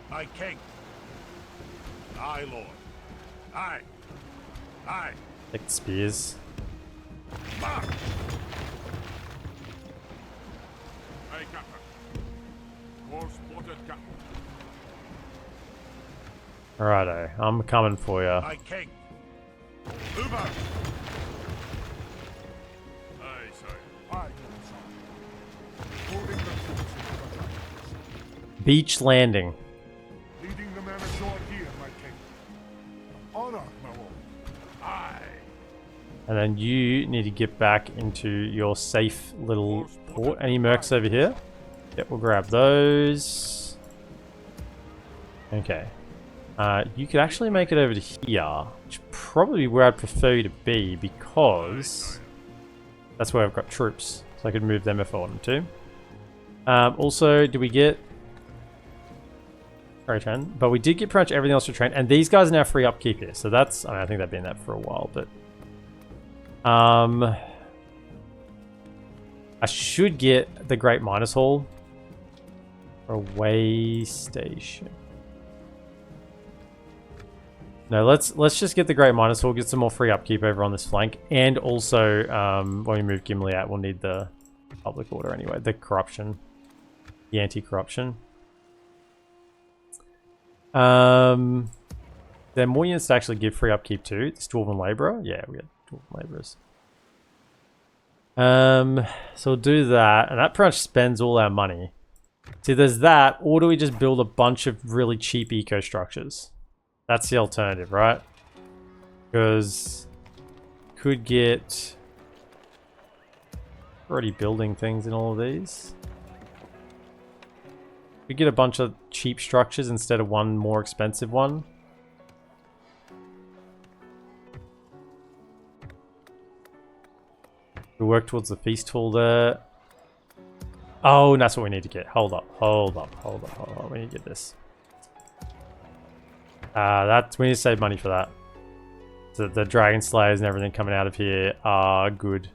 My king. Aye, lord. Aye. Aye. Take the spears. Mark. Aye, Captain. All spotted, Captain. Righto, I'm coming for you. My king. Move out. Aye, sire. Aye, sire. Holding the troops in the giants. Beach landing. Leading the men ashore here, my king. Honor, my lord. Aye. And then you need to get back into your safe little port. Any mercs over here? Yep, we'll grab those. Okay. You could actually make it over to here, which is probably where I'd prefer you to be because that's where I've got troops. So I could move them if I wanted to. Also, do we get... train? But we did get pretty much everything else to train. And these guys are now free upkeep here. So that's... I think they've been that for a while, but... I should get the Great Miners Hall. Or a way station. No, let's just get the Great Miners Hall, get some more free upkeep over on this flank. And also, when we move Gimli out, we'll need the public order anyway. The corruption. The anti-corruption. There are more units to actually give free upkeep to. This Dwarven Labourer. Yeah, we got Dwarven Labourers. So we'll do that. And that pretty much spends all our money. See, there's that. Or do we just build a bunch of really cheap eco structures? That's the alternative, right? Because could get already building things in all of these. We get a bunch of cheap structures instead of one more expensive one. We work towards the feast hall there. Oh, and that's what we need to get. Hold up. We need to get this. We need to save money for that. So the Dragon Slayers and everything coming out of here are good.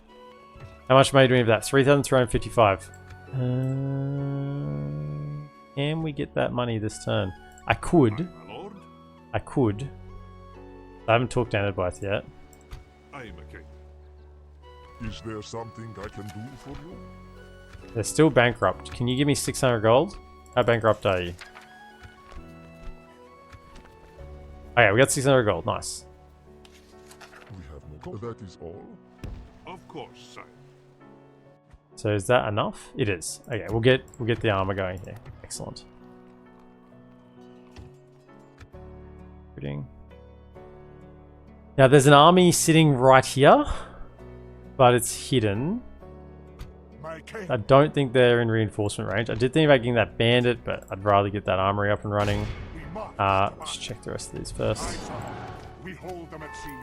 How much money do we have for that? 3,355. Can we get that money this turn? I could. I haven't talked to Gundabad yet. I am a king. Is there something I can do for you? They're still bankrupt. Can you give me 600 gold? How bankrupt are you? Okay, we got 600 gold. Nice. We have no gold. That is all. Of course, sire. So is that enough? It is. Okay, we'll get the armor going here. Excellent. Now there's an army sitting right here, but it's hidden. I don't think they're in reinforcement range. I did think about getting that bandit, but I'd rather get that armory up and running. Let's check the rest of these first. We hold them at siege.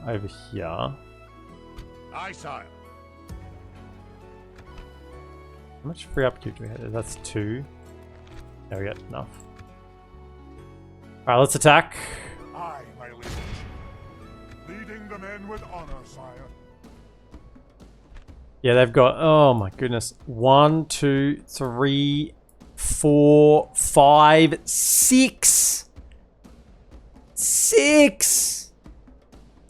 Over here. Aye, sire. How much free upkeep do we have? That's 2. There we go, enough. Alright, let's attack. Aye, my liege. Leading the men with honor, sire. Yeah, they've got, oh my goodness, 1, 2, 3, 4, 5, 6.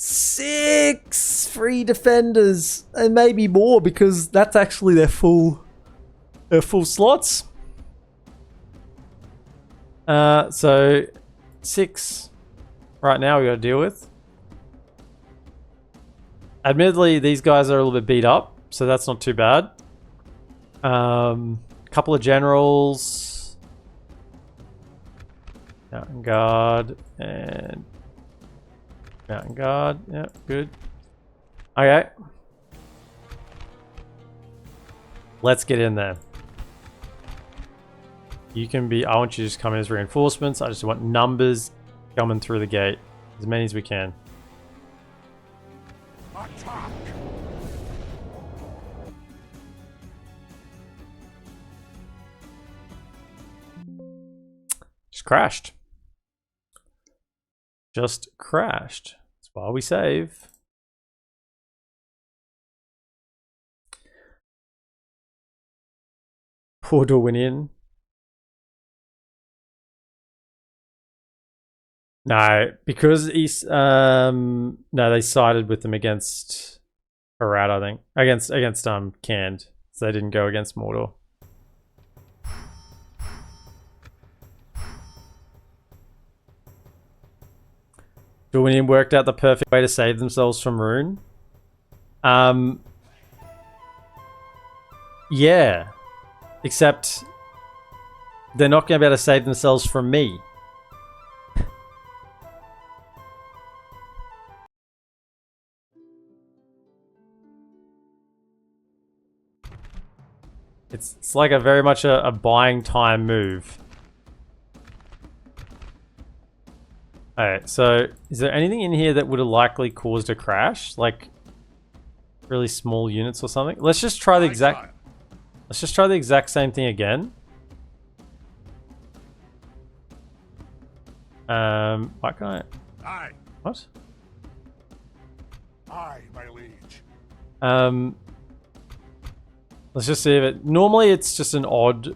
6 free defenders, and maybe more because that's actually their full slots. So 6 right now we got to deal with. Admittedly, these guys are a little bit beat up, so that's not too bad. Couple of generals. Mountain Guard and Mountain Guard. Yeah, good. Okay. Let's get in there. You can be... I want you to just come in as reinforcements. I just want numbers coming through the gate. As many as we can. Attack! Just crashed. Just crashed. That's why we save. Portal went in. No, because he's no, they sided with them against Harad, I think. Against Canned. So they didn't go against Mordor. Duwinian worked out the perfect way to save themselves from Rune. Yeah. Except they're not going to be able to save themselves from me. It's like a very much a buying time move. Alright, so is there anything in here that would have likely caused a crash? Like really small units or something? Let's just try the exact same thing again. Why can't I? Aye, What? aye, my liege. Let's just see if it... Normally it's just an odd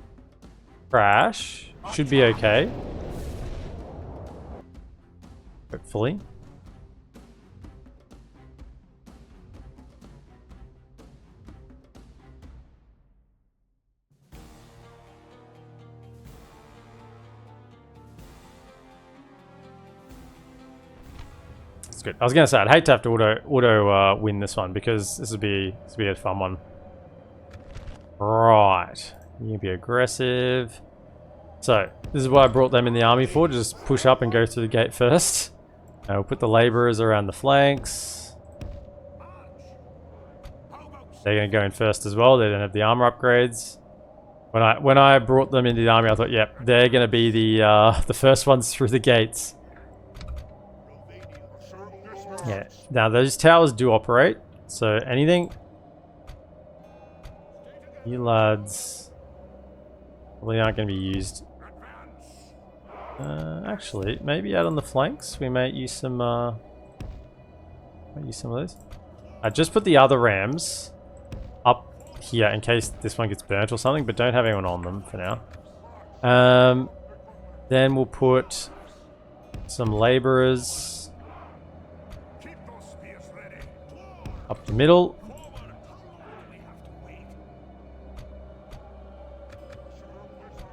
crash. Should be okay. Hopefully. It's good. I was gonna say I'd hate to have to auto win this one because this would be a fun one. Right, you can be aggressive. So this is what I brought them in the army for, to just push up and go through the gate first. We'll put the laborers around the flanks. They're going to go in first as well. They don't have the armor upgrades. When I brought them into the army, I thought, yep, they're going to be the first ones through the gates. Yeah. Now those towers do operate. So anything, you lads probably aren't going to be used. Actually, maybe out on the flanks we might use some. Might use some of those. Just put the other rams up here in case this one gets burnt or something, but don't have anyone on them for now. Then we'll put some laborers up the middle.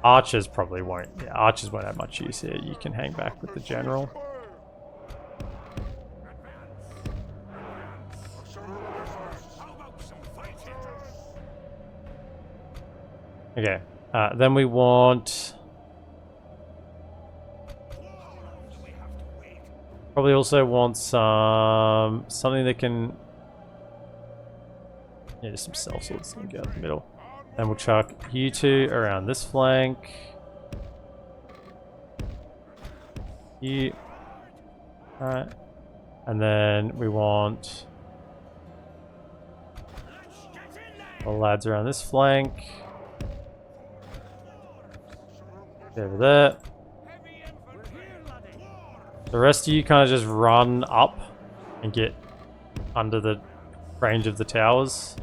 Archers probably won't. Yeah, archers won't have much use here. You can hang back with the general. Okay. Then we want... Probably also want something that can... Yeah, just some sellswords that can go out the middle. Then we'll chuck you two around this flank. You. Alright. And then we want the lads around this flank. Get over there. The rest of you kind of just run up and get under the range of the towers.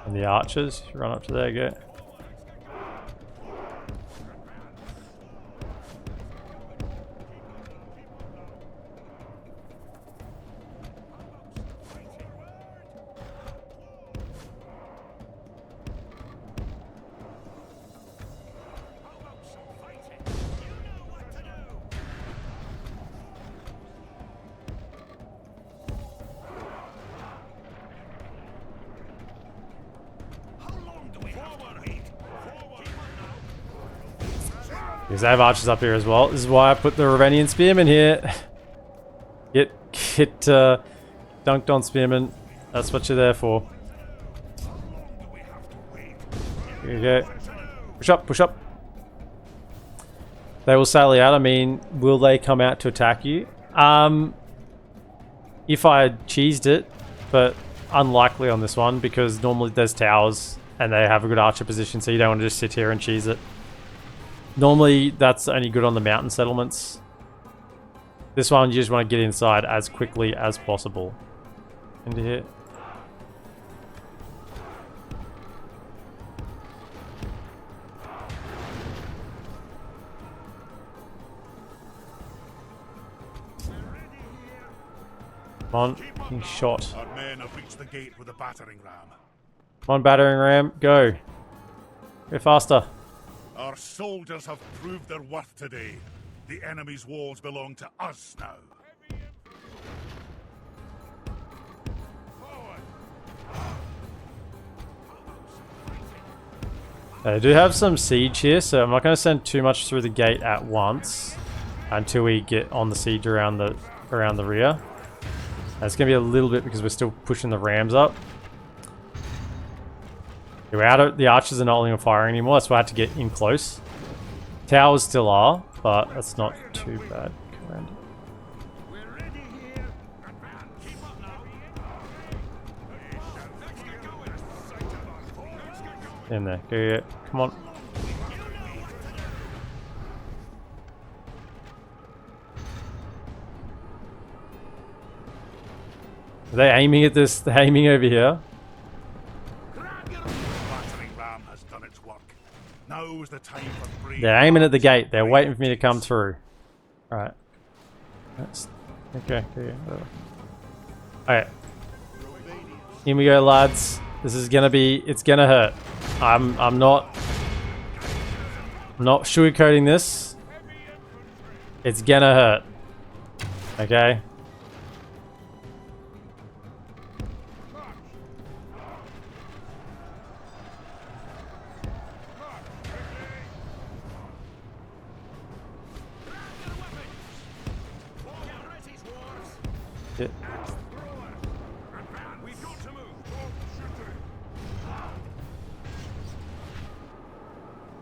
And the archers, run up to there, go. Because they have archers up here as well. This is why I put the Ravenian spearmen here. Get dunked on spearmen. That's what you're there for. Here you go. Push up, push up. They will sally out. I mean, will they come out to attack you? If I cheesed it, but unlikely on this one because normally there's towers and they have a good archer position, so you don't want to just sit here and cheese it. Normally that's only good on the mountain settlements. This one you just want to get inside as quickly as possible. Into here. Come on, getting shot. Our men have reached the gate with a battering ram. Come on, battering ram, go. Go faster. Our soldiers have proved their worth today. The enemy's walls belong to us now. They do have some siege here, so I'm not going to send too much through the gate at once until we get on the siege around the rear. It's going to be a little bit because we're still pushing the rams up. We're out of, the archers are not letting them fire anymore. That's why I had to get in close. Towers still are, but that's not too bad. In there, go, come on. Are they aiming at this? They're aiming over here. They're aiming at the gate. They're waiting for me to come through. Alright. Okay. Alright. Here we go, lads. This is gonna be, it's gonna hurt. I'm not sugarcoating this. It's gonna hurt. Okay?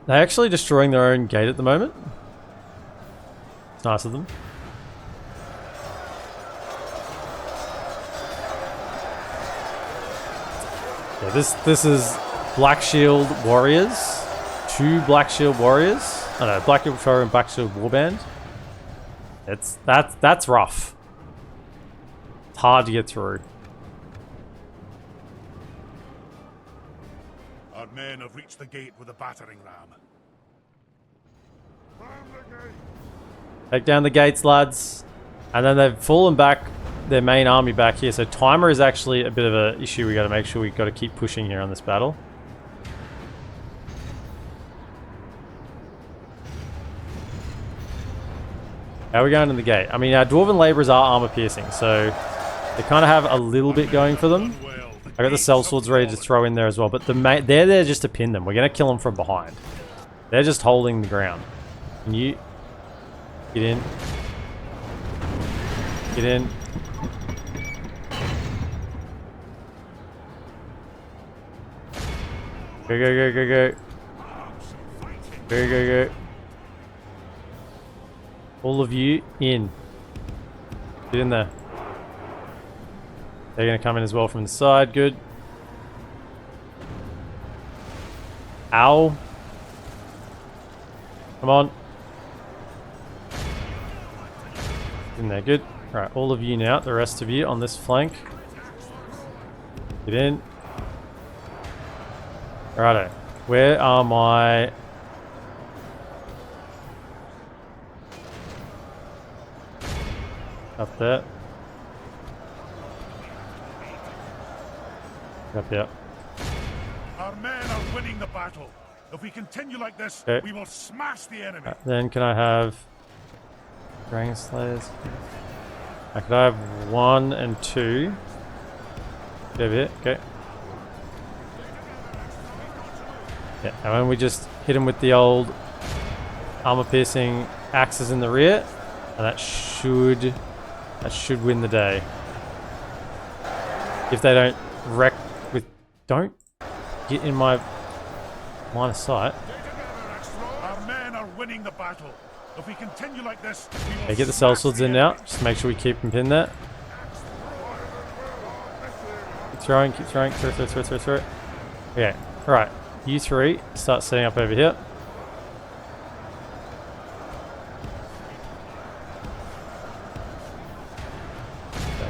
They're actually destroying their own gate at the moment. It's nice of them. Yeah, this is Black Shield Warriors. 2 Black Shield Warriors. Oh no, Black Shield Patrol and Black Shield Warband. That's rough. It's hard to get through. Our men have reached the gate with a battering ram. Take down the gates, lads. And then they've fallen back, their main army back here. So timer is actually a bit of an issue. We got to make sure we got to keep pushing here on this battle. How are we going in the gate? I mean, our Dwarven Labourers are armor piercing, so they kind of have a little bit going for them. I got the sellswords ready to throw in there as well, but they're there just to pin them. We're going to kill them from behind. They're just holding the ground. Can you get in? Get in. Go. Go. All of you in. Get in there. They're going to come in as well from the side. Good. Ow. Come on. In there. Good. Alright, all of you now. The rest of you on this flank. Get in. Righto. Where are my... Up there. Up here. Our men are winning the battle. If we continue like this, we will smash the enemy. Then can I have Dragon Slayers? I could have 1 and 2. Get over here. Okay. Yeah, and then we just hit him with the old armor piercing axes in the rear, and that should win the day. If they don't wreck with, don't get in my line of sight. Our men are winning the battle. If we continue like this, we will Okay, get the cell smash swords the in now. enemy. Just make sure we keep them pinned there. Keep throwing, throw it. Okay, alright. You three, start setting up over here.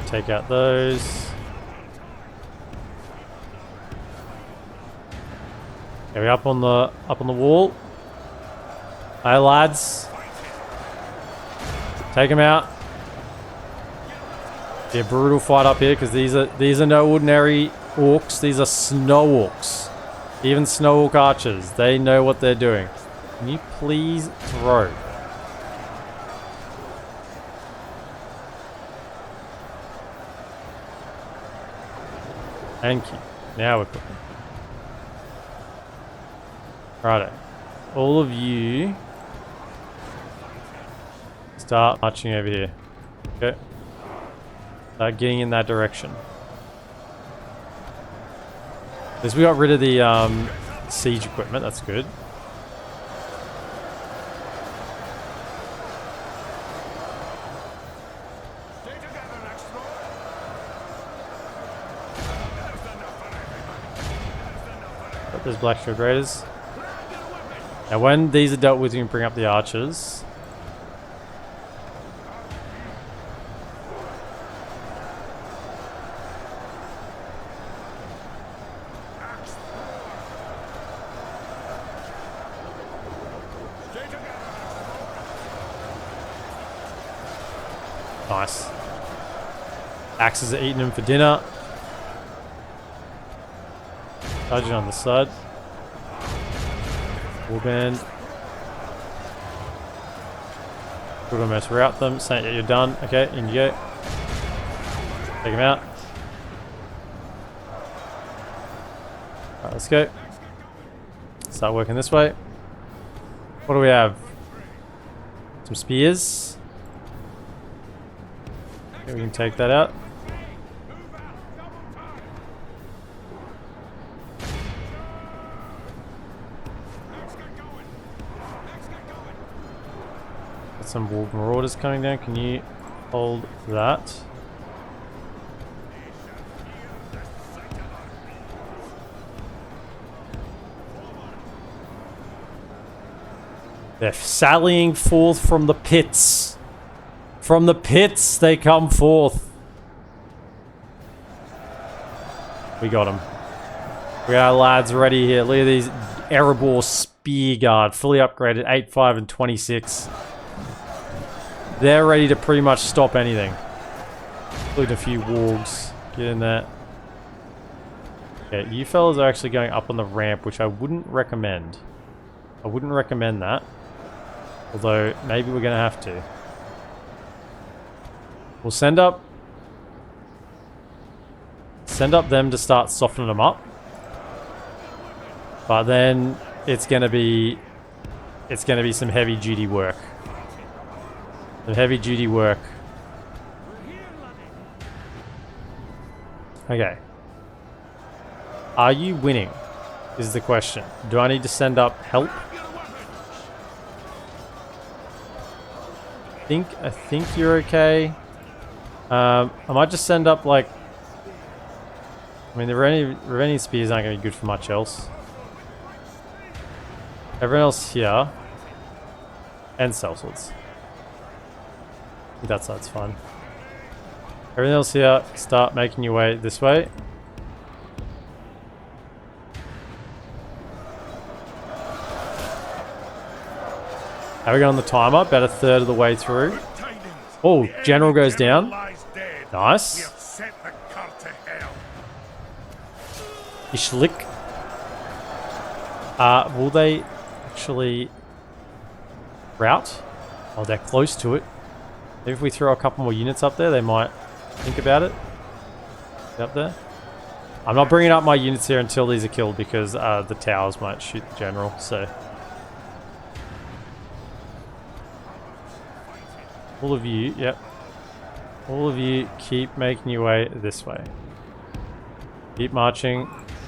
Take out those. Okay, we're up on the wall. Hey lads. Take them out. Be a brutal fight up here because these are no ordinary orcs. These are snow orcs. Even snow orc archers. They know what they're doing. Can you please throw? Thank you. Now we're cooking. Righto. All of you start marching over here. Okay. Start getting in that direction. At least we got rid of the siege equipment. That's good. Got those black shield raiders. Now when these are dealt with, you can bring up the archers. Nice. Axes are eating them for dinner. Charging on the side. Warband. Could almost rout them, saying that you're done. Okay, in you go. Take them out. Alright, let's go. Start working this way. What do we have? Some spears. Okay, we can take that out. Some wolf marauders coming down. Can you hold that? They're sallying forth from the pits. From the pits they come forth. We got them. We got our lads ready here. Look at these Erebor spear guard, fully upgraded, 8, 5, and 26. They're ready to pretty much stop anything. Including a few wargs. Get in there. Okay, you fellas are actually going up on the ramp, which I wouldn't recommend. I wouldn't recommend that. Although, maybe we're going to have to. We'll send up them to start softening them up. But then it's going to be some heavy duty work. Some heavy duty work. Okay. Are you winning? Is the question. Do I need to send up help? I think you're okay. I might just send up like. I mean, the Reveni spears aren't going to be good for much else. Everyone else here. And sellswords. That side's fine. Everything else here, start making your way this way. How are we going on the timer? About a third of the way through. Oh, general goes down. Nice. Ishlik. Will they actually rout? Oh, they're close to it. Maybe if we throw a couple more units up there, they might think about it. Get up there. I'm not bringing up my units here until these are killed because the towers might shoot the general, so. All of you, yep. All of you keep making your way this way. Keep marching.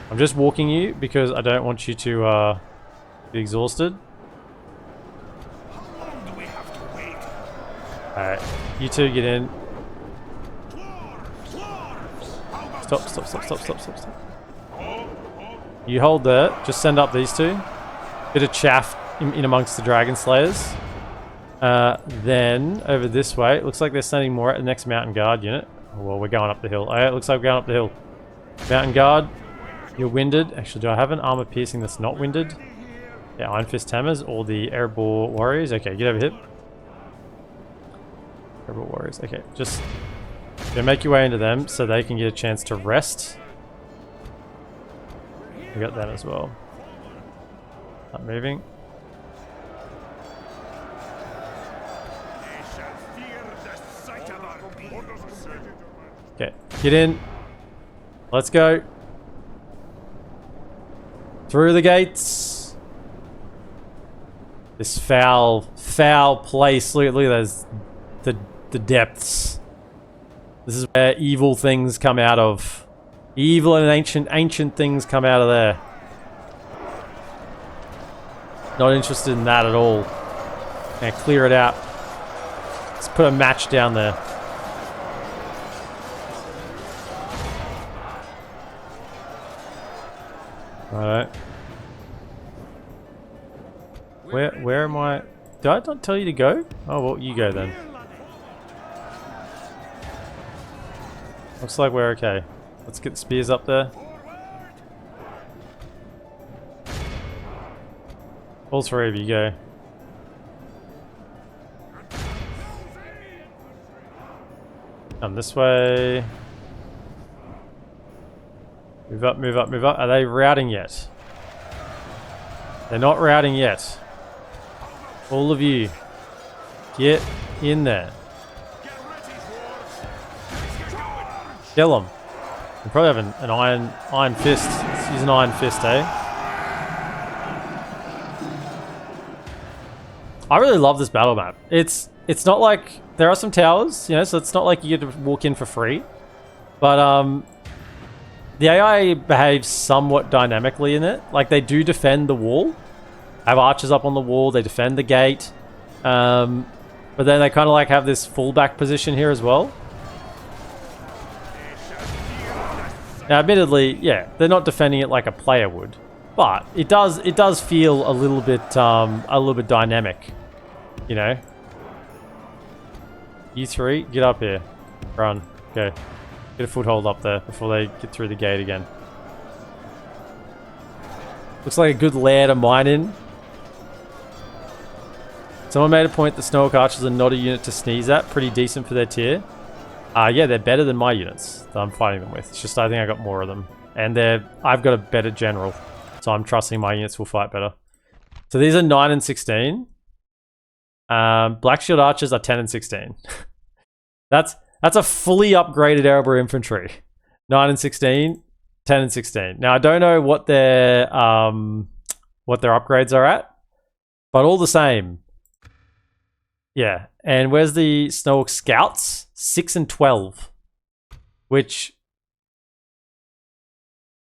I'm just walking you because I don't want you to be exhausted. How long do we have to wait? Alright, you two get in. Stop, stop, stop, stop, stop, stop, stop. You hold there. Just send up these two. Bit of chaff in amongst the Dragon Slayers. Then, over this way, it looks like they're sending more at the next Mountain Guard unit. Oh, well, we're going up the hill. Oh, yeah, it looks like we're going up the hill. Mountain Guard, you're winded. Actually, do I have an armor piercing that's not winded? Yeah, Iron Fist Hammers or the Erebor Warriors. Okay, get over here. Erebor Warriors. Okay, just make your way into them so they can get a chance to rest. We got that as well. Not moving. Okay, get in. Let's go. Through the gates. This foul place. Look at those, the depths. This is where evil things come out of. Evil and ancient things come out of there. Not interested in that at all. Gonna clear it out. Let's put a match down there. Alright. Where am I? Did I not tell you to go? Oh, well, you go then. Looks like we're okay. Let's get the spears up there. All three of you go. Come this way. Move up, move up, move up. Are they routing yet? They're not routing yet. All of you, get in there. Kill them. You probably have an iron fist. Let's use an iron fist, eh? I really love this battle map. It's not like there are some towers, you know, so it's not like you get to walk in for free. But the AI behaves somewhat dynamically in it. Like they do defend the wall. Have archers up on the wall, they defend the gate. But then they kind of like have this fallback position here as well. Now, admittedly, yeah, they're not defending it like a player would, but it does feel a little bit dynamic, you know. You three, get up here, run, go, get a foothold up there before they get through the gate again. Looks like a good lair to mine in. Someone made a point that Snorc archers are not a unit to sneeze at. Pretty decent for their tier. Yeah, they're better than my units that I'm fighting them with. It's just I think I got more of them. And I've got a better general. So I'm trusting my units will fight better. So these are 9 and 16. Black Shield Archers are 10 and 16. That's a fully upgraded Erebor infantry. 9 and 16, 10 and 16. Now I don't know what their upgrades are at. But all the same. Yeah, and where's the Snorc Scouts? 6 and 12. Which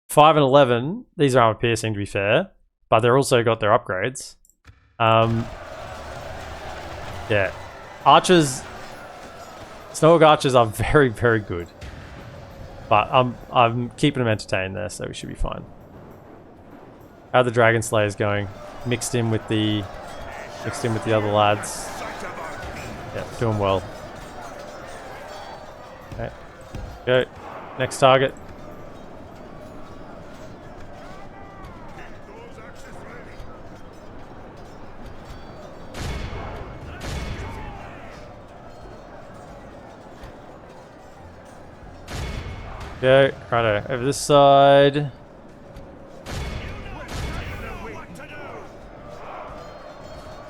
5 and 11, these are armor piercing to be fair, but they're also got their upgrades. Yeah. Archers, Snorc archers are very, very good. But I'm keeping them entertained there, so we should be fine. How are the Dragon Slayers going? Mixed in with the other lads. Yeah, doing well. Okay. Go. Next target. Go. Righto. Over this side.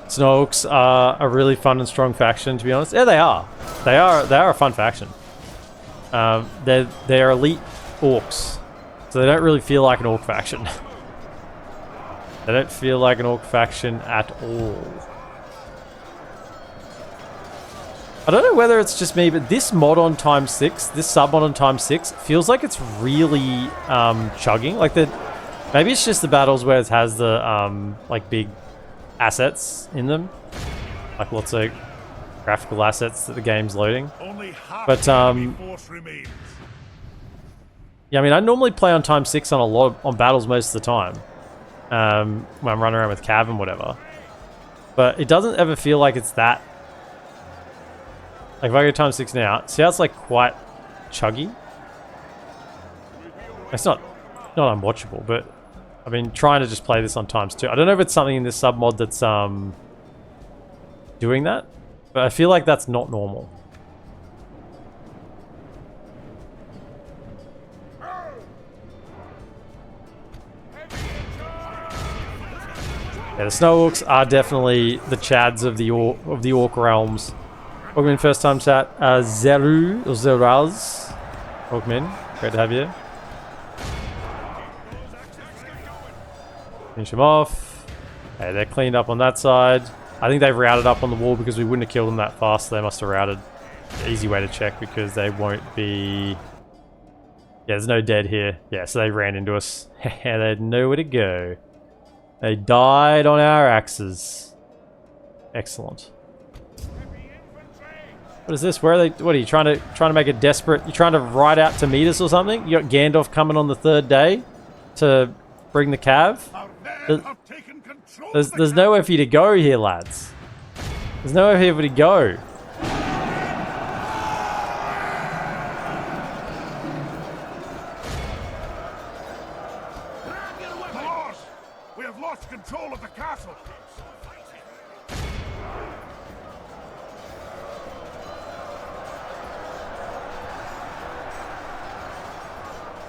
Snorcs are a really fun and strong faction, to be honest. Yeah, they are. They are a fun faction. They're elite orcs, so they don't really feel like an orc faction. They don't feel like an orc faction at all. I don't know whether it's just me, but this mod on times 6, this sub mod on times 6, feels like it's really chugging. Like maybe it's just the battles where it has the like big assets in them, like lots of graphical assets that the game's loading. But yeah, I mean, I normally play on times 6 on battles most of the time when I'm running around with Cav and whatever. But it doesn't ever feel like it's that. Like if I go times 6 now, see how it's like quite chuggy? It's not unwatchable, but I've been trying to just play this on times 2. I don't know if it's something in this sub mod that's doing that, but I feel like that's not normal. Yeah, the Snorcs are definitely the Chads of the Orc realms. Welcome in, first time chat. Zeru or Zeraz. Welcome in. Great to have you. Finish them off. Okay, they're cleaned up on that side. I think they've routed up on the wall because we wouldn't have killed them that fast. So they must have routed. Easy way to check because they won't be... Yeah, there's no dead here. Yeah, so they ran into us. They had nowhere to go. They died on our axes. Excellent. What is this? Where are they? What are you trying to make it desperate? You trying to ride out to meet us or something? You got Gandalf coming on the 3rd day to bring the cav? There's nowhere for you to go here, lads. There's nowhere for you to go. We have lost control of the castle.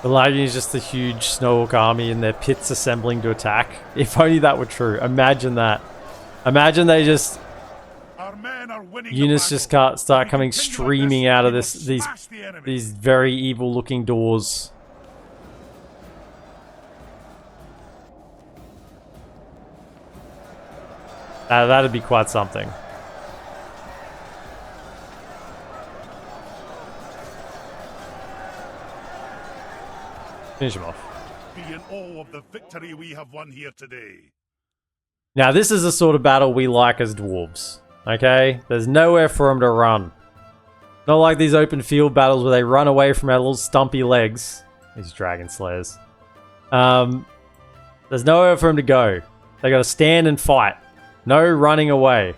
The Lagging is just a huge Snorc army and their pits assembling to attack. If only that were true. Imagine that. Imagine they just... Units just start coming streaming out of these very evil looking doors. That'd be quite something. Finish him off. Be in awe of the victory we have won here today. Now this is the sort of battle we like as dwarves. Okay? There's nowhere for them to run. Not like these open field battles where they run away from our little stumpy legs. These dragon slayers. There's nowhere for them to go. They gotta stand and fight. No running away.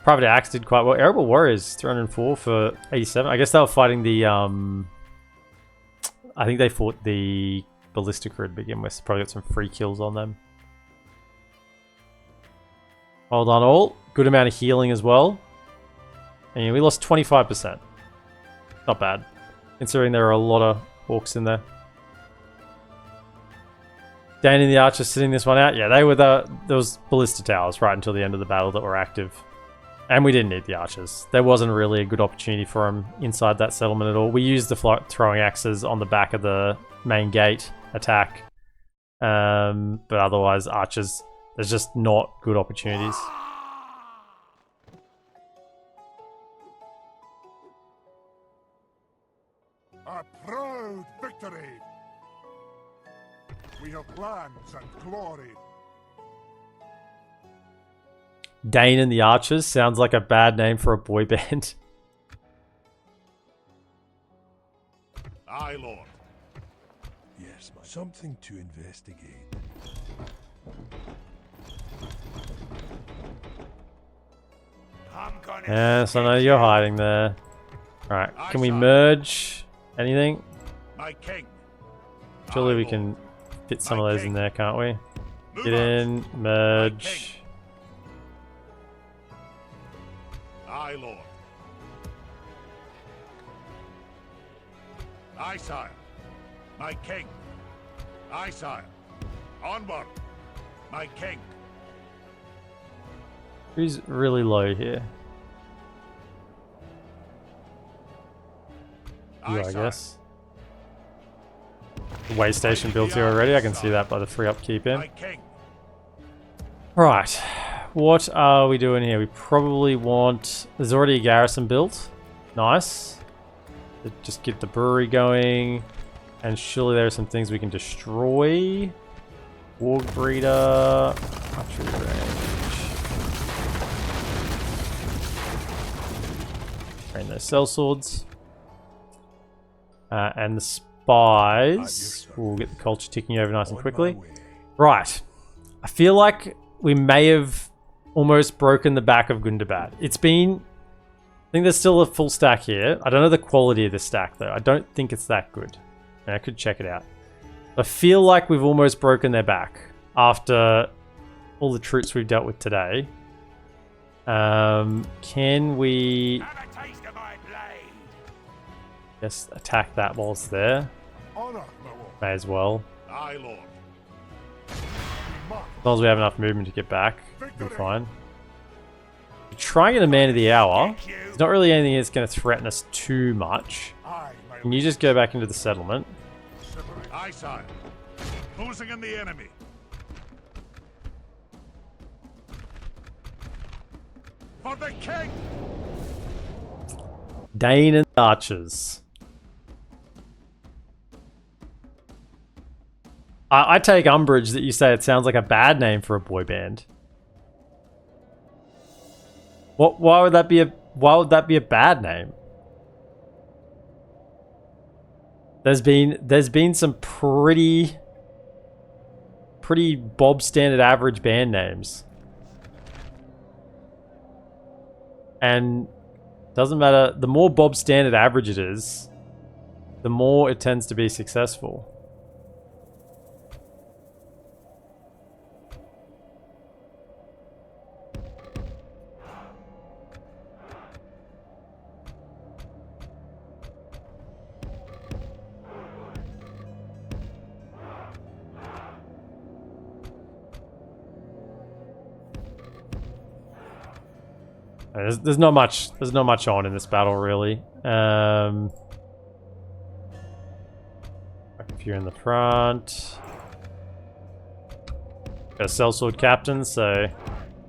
Private Axe did quite well. Erebor Warriors, 304 for 87. I guess they were fighting the... I think they fought the Ballistica to begin with. Probably got some free kills on them. Hold on all. Good amount of healing as well. And we lost 25%. Not bad. Considering there are a lot of orcs in there. Dane and the Archer sitting this one out. Yeah, they were there was ballista towers right until the end of the battle that were active. And we didn't need the archers. There wasn't really a good opportunity for them inside that settlement at all. We used the throwing axes on the back of the main gate attack. But otherwise, archers, there's just not good opportunities. A proud victory! We have lands and glory. Dane and the Archers sounds like a bad name for a boy band. Aye, Lord. Yes, something to investigate. Yes, I know you're hiding there. Alright, can we merge anything? My king. Surely we can fit some of those in there, can't we? Get in, merge. Aye, Lord. Aye, sire. My king. Aye, sire. Onward. My king. Who's really low here? You, I guess. The way station built here already. I can see that by the free upkeep in. Right. what are we doing here? We probably want... There's already a garrison built. Nice. Just get the brewery going. And surely there are some things we can destroy. Warg breeder. Archery range. Train those sellswords. And the spies. We'll get the culture ticking over nice and quickly. Right. I feel like we may have almost broken the back of Gundabad. It's been... I think there's still a full stack here. I don't know the quality of the stack though. I don't think it's that good. I could check it out. I feel like we've almost broken their back after all the troops we've dealt with today. Can we just attack that while it's there? May as well. Aye, Lord. As long as we have enough movement to get back, we'll be fine. We're trying to get a man of the hour. There's not really anything that's going to threaten us too much. Can you just go back into the settlement? Aye, sire. Closing in the enemy. For the king! Dane and archers. I take umbrage that you say it sounds like a bad name for a boy band. Why would that be a bad name? There's been some pretty Bob standard average band names. And doesn't matter, the more Bob standard average it is, the more it tends to be successful. There's not much on in this battle really. A few in the front. Got a sellsword captain, so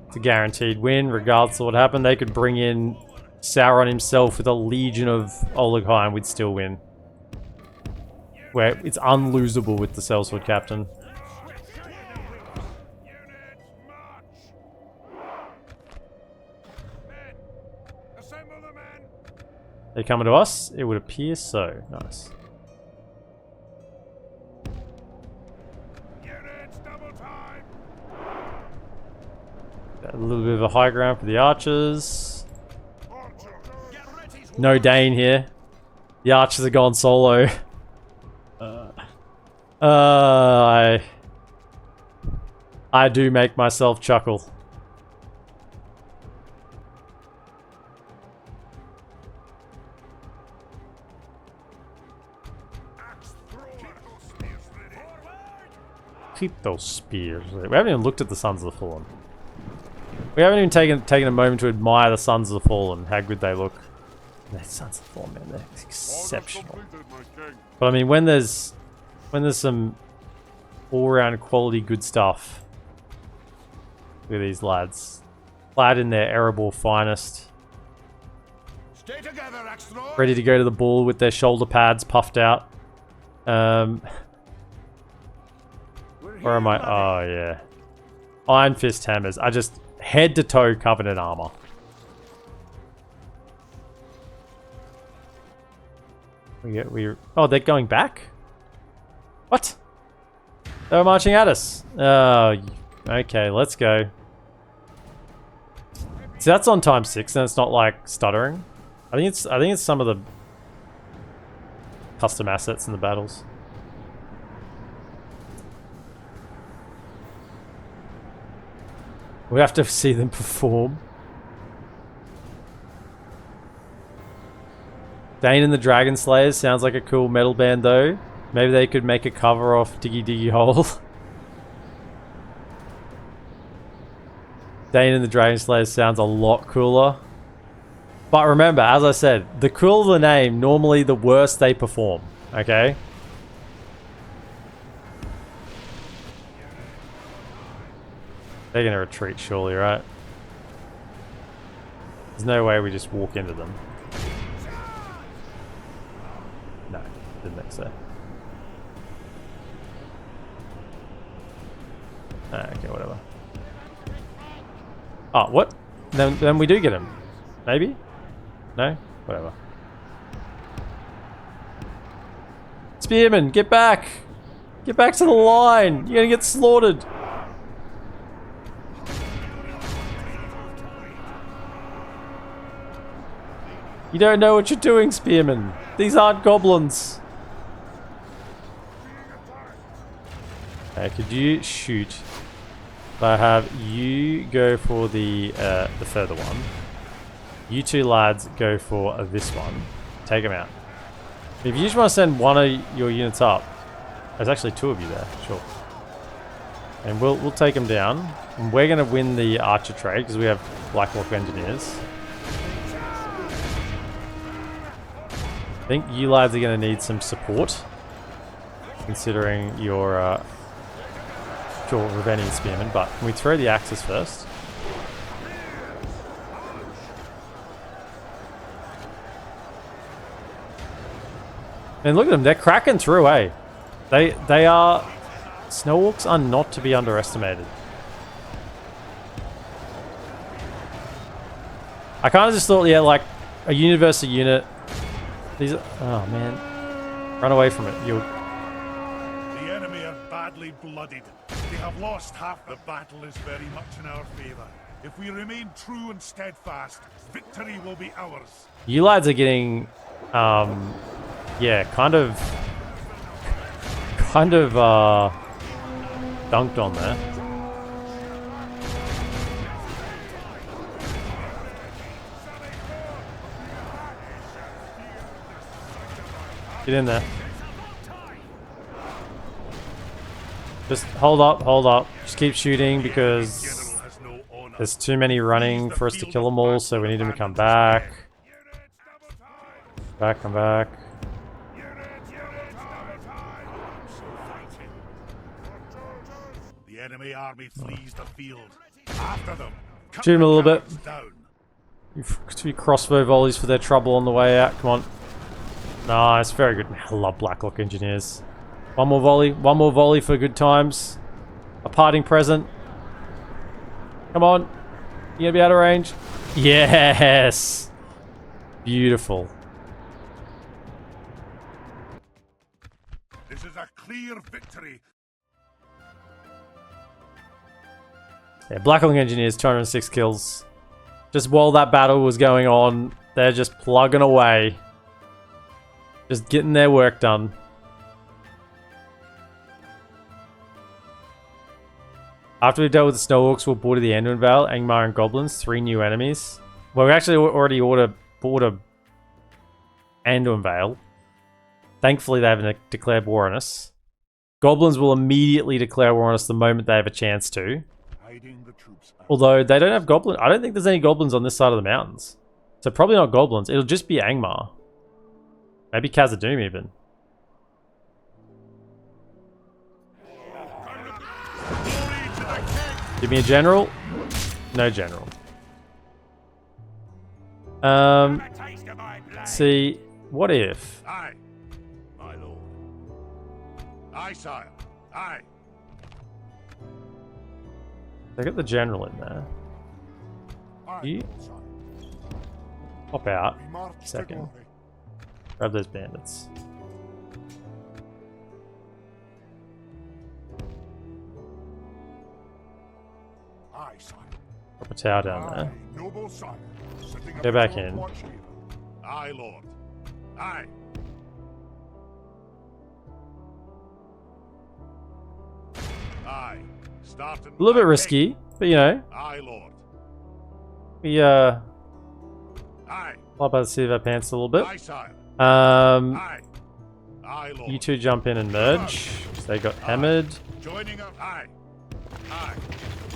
it's a guaranteed win regardless of what happened. They could bring in Sauron himself with a legion of Olaghai and we'd still win. Where it's unlosable with the sellsword captain. They coming to us? It would appear so. Nice. Got a little bit of a high ground for the archers. No Dane here. The archers are gone solo. I do make myself chuckle. Keep those spears. We haven't even looked at the Sons of the Fallen. We haven't even taken a moment to admire the Sons of the Fallen, how good they look. The Sons of the Fallen, man, they're exceptional. But I mean, when there's some all-around quality good stuff. Look at these lads, clad in their Erebor finest, Stay together, ready to go to the ball with their shoulder pads puffed out. Where am I? Oh, yeah. Iron Fist hammers. I just head to toe covered in armor. Oh, they're going back? What? They were marching at us. Oh, okay, let's go. So that's on ×6 and it's not like stuttering. I think it's some of the custom assets in the battles. We have to see them perform. Dane and the Dragon Slayers sounds like a cool metal band though. Maybe they could make a cover off Diggy Diggy Hole. Dane and the Dragon Slayers sounds a lot cooler. But remember, as I said, the cooler the name, normally the worse they perform. Okay? They're gonna retreat surely, right? There's no way we just walk into them. No, didn't think so. Okay, whatever. Oh, what? Then we do get him. Maybe? No? Whatever. Spearman, get back! Get back to the line! You're gonna get slaughtered! You don't know what you're doing, Spearman. These aren't goblins. Okay, could you shoot? I have you go for the further one. You two lads go for this one. Take them out. If you just want to send one of your units up, there's actually two of you there. Sure. And we'll take them down. And we're gonna win the archer trade because we have Blacklock engineers. I think you lads are going to need some support, considering your Ravenian spearmen. But can we throw the axes first? And look at them, they're cracking through, eh? They are... Snorcs are not to be underestimated. I kind of just thought, yeah, like a universal unit. These are, oh man, run away from it. You. The enemy are badly blooded. They have lost half. The battle is very much in our favour. If we remain true and steadfast, victory will be ours. You lads are getting, yeah, kind of dunked on there. Get in there. Just hold up. Just keep shooting because there's too many running for us to kill them all, so we need them to come back. Come back. The enemy army flees the field. After them. Shoot him a little bit. Two crossbow volleys for their trouble on the way out. Come on. Nice, very good. I love Blacklock engineers. One more volley for good times. A parting present. Come on. You gonna be out of range? Yes! Beautiful. This is a clear victory. Yeah, Blacklock engineers, 206 kills. Just while that battle was going on, they're just plugging away. Just getting their work done. After we dealt with the Snorcs, we'll board the Anduin Vale, Angmar, and Goblins. 3 new enemies. Well, we actually already bought a Anduin Vale. Thankfully, they haven't declared war on us. Goblins will immediately declare war on us the moment they have a chance to. Although they don't have goblins. I don't think there's any goblins on this side of the mountains. So probably not goblins. It'll just be Angmar. Maybe Khazad-dûm even. Give me a general. No general. See, what if? Aye, my lord. Aye, sire. Aye. They got the general in there. You pop out. A second. Grab those bandits. Drop a tower down there. Go back in. Aye, lord. Aye. Aye. Starting. A little bit risky, but you know. Aye, lord. We Aye. fly by the seat of our pants a little bit. Aye, sire. Aye, Lord. you two jump in and merge. So they got hammered. Joining up. Aye. Aye.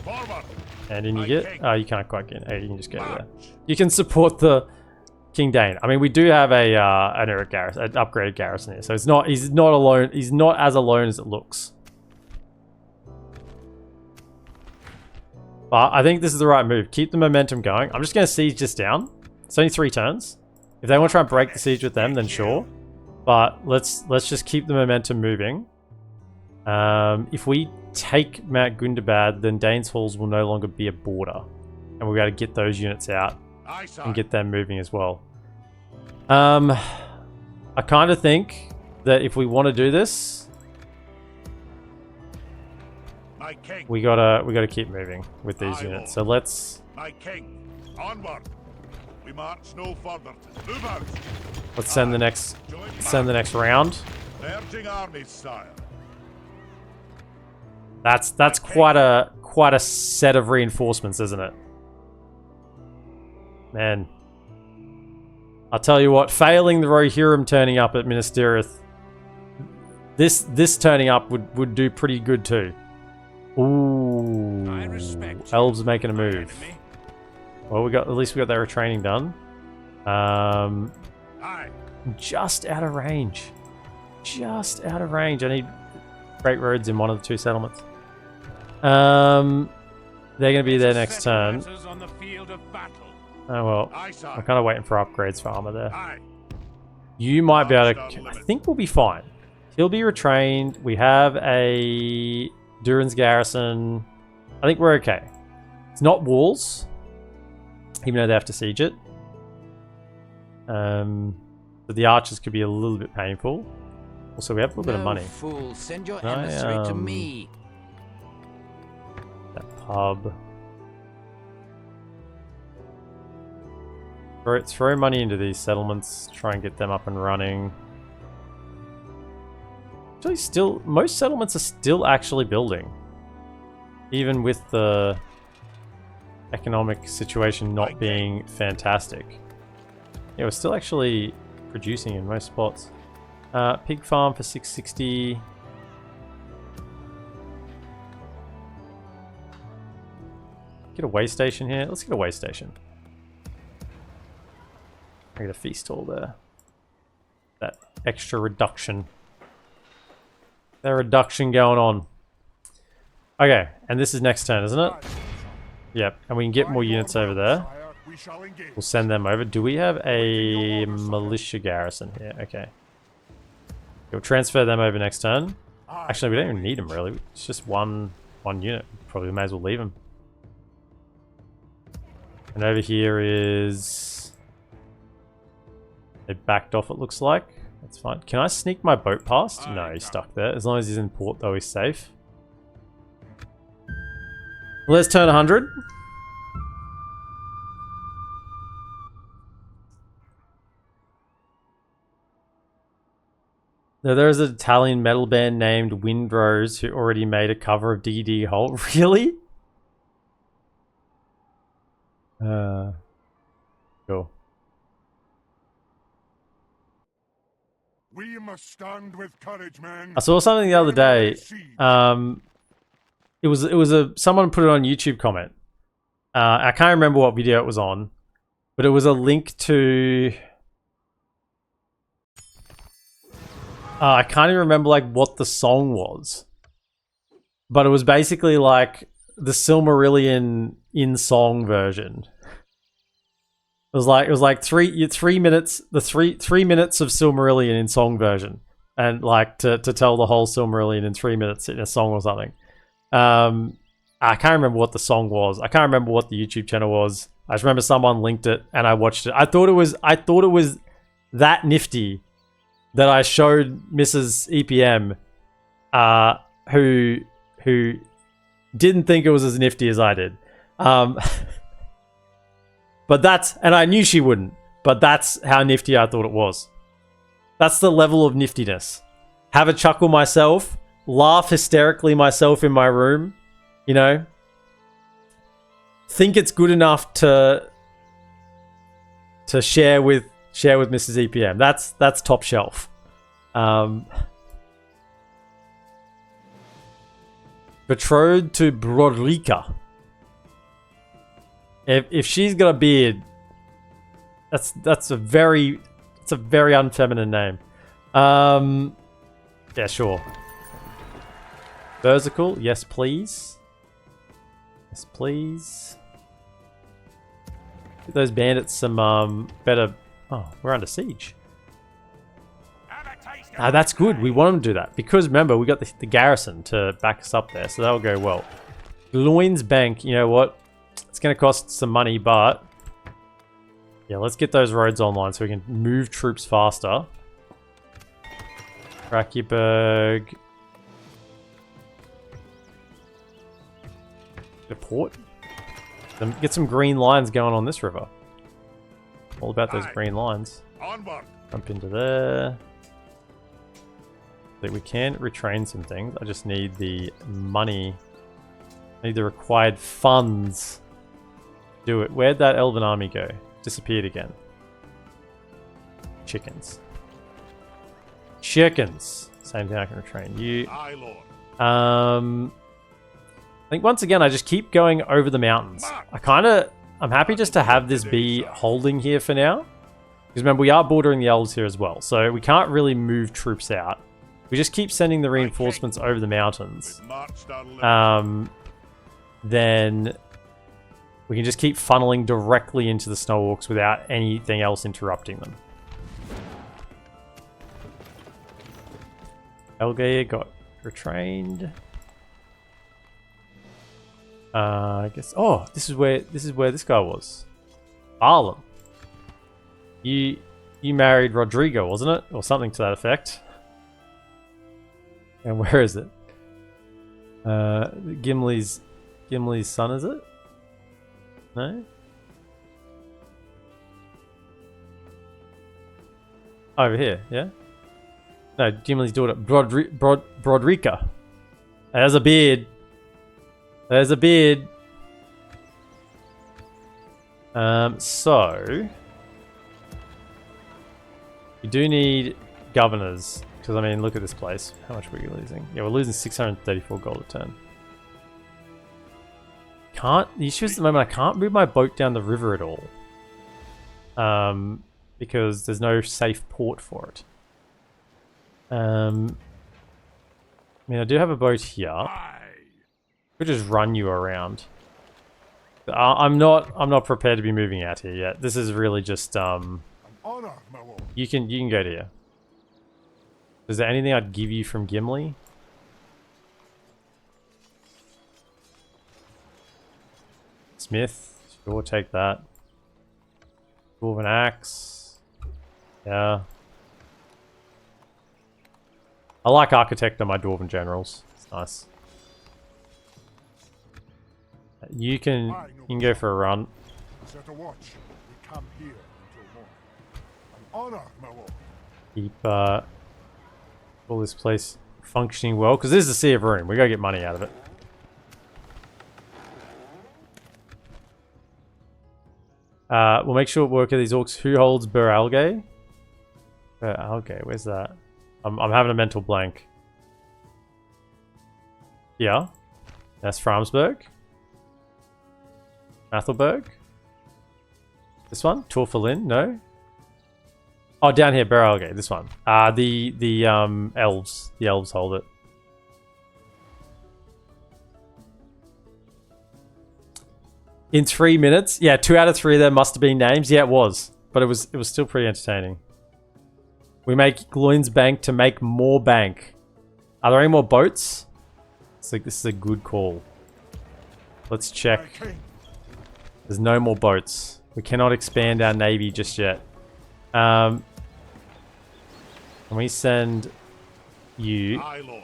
Forward. And in you get. Oh, you can't quite get in. Oh, you can just go there. You can support the King Dane. I mean, we do have an upgraded garrison here, so it's not. He's not alone. He's not as alone as it looks. But I think this is the right move. Keep the momentum going. I'm just going to siege this down. It's only 3 turns. If they want to try and break the siege with them, then sure. But let's just keep the momentum moving. If we take Mount Gundabad, then Dane's Halls will no longer be a border. And we'll be able to get those units out and get them moving as well. I kind of think that if we want to do this, we gotta keep moving with these units. So let's. My king, onward. We march no further. Move out. Let's send the next round. Merging armies, sire. That's quite a set of reinforcements, isn't it? Man. I'll tell you what, failing the Rohirrim turning up at Minas Tirith, this turning up would do pretty good too. Ooh. Elves making a move. Well, at least we got their retraining done. Just out of range. Just out of range. I need great roads in one of the 2 settlements. They're going to be there next turn. Oh well, I'm kind of waiting for upgrades for armor there. You might be able to. I think we'll be fine. He'll be retrained. We have a Durin's garrison. I think we're okay. It's not walls, even though they have to siege it. But the archers could be a little bit painful. Also, we have a little bit of money. Fool, send your emissary to me. That pub. Throw money into these settlements. Try and get them up and running. Actually, most settlements are still actually building, even with the economic situation not being fantastic. Yeah, we're still actually producing in most spots. Pig farm for 660. Get a way station here. Let's get a way station. I get a feast hall there. That extra reduction. That reduction going on. Okay, and this is next turn, isn't it? Yep, and we can get more units over there. We'll send them over. Do we have a militia garrison here? Okay. We'll transfer them over next turn. Actually, we don't even need them really. It's just one unit. Probably may as well leave them. And over here is... They backed off, it looks like. That's fine. Can I sneak my boat past? No, he's stuck there. As long as he's in port, though, he's safe. Let's turn 100. Now, there's an Italian metal band named Windrose who already made a cover of DD Hole. Really? Cool. We must stand with courage, man. I saw something the other day. It was someone put it on YouTube comment. I can't remember what video it was on, but it was a link to. I can't even remember like what the song was, but it was basically like the Silmarillion in song version. It was like three minutes, the three minutes of Silmarillion in song version, and like to tell the whole Silmarillion in 3 minutes in a song or something. I can't remember what the song was. I can't remember what the YouTube channel was. I just remember someone linked it and I watched it. I thought it was that nifty that I showed Mrs. EPM, who didn't think it was as nifty as I did. But that's, and I knew she wouldn't, but that's how nifty I thought it was. That's the level of niftiness. Have a chuckle myself, laugh hysterically myself in my room, you know. Think it's good enough to share with Mrs. EPM. That's top shelf. Betrothed to Brodrika. If she's got a beard, that's a very unfeminine name. Yeah, sure. Berserkle, yes please. Yes, please. Get those bandits some better... Oh, we're under siege. That's good. We want them to do that. Because remember, we got the garrison to back us up there. So that'll go well. Loins Bank, you know what? It's going to cost some money, but... Yeah, let's get those roads online so we can move troops faster. Rakiberg. The port. Get some green lines going on this river. All about those green lines. Onward. Jump into there. We can retrain some things. I just need the money. I need the required funds. Do it. Where'd that elven army go? Disappeared again. Chickens. Chickens. Same thing, I can retrain you. Aye, Lord. I think once again I just keep going over the mountains. I'm happy just to have this be holding here for now. Because remember, we are bordering the elves here as well. So we can't really move troops out. We just keep sending the reinforcements over the mountains. Then we can just keep funneling directly into the snow orcs without anything else interrupting them. Elgair got retrained. I guess. Oh, this is where this guy was. Arlen. You married Rodrigo, wasn't it, or something to that effect? And where is it? Gimli's son, is it? No? Over here, yeah? No, Gimli's daughter, Brodrica. There's a beard. There's a beard. So... We do need governors. Because, I mean, look at this place. How much were you losing? Yeah, we're losing 634 gold a turn. The issue is at the moment, I can't move my boat down the river at all. Because there's no safe port for it. I mean, I do have a boat here. Could just run you around. I'm not prepared to be moving out here yet. This is really just Honor, my lord. You can go to here. Is there anything I'd give you from Gimli? Smith, sure, take that. Dwarven axe. Yeah. I like architect on my dwarven generals. It's nice. You can go for a run. Set a watch. We come here until morning. An honor, my lord. Keep all this place functioning well, because this is a Sea of Ruin. We gotta get money out of it. We'll make sure work at these orcs. Who holds Beralge? Beralge, where's that? I'm having a mental blank. Yeah. That's Framsberg. Mathelberg. This one? Torfalin? No? Oh, down here, Beralge. This one. The elves. The elves hold it. In 3 minutes? Yeah, 2 out of 3 of them must have been names. Yeah, it was. But it was still pretty entertaining. We make Gloin's Bank to make more bank. Are there any more boats? It's like this is a good call. Let's check. There's no more boats. We cannot expand our navy just yet. Can we send you? Aye, Lord.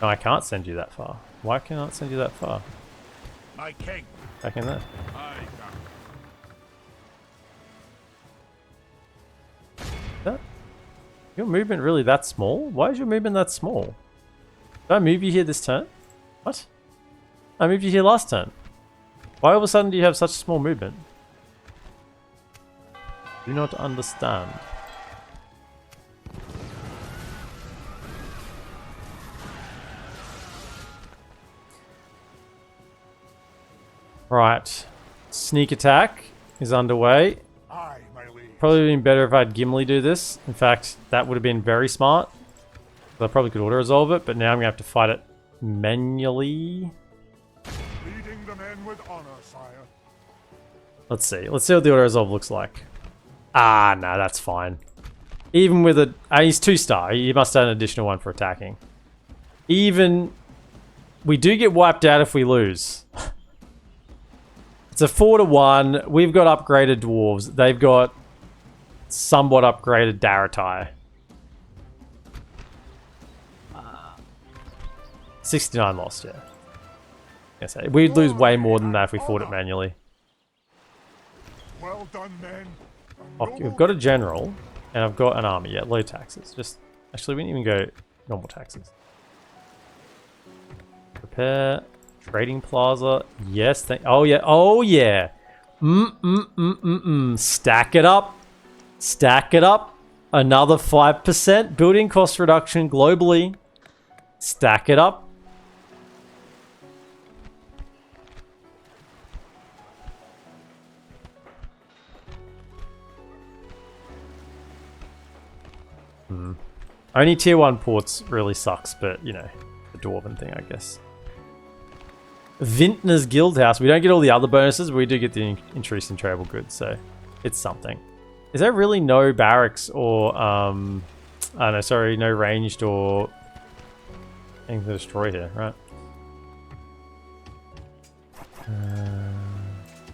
No, I can't send you that far. Why can I not send you that far? My king. Back in there. Aye, That? Your movement really that small? Why is your movement that small? Did I move you here this turn? What? I moved you here last turn. Why all of a sudden do you have such small movement? Do not understand. Right. Sneak attack is underway. Aye, my liege. Probably been better if I had Gimli do this. In fact, that would have been very smart. I probably could auto-resolve it, but now I'm going to have to fight it manually. Leading the men with honor, sire. Let's see. Let's see what the auto resolve looks like. Ah, no, that's fine. Even with a... he's 2-star. He must have an additional one for attacking. Even... We do get wiped out if we lose. It's a 4-1. We've got upgraded dwarves. They've got somewhat upgraded Daratai. 69 lost, yeah. Yes, we'd lose way more than that if we fought it manually. Well done, men. Okay, we've got a general, and I've got an army. Yeah, low taxes. Just actually, we didn't even go normal taxes. Repair, trading plaza. Yes, oh yeah, oh yeah. Stack it up, stack it up. Another 5% building cost reduction globally. Stack it up. Only tier 1 ports really sucks, but you know, the dwarven thing, I guess. Vintner's Guildhouse. We don't get all the other bonuses, but we do get the increase in tradable goods, so it's something. Is there really no barracks or no, sorry, no ranged or anything to destroy here, right?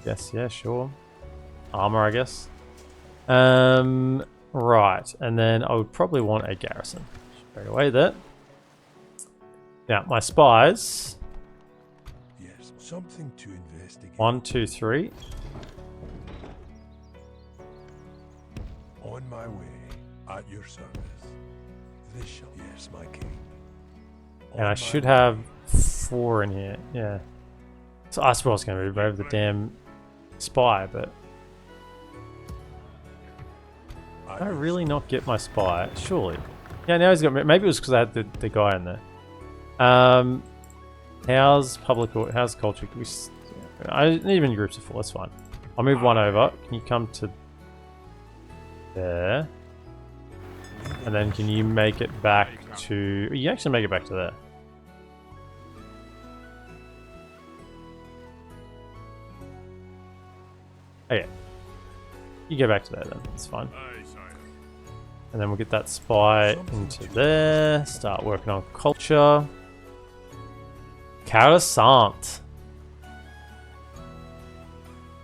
Yes, yeah, sure. Armor, I guess. Right, and then I would probably want a garrison. Straight away there. Now, my spies. Yes, something to investigate. 1, 2, 3. On my way, at your service. This shall, yes, my king. And I should have 4 in here, yeah. So I suppose I was going to move over the damn spy, but... Did I really not get my spy? Surely. Yeah, now he's got... Maybe it was because I had the guy in there. How's public... How's culture? Can we... I need even in groups of 4, that's fine. I'll move 1 over. Can you come to... there? And then can you make it back to... You actually make it back to there. Okay. You go back to there then, that's fine. And then we'll get that spy into there. Start working on culture. Coruscant.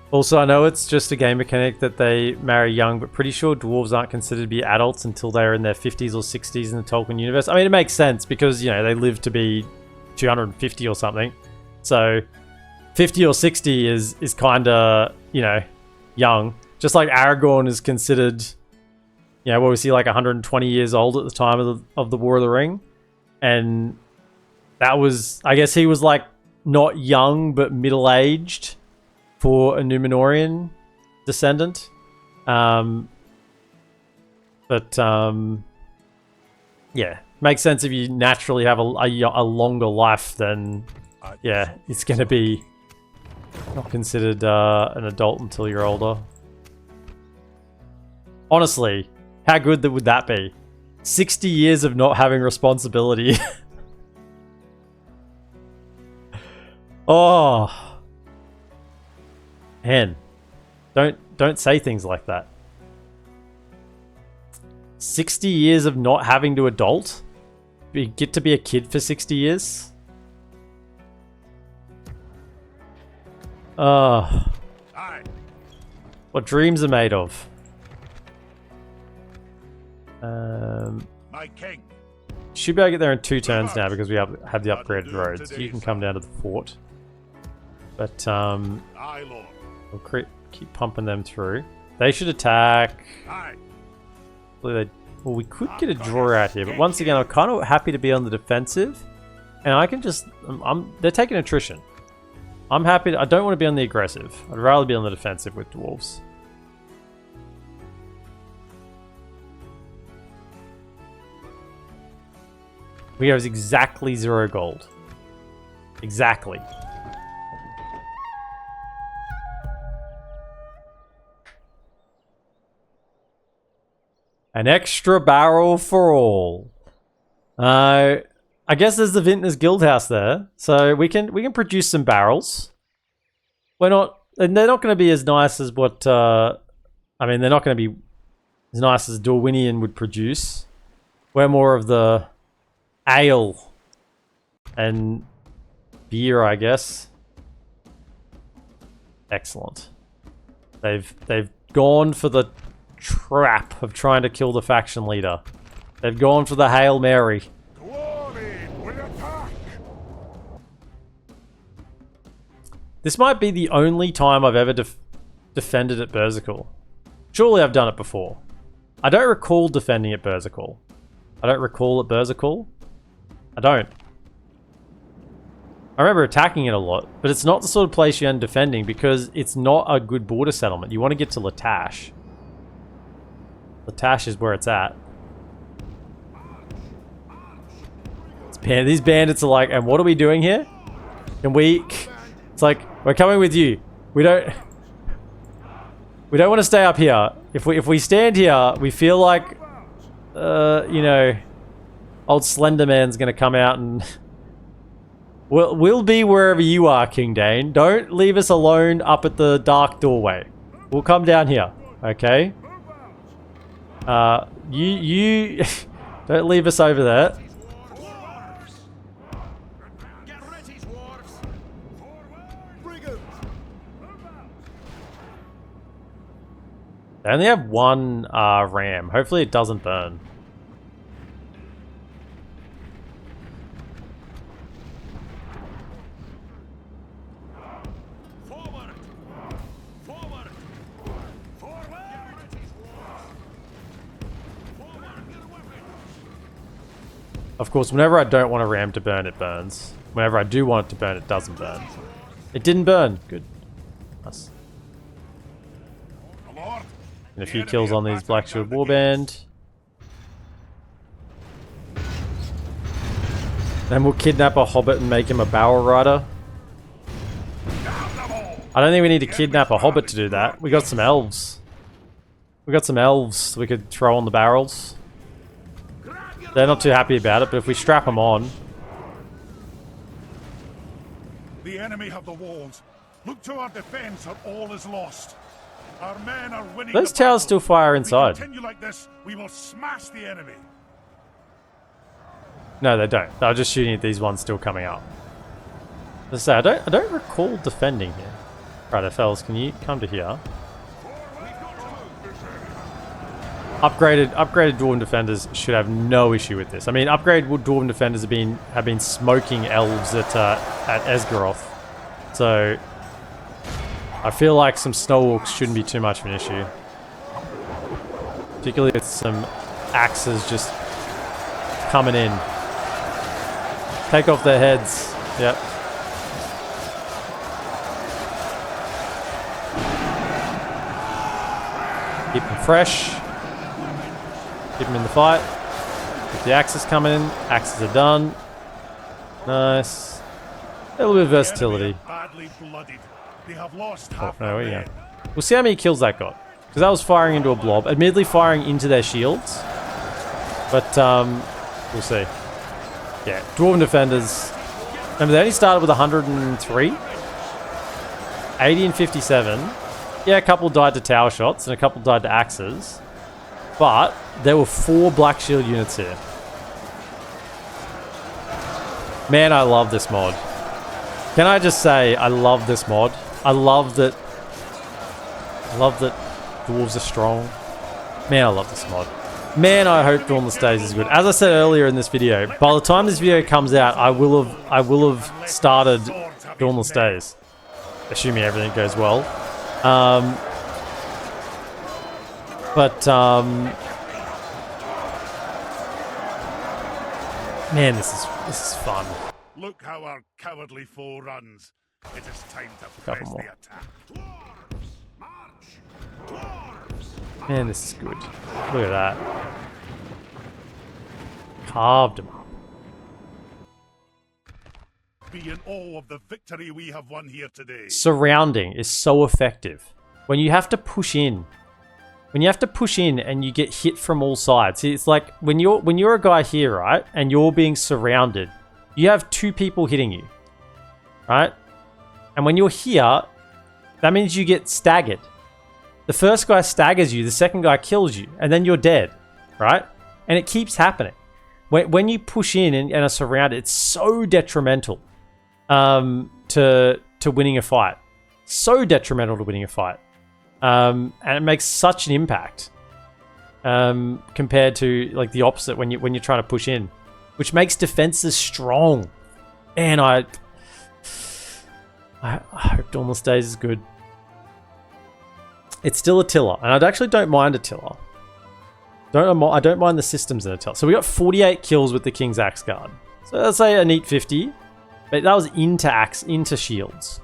Also, I know it's just a game mechanic that they marry young, but pretty sure dwarves aren't considered to be adults until they're in their 50s or 60s in the Tolkien universe. I mean, it makes sense because, you know, they live to be 250 or something. So, 50 or 60 is kind of, you know, young. Just like Aragorn is considered... You know, what was he, like 120 years old at the time of the War of the Ring? And that was, I guess he was like not young, but middle-aged for a Númenorian descendant. Yeah, makes sense if you naturally have a longer life, then yeah, it's going to be not considered an adult until you're older. Honestly, how good would that be? 60 years of not having responsibility. Oh. Man. Don't say things like that. 60 years of not having to adult? You get to be a kid for 60 years? What dreams are made of. My king. Should be able to get there in 2 turns now because we have the upgraded roads. You can come down to the fort. But, Aye, Lord. we'll keep pumping them through. They should attack. Aye. Well, we could get a draw out here, but once again, I'm kind of happy to be on the defensive. And I can just... they're taking attrition. I'm happy... I don't want to be on the aggressive. I'd rather be on the defensive with dwarves. We have exactly 0 gold. Exactly. An extra barrel for all. I I guess there's the Vintner's Guildhouse there, so we can produce some barrels. We're not, and they're not going to be as nice as what. I mean, they're not going to be as nice as Dorwinian would produce. We're more of the ale and beer, I guess. Excellent. They've gone for the trap of trying to kill the faction leader. They've gone for the Hail Mary. Glory will attack! This might be the only time I've ever defended at Berserkle. Surely I've done it before. I don't recall defending at Berserkle. I don't recall at Berserkle. I don't. I remember attacking it a lot, but it's not the sort of place you end defending because it's not a good border settlement. You want to get to Latash. Latash is where it's at. These bandits are like, and what are we doing here? Can we... It's like, we're coming with you. We don't want to stay up here. If we stand here, we feel like, you know, old Slender Man's gonna come out and... We'll be wherever you are, King Dane. Don't leave us alone up at the dark doorway. We'll come down here, okay? You don't leave us over there. They only have one ram. Hopefully it doesn't burn. Of course, whenever I don't want a ram to burn, it burns. Whenever I do want it to burn, it doesn't burn. It didn't burn. Good. Nice. And a few kills on these Black Shield Warband. Then we'll kidnap a hobbit and make him a barrel rider. I don't think we need to kidnap a hobbit to do that. We got some elves. We got some elves we could throw on the barrels. They're not too happy about it, but if we strap them on... The enemy have the walls. Look to our defense or all is lost. Our men are winning. Those the towers battle. still fire If we inside. continue like this, we will smash the enemy. No, they don't. They're just shooting at these ones still coming up. As I say, I don't recall defending here. Right, fellas, can you come to here? Upgraded Dwarven defenders should have no issue with this. I mean, upgraded Dwarven defenders have been smoking elves at Esgaroth, so I feel like some Snorcs shouldn't be too much of an issue, particularly with some axes just coming in. Take off their heads. Yep. Keep them fresh. Keep them in the fight. Keep the axes coming in. Axes are done. Nice. A little bit of versatility. Badly bloodied. They have lost Oh, half no, their where you men. go? We'll see how many kills that got. Because that was firing into a blob. Admittedly firing into their shields. But, we'll see. Yeah, Dwarven defenders. Remember, they only started with 103. 80 and 57. Yeah, a couple died to tower shots and a couple died to axes. But there were 4 Black Shield units here. Man, I love this mod. Can I just say, I love this mod. I love that dwarves are strong. Man, I love this mod. Man, I hope Dawnless Days is good. As I said earlier in this video, by the time this video comes out, I will have started Dawnless Days, assuming everything goes well. Man, this is fun. Look how our cowardly foe runs. It is time to press more. the attack. Man, this is good. Look at that. Carved him up. Be in awe of the victory we have won here today. Surrounding is so effective. When you have to push in. When you have to push in and you get hit from all sides. See, it's like when you're a guy here, right? And you're being surrounded. you have 2 people hitting you, right? And when you're here, that means you get staggered. The first guy staggers you, the second guy kills you, and then you're dead, right? And it keeps happening. When you push in and are surrounded, it's so detrimental to winning a fight. So detrimental to winning a fight. And it makes such an impact compared to like the opposite when you're trying to push in, which makes defenses strong. And I hope Dauntless Days is good. It's still Attila, and I actually don't mind Attila. I don't mind the systems in Attila. So we got 48 kills with the King's Axe Guard. So let's say a neat 50, but that was into shields.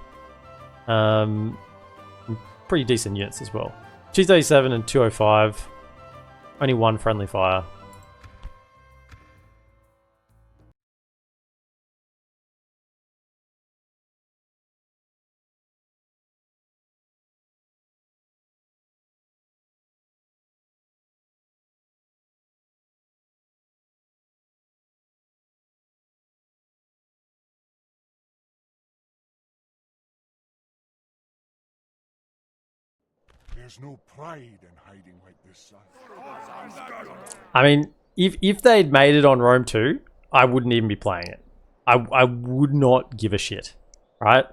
Pretty decent units as well. 237 and 205. Only 1 friendly fire. There's no pride in hiding like this, son. I mean, if they'd made it on Rome 2, I wouldn't even be playing it. I would not give a shit, right?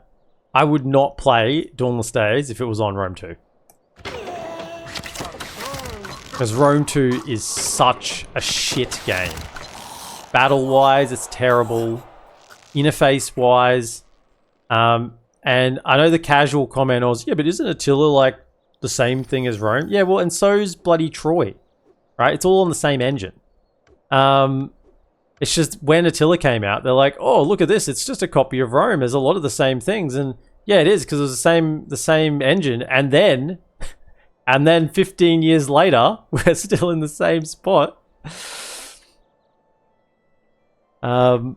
I would not play Dauntless Days if it was on Rome 2. Because Rome 2 is such a shit game. Battle-wise, it's terrible. Interface-wise. And I know the casual comment was, yeah, but isn't Attila like the same thing as Rome? Yeah, well, and so's bloody Troy, right? It's all on the same engine. It's just when Attila came out, they're like, oh, look at this. It's just a copy of Rome. There's a lot of the same things. And yeah, it is because it was the same engine. And then 15 years later, we're still in the same spot. But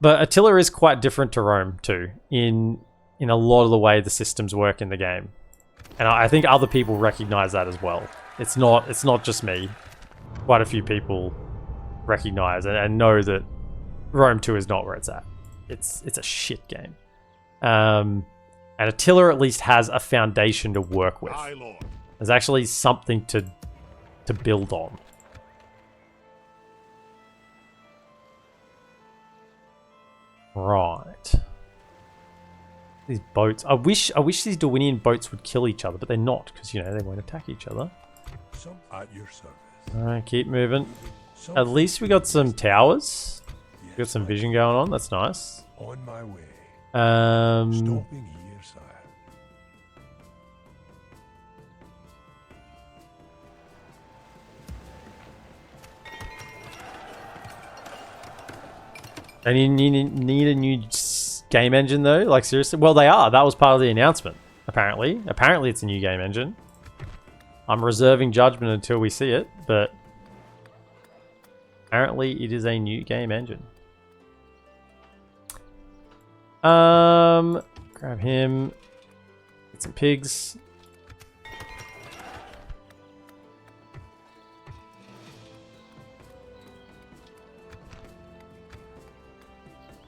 Attila is quite different to Rome too, in a lot of the way the systems work in the game. And I think other people recognize that as well. It's not just me. Quite a few people recognize and know that Rome 2 is not where it's at. It's a shit game. And Attila at least has a foundation to work with. There's actually something to build on. Right. These boats. I wish these Dorwinian boats would kill each other, but they're not, because you know they won't attack each other. Some at your service. Alright, keep moving. At least we got some towers. We got some vision going on. That's nice. On my way. Stopping here, sire. And you need a new game engine though? Like seriously? Well, they are. That was part of the announcement, apparently. Apparently it's a new game engine. I'm reserving judgment until we see it, but apparently it is a new game engine. Grab him. Get some pigs.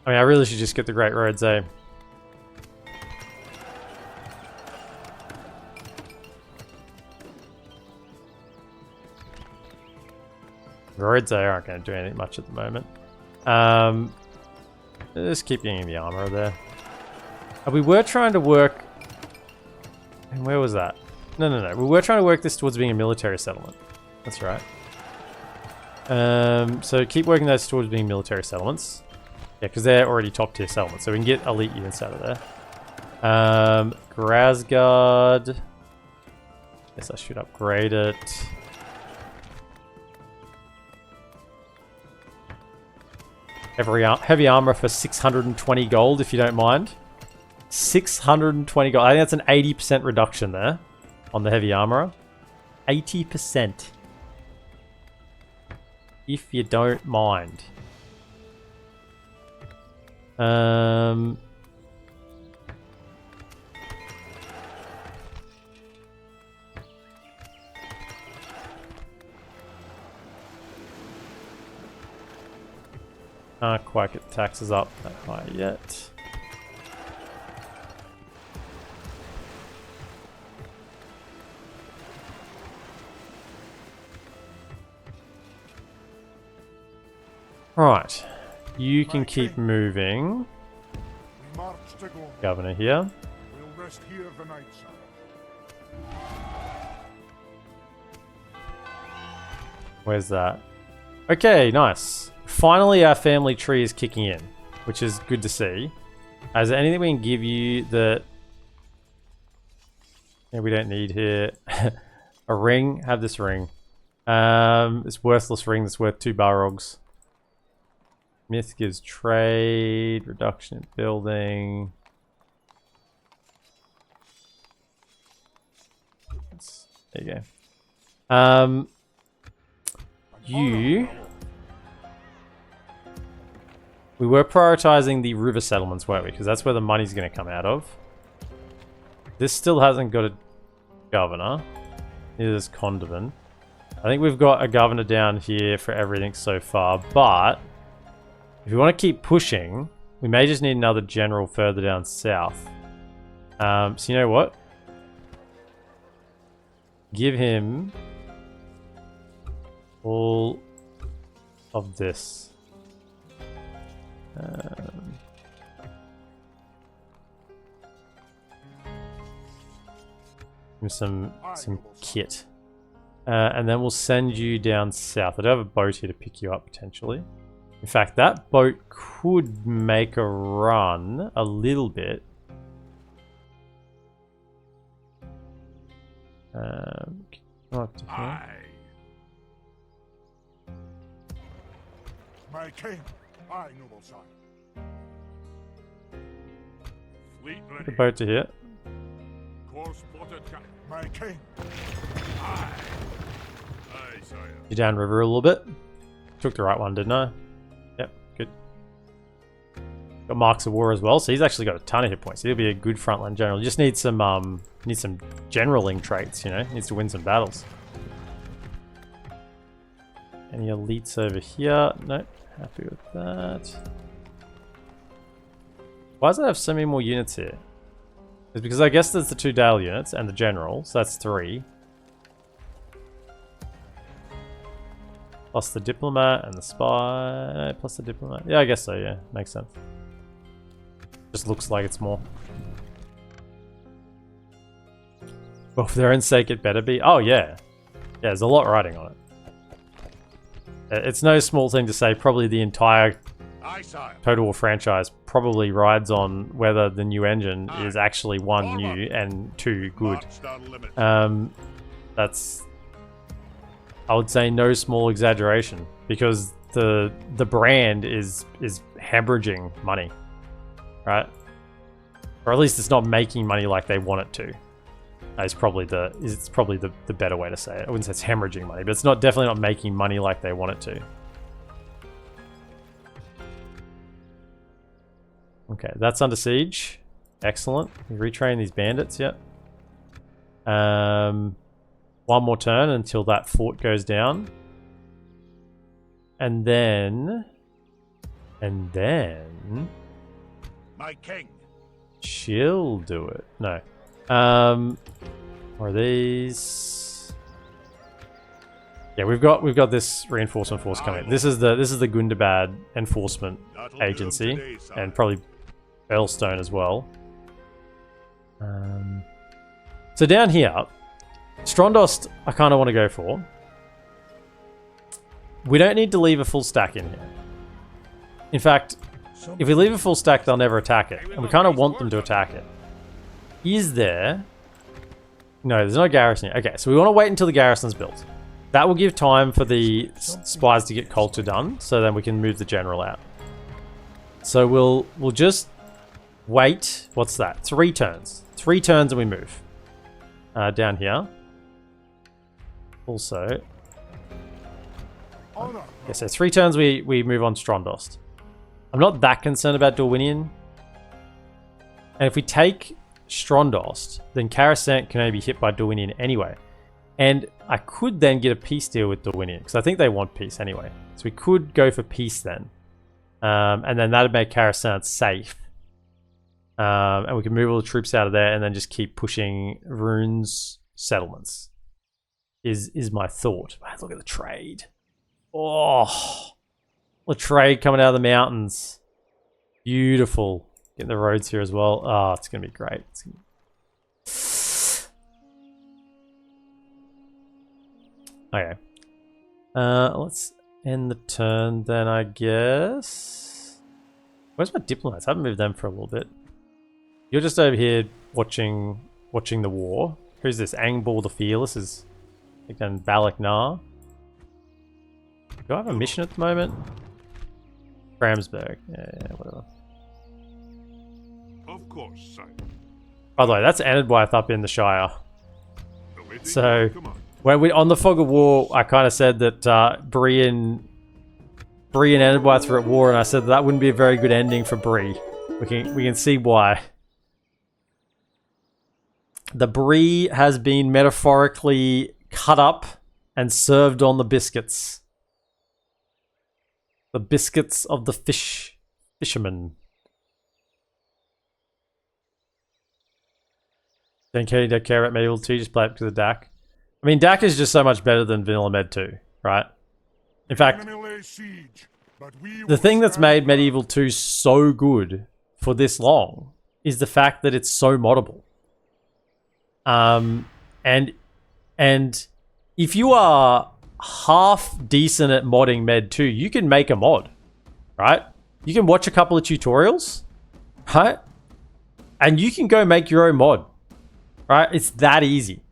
I mean, I really should just get the Great Roads, eh? The roads there aren't going to do anything much at the moment. Just keep getting the armor there. We were trying to work... And where was that? No. We were trying to work this towards being a military settlement. That's right. So keep working those towards being military settlements. Yeah, because they're already top tier settlements, so we can get elite units out of there. Grasgard. Guess I should upgrade it. Heavy armor for 620 gold, if you don't mind. 620 gold. I think that's an 80% reduction there on the heavy armor. 80%. If you don't mind. Can't quite get the taxes up that high yet. Right, you can keep moving. We march to go. Governor here. We'll rest here the night, sire. Where's that? Okay, nice. Finally our family tree is kicking in, which is good to see. Is there anything we can give you that... Yeah, we don't need here. A ring? Have this ring. This worthless ring that's worth 2 Balrogs. Myth gives trade, reduction in building. There you go. We were prioritizing the river settlements, weren't we? Because that's where the money's going to come out of. This still hasn't got a governor. Neither does Condiment. I think we've got a governor down here for everything so far, but if we want to keep pushing, we may just need another general further down south. So you know what? Give him all of this. Some kit. And then we'll send you down south. I do have a boat here to pick you up potentially. In fact, that boat could make a run a little bit. My king, aye, noble sire. Fleet The ready. boat to here. Course plotted. My king, Aye. Aye, sire. You downriver a little bit. Took the right one, didn't I? Yep, good. Got marks of war as well, so he's actually got a ton of hit points. He'll be a good frontline general. He just needs some generaling traits, you know. Needs to win some battles. Any elites over here? Nope. Happy with that. Why does it have so many more units here? It's because I guess there's the 2 Dale units and the general, so that's 3. Plus the diplomat and the spy, plus the diplomat. Yeah, I guess so, yeah. Makes sense. Just looks like it's more. Well, for their own sake, it better be. Oh, yeah. Yeah, there's a lot riding on it. It's no small thing to say probably the entire Aye, sire. Total War franchise probably rides on whether the new engine is actually 1, new, and 2, good. March down limit. That's, I would say, no small exaggeration, because the brand is hemorrhaging money, right? Or at least it's not making money like they want it to. It's probably the better way to say it. I wouldn't say it's hemorrhaging money, but it's definitely not making money like they want it to. Okay, that's under siege. Excellent. We retrain these bandits yet. One more turn until that fort goes down. And then My king. she'll do it. No. Are these? Yeah, we've got this reinforcement force coming. This is the Gundabad enforcement That'll do agency, today, sire. and probably Bellstone as well. So down here, Strondost, I kind of want to go for. We don't need to leave a full stack in here. In fact, if we leave a full stack, they'll never attack it, and we kind of want them to attack it. Is there? No, there's no garrison here. Okay, so we want to wait until the garrison's built. That will give time for the spies to get culture done, so then we can move the general out. So we'll just wait. What's that? 3 turns. 3 turns and we move. Down here. Also. honor. Yeah, so 3 turns we move on Strondost. I'm not that concerned about Dorwinion. And if we take Strondost, then Coruscant can only be hit by Dorwinion anyway. And I could then get a peace deal with Dorwinion, because I think they want peace anyway. So we could go for peace then. And then that'd make Coruscant safe. And we can move all the troops out of there and then just keep pushing Rune's settlements. Is my thought. Man, look at the trade. Oh, the trade coming out of the mountains. Beautiful. Get the roads here as well. Oh, it's gonna be great. Okay. Let's end the turn then, I guess. Where's my diplomats? I haven't moved them for a little bit. You're just over here watching the war. Who's this? Angbal the Fearless is again Balak Nar. Do I have a mission at the moment? Framsburg. Yeah, whatever. Of course, sire. By the way, that's Anadwyth up in the Shire. Awaiting So, your command. when we on the Fog of War, I kind of said that Bree and Anadwyth were at war, and I said that wouldn't be a very good ending for Bree. We can see why. The Bree has been metaphorically cut up and served on the biscuits. The biscuits of the fishermen. Don't care about Medieval 2, just play it because of DaC. I mean, DaC is just so much better than Vanilla Med 2, right? In fact, Enemy lay siege, but we the will thing that's stand made firm. Medieval 2 so good for this long is the fact that it's so moddable. And if you are half decent at modding Med 2, you can make a mod, right? You can watch a couple of tutorials, right? And you can go make your own mod, right? It's that easy.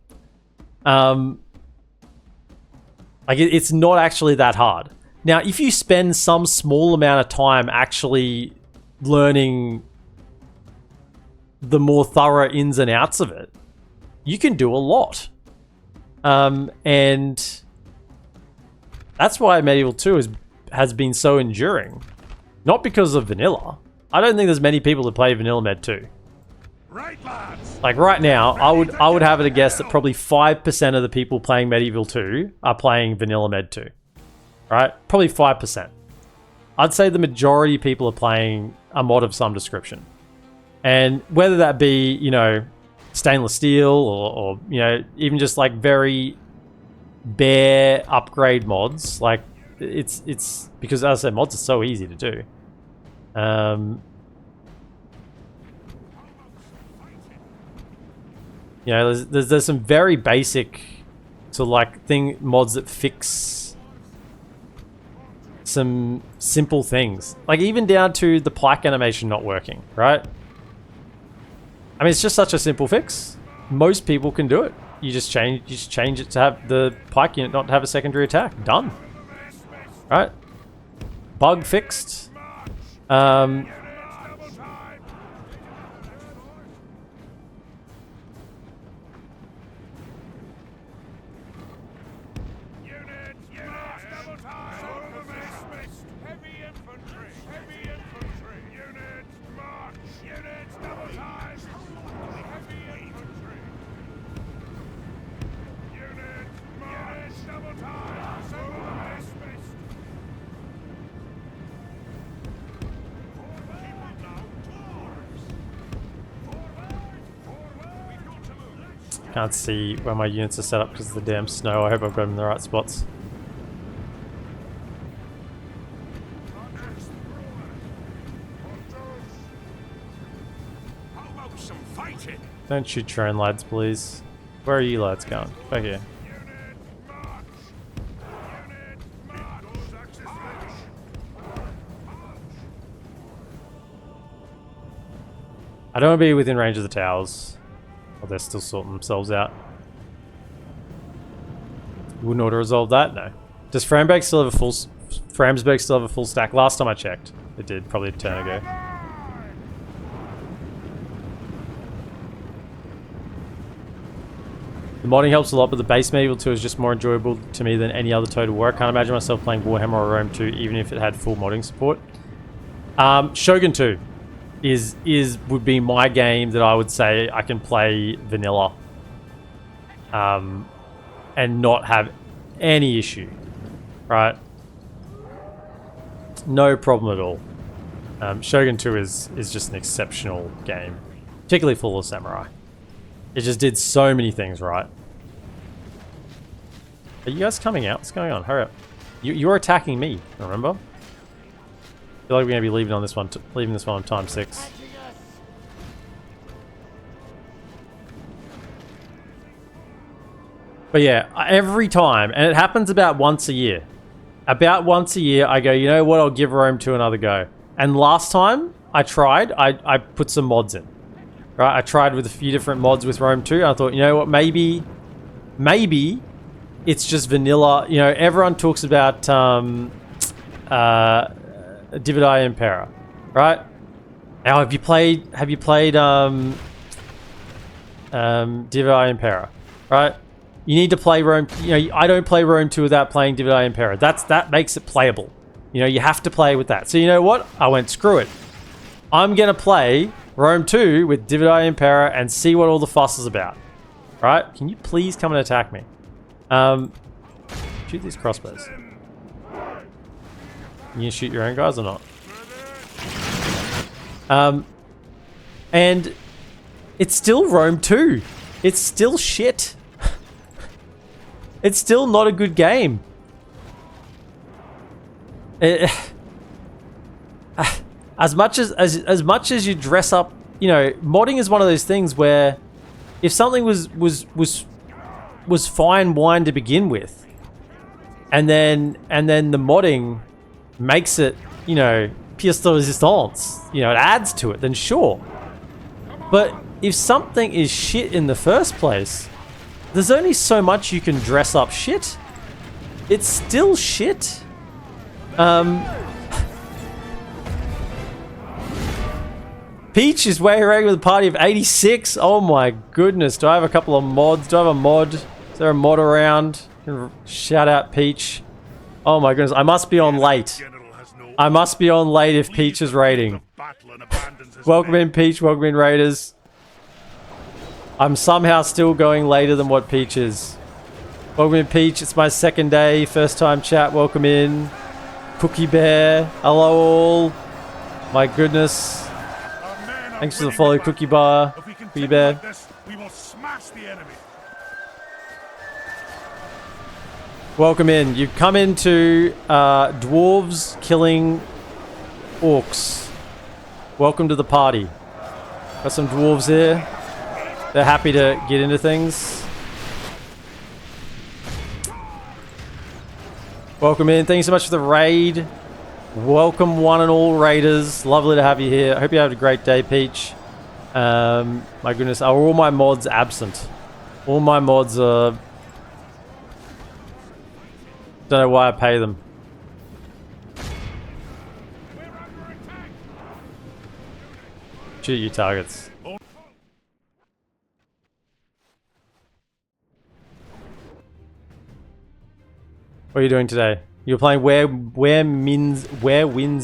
It's not actually that hard. Now, if you spend some small amount of time actually learning the more thorough ins and outs of it, you can do a lot. And that's why Medieval 2 has been so enduring. Not because of vanilla. I don't think there's many people that play Vanilla Med 2. Right, lads. Like right now, I would have it a guess that probably 5% of the people playing Medieval 2 are playing Vanilla Med 2. Right? Probably 5%. I'd say the majority of people are playing a mod of some description. And whether that be, you know, stainless steel or you know, even just like very bare upgrade mods, like it's because, as I said, mods are so easy to do. You know, there's some very basic sort of like mods that fix some simple things, like even down to the pike animation not working, right? I mean, it's just such a simple fix. Most people can do it. You just change it to have the pike unit not have a secondary attack. Done. Right? Bug fixed. Can't see where my units are set up because of the damn snow. I hope I've got them in the right spots. How about some fighting? Don't shoot your own lads, please. Where are you lads going? Back here. I don't want to be within range of the towers. Oh, they're still sorting themselves out. Wouldn't auto resolve that? No. Does Framsburg still have a full stack? Last time I checked, it did, probably a turn ago. The modding helps a lot, but the base Medieval 2 is just more enjoyable to me than any other Total War. I can't imagine myself playing Warhammer or Rome 2, even if it had full modding support. Shogun 2 would be my game that I would say I can play vanilla, and not have any issue, right? No problem at all. Shogun 2 is just an exceptional game, particularly full of samurai. It just did so many things right. Are you guys coming out? What's going on? Hurry up! You're attacking me. Remember? I feel like we're gonna be leaving on this one. Leaving this one on time 6. But yeah, every time, and it happens about once a year. About once a year, I go, you know what? I'll give Rome 2 another go. And last time I tried, I put some mods in. Right? I tried with a few different mods with Rome 2. I thought, you know what? Maybe it's just vanilla. You know, everyone talks about Dividai Impera, right? Now, have you played Dividai Impera, right? You need to play Rome. You know, I don't play Rome 2 without playing Dividai Impera. That makes it playable. You know, you have to play with that. So you know what? I went, screw it. I'm gonna play Rome 2 with Dividai Impera and see what all the fuss is about. Right? Can you please come and attack me? Shoot these crossbows. You can shoot your own guys or not? And it's still Rome 2. It's still shit. It's still not a good game. As much as you dress up, you know, modding is one of those things where if something was fine wine to begin with, and then the modding makes it, you know, pièce de résistance, you know, it adds to it, then sure. But if something is shit in the first place, there's only so much you can dress up shit. It's still shit. Peach is way ranking with a party of 86. Oh my goodness. Do I have a couple of mods? Do I have a mod? Is there a mod around? Shout out Peach. Oh my goodness. I must be on late. I must be on late if Peach is raiding. Welcome in, Peach. Welcome in, Raiders. I'm somehow still going later than what Peach is. Welcome in, Peach. It's my second day. First time chat. Welcome in. Cookie Bear. Hello all. My goodness. Thanks for the follow, Cookie Bar. Cookie Bear. We will smash the enemy. Welcome in. You've come into Dwarves killing Orcs. Welcome to the party. Got some Dwarves here. They're happy to get into things. Welcome in. Thank you so much for the raid. Welcome one and all raiders. Lovely to have you here. I hope you have a great day, Peach. My goodness, are all my mods absent? All my mods are... Don't know why I pay them. Shoot your targets. What are you doing today? You're playing Where Winds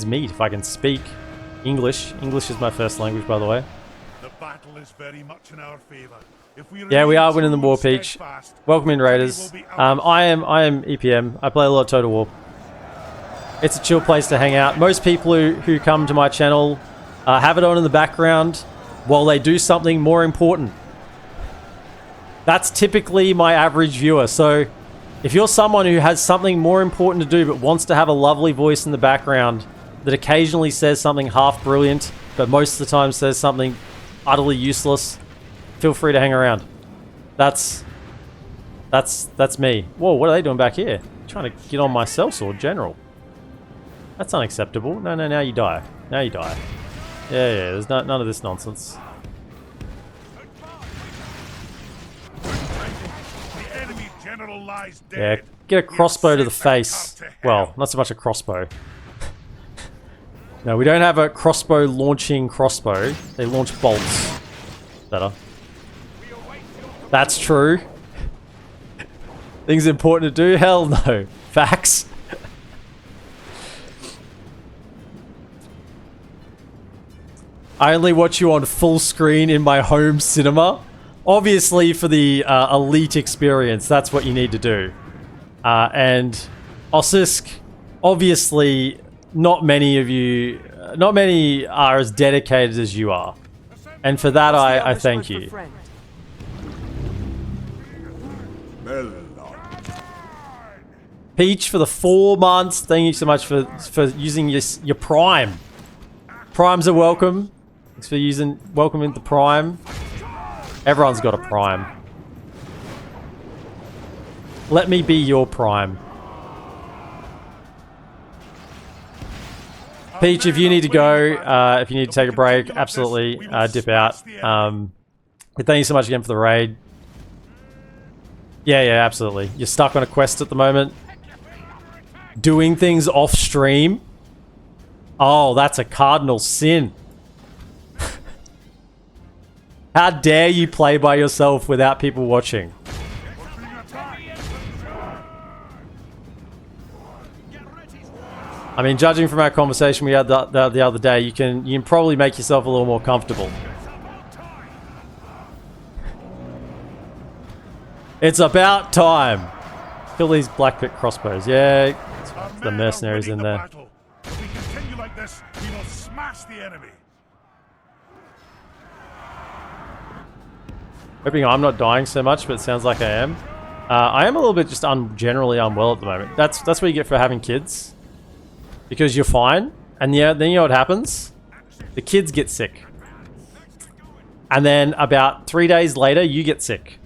Meet, if I can speak English. English is my first language, by the way. The battle is very much in our favor. Yeah, we are winning the war, Peach. Welcome in, Raiders. I am EPM. I play a lot of Total War. It's a chill place to hang out. Most people who come to my channel have it on in the background while they do something more important. That's typically my average viewer. So if you're someone who has something more important to do but wants to have a lovely voice in the background that occasionally says something half brilliant but most of the time says something utterly useless, feel free to hang around. That's me. Whoa, what are they doing back here? Trying to get on my sellsword, General. That's unacceptable. No, now you die. Now you die. Yeah, there's none of this nonsense. Yeah, get a crossbow to the face. Well, not so much a crossbow. No, we don't have a crossbow launching crossbow. They launch bolts. Better. That's true. Things important to do? Hell no. Facts. I only watch you on full screen in my home cinema. Obviously, for the elite experience, that's what you need to do. And Ossisk, obviously, not many of you not many are as dedicated as you are. And for that, I thank you. Peach for the 4 months. Thank you so much for using your Prime. Primes are welcome. Thanks for using welcoming the Prime. Everyone's got a Prime. Let me be your Prime. Peach, if you need to go, if you need to take a break, absolutely dip out. But thank you so much again for the raid. Yeah, absolutely. You're stuck on a quest at the moment. Doing things off stream. Oh, that's a cardinal sin. How dare you play by yourself without people watching? I mean, judging from our conversation we had the other day, you can probably make yourself a little more comfortable. It's about time. Kill these black pit crossbows. Yeah, the mercenaries in there. If we continue like this, we will smash the enemy. Hoping I'm not dying so much, but it sounds like I am. I am a little bit just generally unwell at the moment. That's what you get for having kids. Because you're fine, and then you know what happens? The kids get sick. And then about 3 days later, you get sick.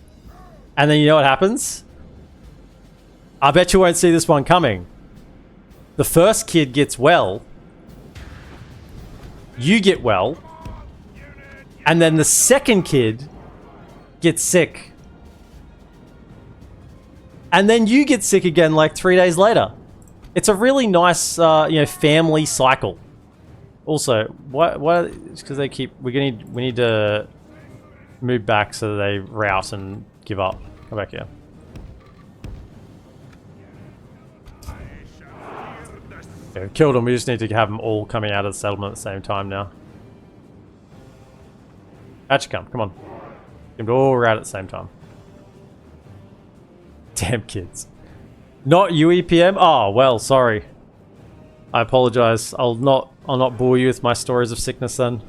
And then you know what happens? I bet you won't see this one coming. The first kid gets well. You get well. And then the second kid gets sick. And then you get sick again like 3 days later. It's a really nice, family cycle. Also, what? Because they keep. We need to move back so that they rout and give up. Come back here. Okay, we killed them. We just need to have them all coming out of the settlement at the same time now. Actually, come on. Get them all out at the same time. Damn kids. Not you, EPM? Oh, well, sorry. I apologize. I'll not bore you with my stories of sickness then.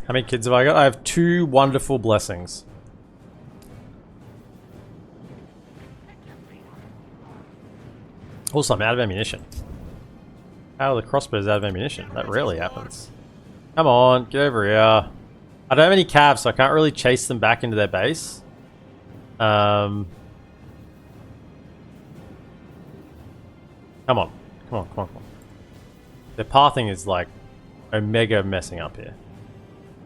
How many kids have I got? I have 2 wonderful blessings. Also, I'm out of ammunition. How are the crossbows out of ammunition? That rarely happens. Come on, get over here. I don't have any calves, so I can't really chase them back into their base. Come on. The pathing is like omega messing up here.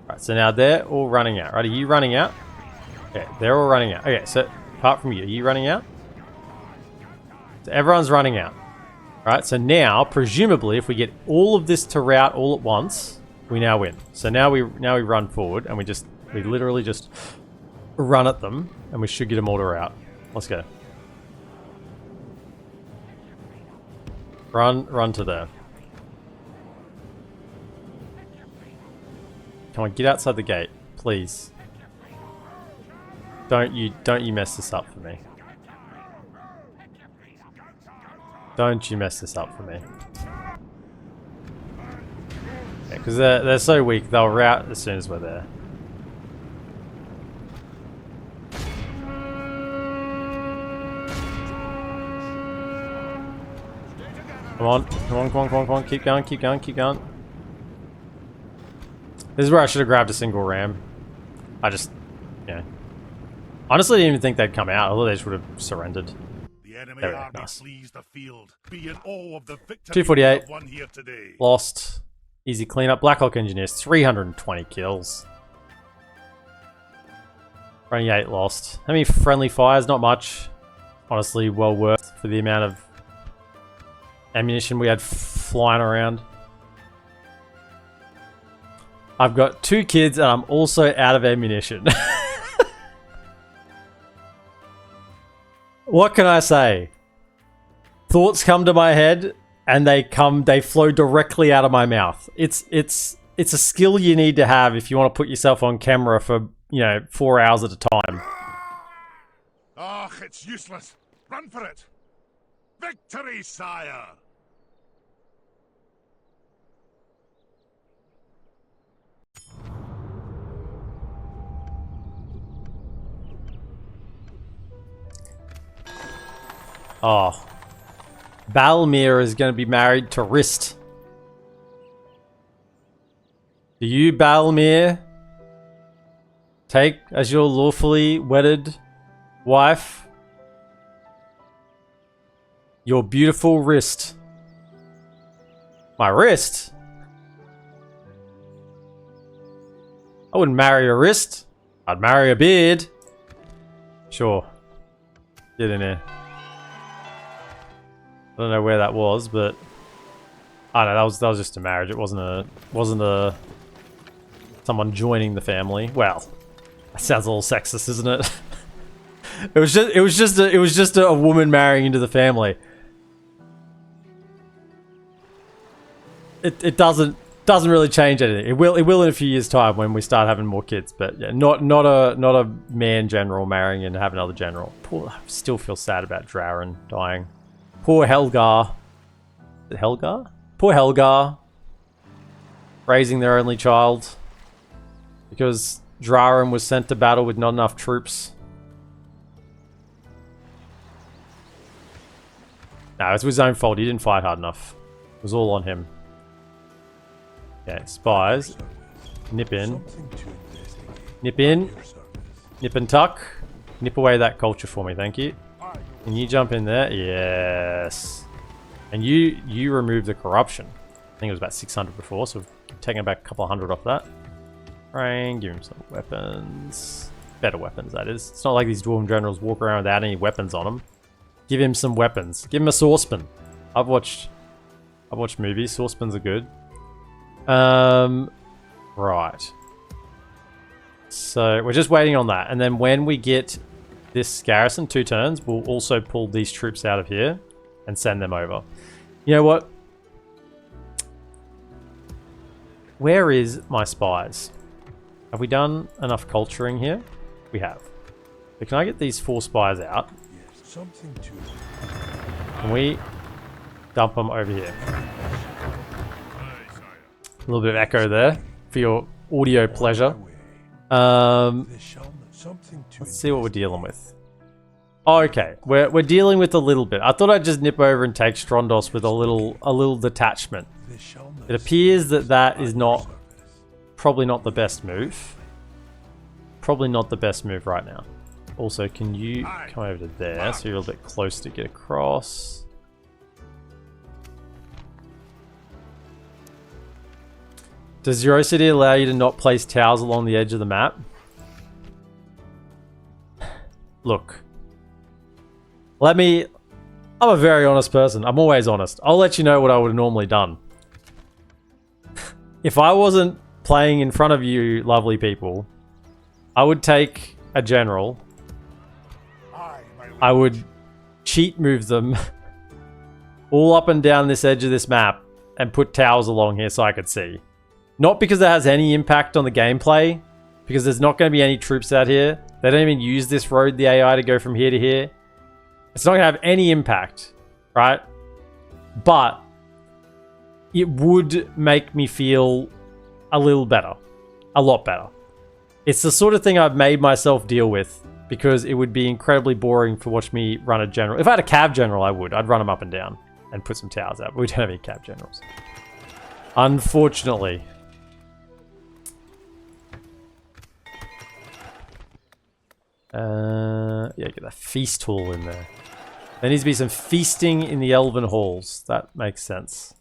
Right, so now they're all running out. Right, are you running out? Okay, they're all running out. Okay, so apart from you, are you running out? So everyone's running out. Right, so now, presumably, if we get all of this to rout all at once, we now win. So now we run forward, and we literally just run at them, and we should get them all to rout. Let's go. Run to there. Come on, get outside the gate, please. Don't you mess this up for me. Don't you mess this up for me. Yeah, because they're so weak, they'll rout as soon as we're there. Come on, keep going. This is where I should have grabbed a single ram. Honestly, I didn't even think they'd come out, although they just would have surrendered. The enemy There we go, army nice. flees the field. Be in awe of the victory 248. we have won here today. Lost. Easy cleanup. Blackhawk Engineers, 320 kills. 28 lost. How many friendly fires? Not much. Honestly, well worth for the amount of ammunition we had flying around. I've got 2 kids and I'm also out of ammunition. What can I say? Thoughts come to my head and they flow directly out of my mouth. It's it's a skill you need to have if you want to put yourself on camera for, 4 hours at a time. Ah, it's useless. Run for it. Victory, sire! Oh. Balmir is going to be married to Rist. Do you, Balmir, take as your lawfully wedded wife your beautiful Rist? My wrist? I wouldn't marry a wrist. I'd marry a beard. Sure. Get in here. I don't know where that was, but I don't know, that was just a marriage. It wasn't a someone joining the family. Well, that sounds a little sexist, isn't it? It was just a woman marrying into the family. It doesn't really change anything. It will in a few years' time when we start having more kids. But yeah, not a man general marrying and have another general. Poor, I still feel sad about Drauren dying. Poor Helgar. Is it Helgar? Poor Helgar. Raising their only child. Because Drauren was sent to battle with not enough troops. No, it was his own fault. He didn't fight hard enough. It was all on him. Okay, spies. Nip in. Nip in. Nip and tuck. Nip away that culture for me, thank you. Can you jump in there? Yes. And you remove the corruption. I think it was about 600 before, so we've taken back a couple of hundred off that. Train, give him some weapons. Better weapons, that is. It's not like these dwarven generals walk around without any weapons on them. Give him some weapons. Give him a swordsman. I've watched movies. Swordsmans are good. Right. So we're just waiting on that, and then when we get this garrison, 2 turns, we'll also pull these troops out of here and send them over. You know what? Where is my spies? Have we done enough culturing here? We have. But can I get these 4 spies out? Can we dump them over here? A little bit of echo there for your audio pleasure. Let's see what we're dealing with. Oh, okay, we're dealing with a little bit. I thought I'd just nip over and take Strondos with a little detachment. It appears that is probably not the best move. Probably not the best move right now. Also, can you come over to there so you're a little bit close to get across? Does Zero City allow you to not place towers along the edge of the map? Look. I'm a very honest person. I'm always honest. I'll let you know what I would have normally done. If I wasn't playing in front of you lovely people, I would take a general. I would cheat move them all up and down this edge of this map and put towers along here so I could see. Not because it has any impact on the gameplay, because there's not going to be any troops out here. They don't even use this road, the AI, to go from here to here. It's not going to have any impact, right? But it would make me feel a little better. A lot better. It's the sort of thing I've made myself deal with because it would be incredibly boring to watch me run a general. If I had a cav general, I would. I'd run them up and down and put some towers out. But we don't have any cav generals. Unfortunately. Yeah, get that feast hall in there. There needs to be some feasting in the elven halls. That makes sense.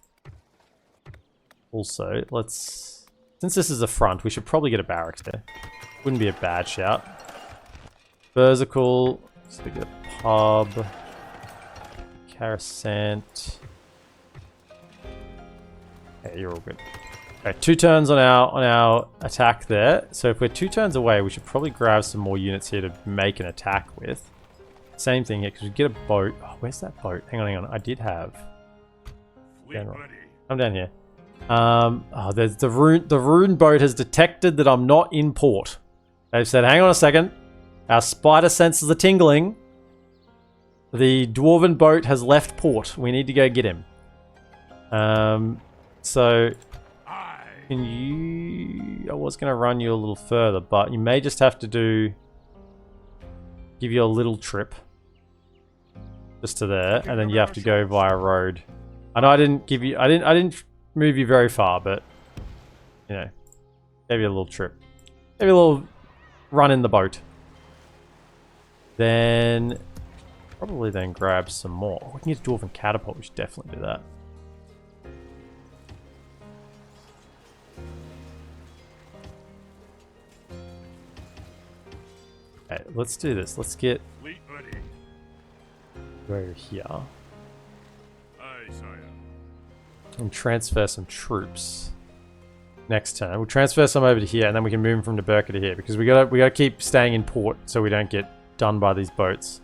Also, since this is a front, we should probably get a barracks there. Wouldn't be a bad shout. Berserkle. Let's get a pub. Carasant. Okay, you're all good. Okay, 2 turns on our attack there. So if we're 2 turns away, we should probably grab some more units here to make an attack with. Same thing here, because we get a boat. Oh, where's that boat? Hang on. I did have... General. Come down here. There's the rune boat has detected that I'm not in port. They've said, hang on a second. Our spider senses are tingling. The dwarven boat has left port. We need to go get him. So can you... I was going to run you a little further, but you may just have to give you a little trip. Just to there, and then you have to go via road. I know I didn't give you... I didn't move you very far, but... You know. Gave you a little trip. Gave you a little run in the boat. Then... Probably then grab some more. We can get a dwarven catapult. We should definitely do that. Okay, let's do this. Let's get over here. Aye, sire. And transfer some troops. Next turn. We'll transfer some over to here, and then we can move them from Naburka to here. Because we gotta keep staying in port so we don't get done by these boats.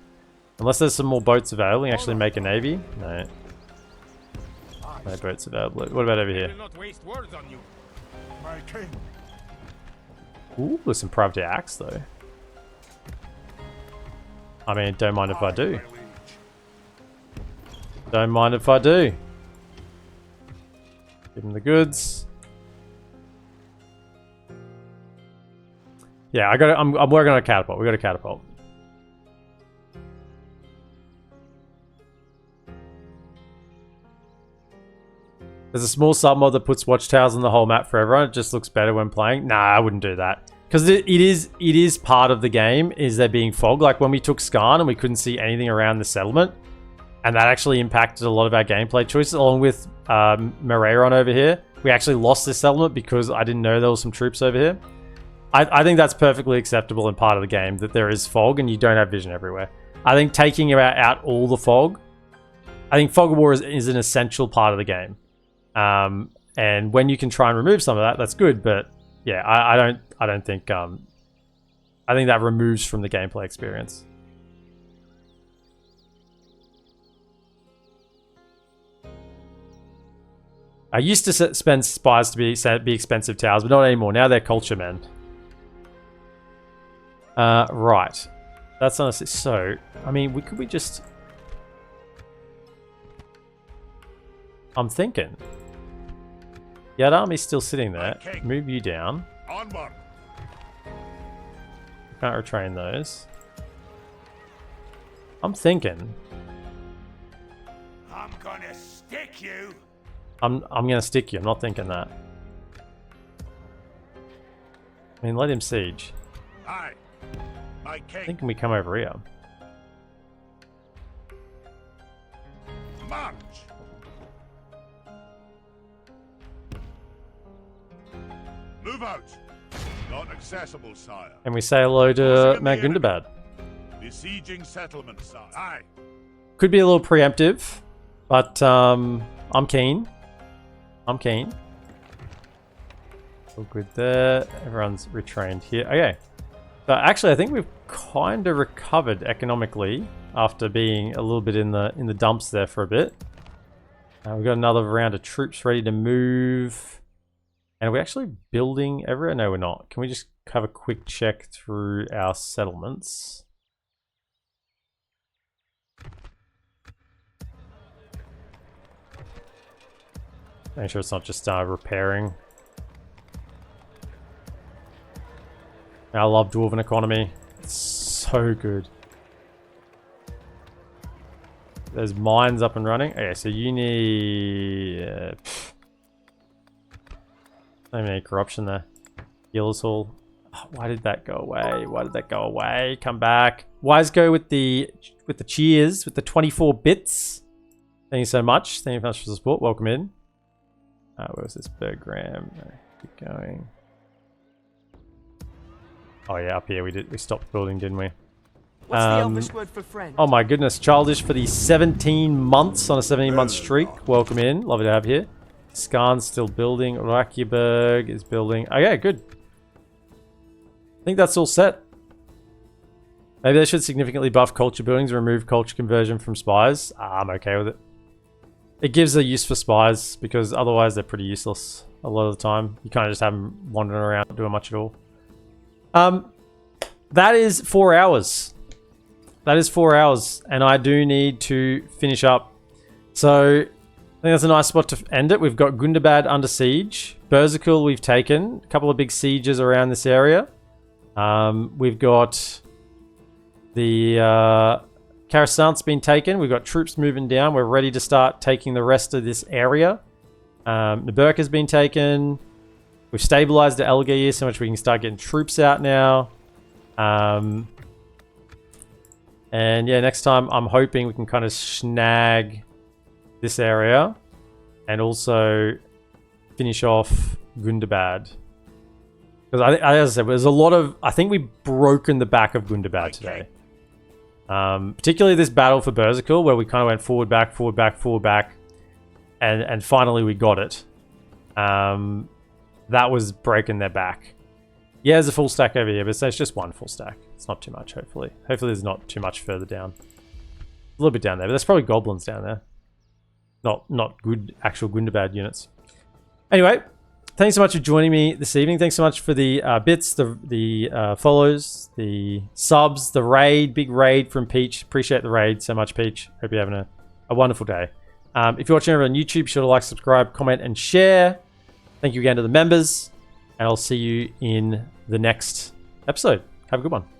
Unless there's some more boats available, we can actually make a navy. No. No boats available. What about over here? My king. Ooh, there's some privateer axe though. I mean, don't mind if I do. Don't mind if I do. Give him the goods. Yeah, I'm working on a catapult. We got a catapult. There's a small submod that puts watchtowers on the whole map for everyone. It just looks better when playing. Nah, I wouldn't do that. Because it is part of the game, is there being fog. Like when we took Skarn and we couldn't see anything around the settlement. And that actually impacted a lot of our gameplay choices, along with Moreiron over here. We actually lost this settlement because I didn't know there was some troops over here. I think that's perfectly acceptable in part of the game, that there is fog and you don't have vision everywhere. I think taking out all the fog, I think Fog of War is an essential part of the game. And when you can try and remove some of that, that's good. But yeah, I don't think I think that removes from the gameplay experience. I used to spend spies to be expensive towers, but not anymore. Now they're culture men. Right. That's honestly so. I mean, could we just? I'm thinking. That army's still sitting there. Move you down. Onward. Can't retrain those. I'm thinking. I'm gonna stick you. I'm gonna stick you. I'm not thinking that. I mean, let him siege. Aye. My king. Thinking we come over here. March. Move out. Not accessible, sire. And we say hello to Mount Gundabad. Besieging settlement, sire. Aye. Could be a little preemptive, but I'm keen. I'm keen. All good there. Everyone's retrained here. Okay. So actually, I think we've kind of recovered economically after being a little bit in the dumps there for a bit. We've got another round of troops ready to move. And are we actually building everywhere? No, we're not. Can we just have a quick check through our settlements? Make sure it's not just repairing. I love Dwarven economy. It's so good. There's mines up and running. Okay, so you need... Not even any corruption there. Healers Hall. Oh, why did that go away? Why did that go away? Come back. Wise go with the cheers, with the 24 bits. Thank you so much. Thank you so much for the support. Welcome in. Where was this? Bergram. Keep going. Oh yeah, up here we stopped building, didn't we? What's the Elvish word for friend? Oh my goodness, Childish for the 17 months on a 17-month streak. Welcome in. Lovely to have you. Skarn's still building. Rakiberg is building. Okay, good. I think that's all set. Maybe they should significantly buff culture buildings, remove culture conversion from spies. I'm okay with it. it gives a use for spies, because otherwise they're pretty useless a lot of the time. You kind of just have them wandering around, not doing much at all. That is 4 hours. That is 4 hours, and I do need to finish up. So I think that's a nice spot to end it. We've got Gundabad under siege. Berserkul we've taken. A couple of big sieges around this area. We've got the Coruscant's been taken. We've got troops moving down. We're ready to start taking the rest of this area. Naburk has been taken. We've stabilized the Elgair so much we can start getting troops out now. And yeah, next time I'm hoping we can kind of snag this area and also finish off Gundabad. Because as I said, there's a lot of... I think we've broken the back of Gundabad today. Particularly this battle for Berserkul, where we kind of went forward, back, forward, back, forward, back. And finally we got it. That was breaking their back. Yeah, there's a full stack over here, but it's just one full stack. It's not too much, hopefully. Hopefully there's not too much further down. A little bit down there, but there's probably goblins down there. Not good actual Gundabad units. Anyway, thanks so much for joining me this evening. Thanks so much for the bits, the follows, the subs, the raid, big raid from Peach. Appreciate the raid so much, Peach. Hope you're having a wonderful day. If you're watching over on YouTube, be sure to like, subscribe, comment, and share. Thank you again to the members, and I'll see you in the next episode. Have a good one.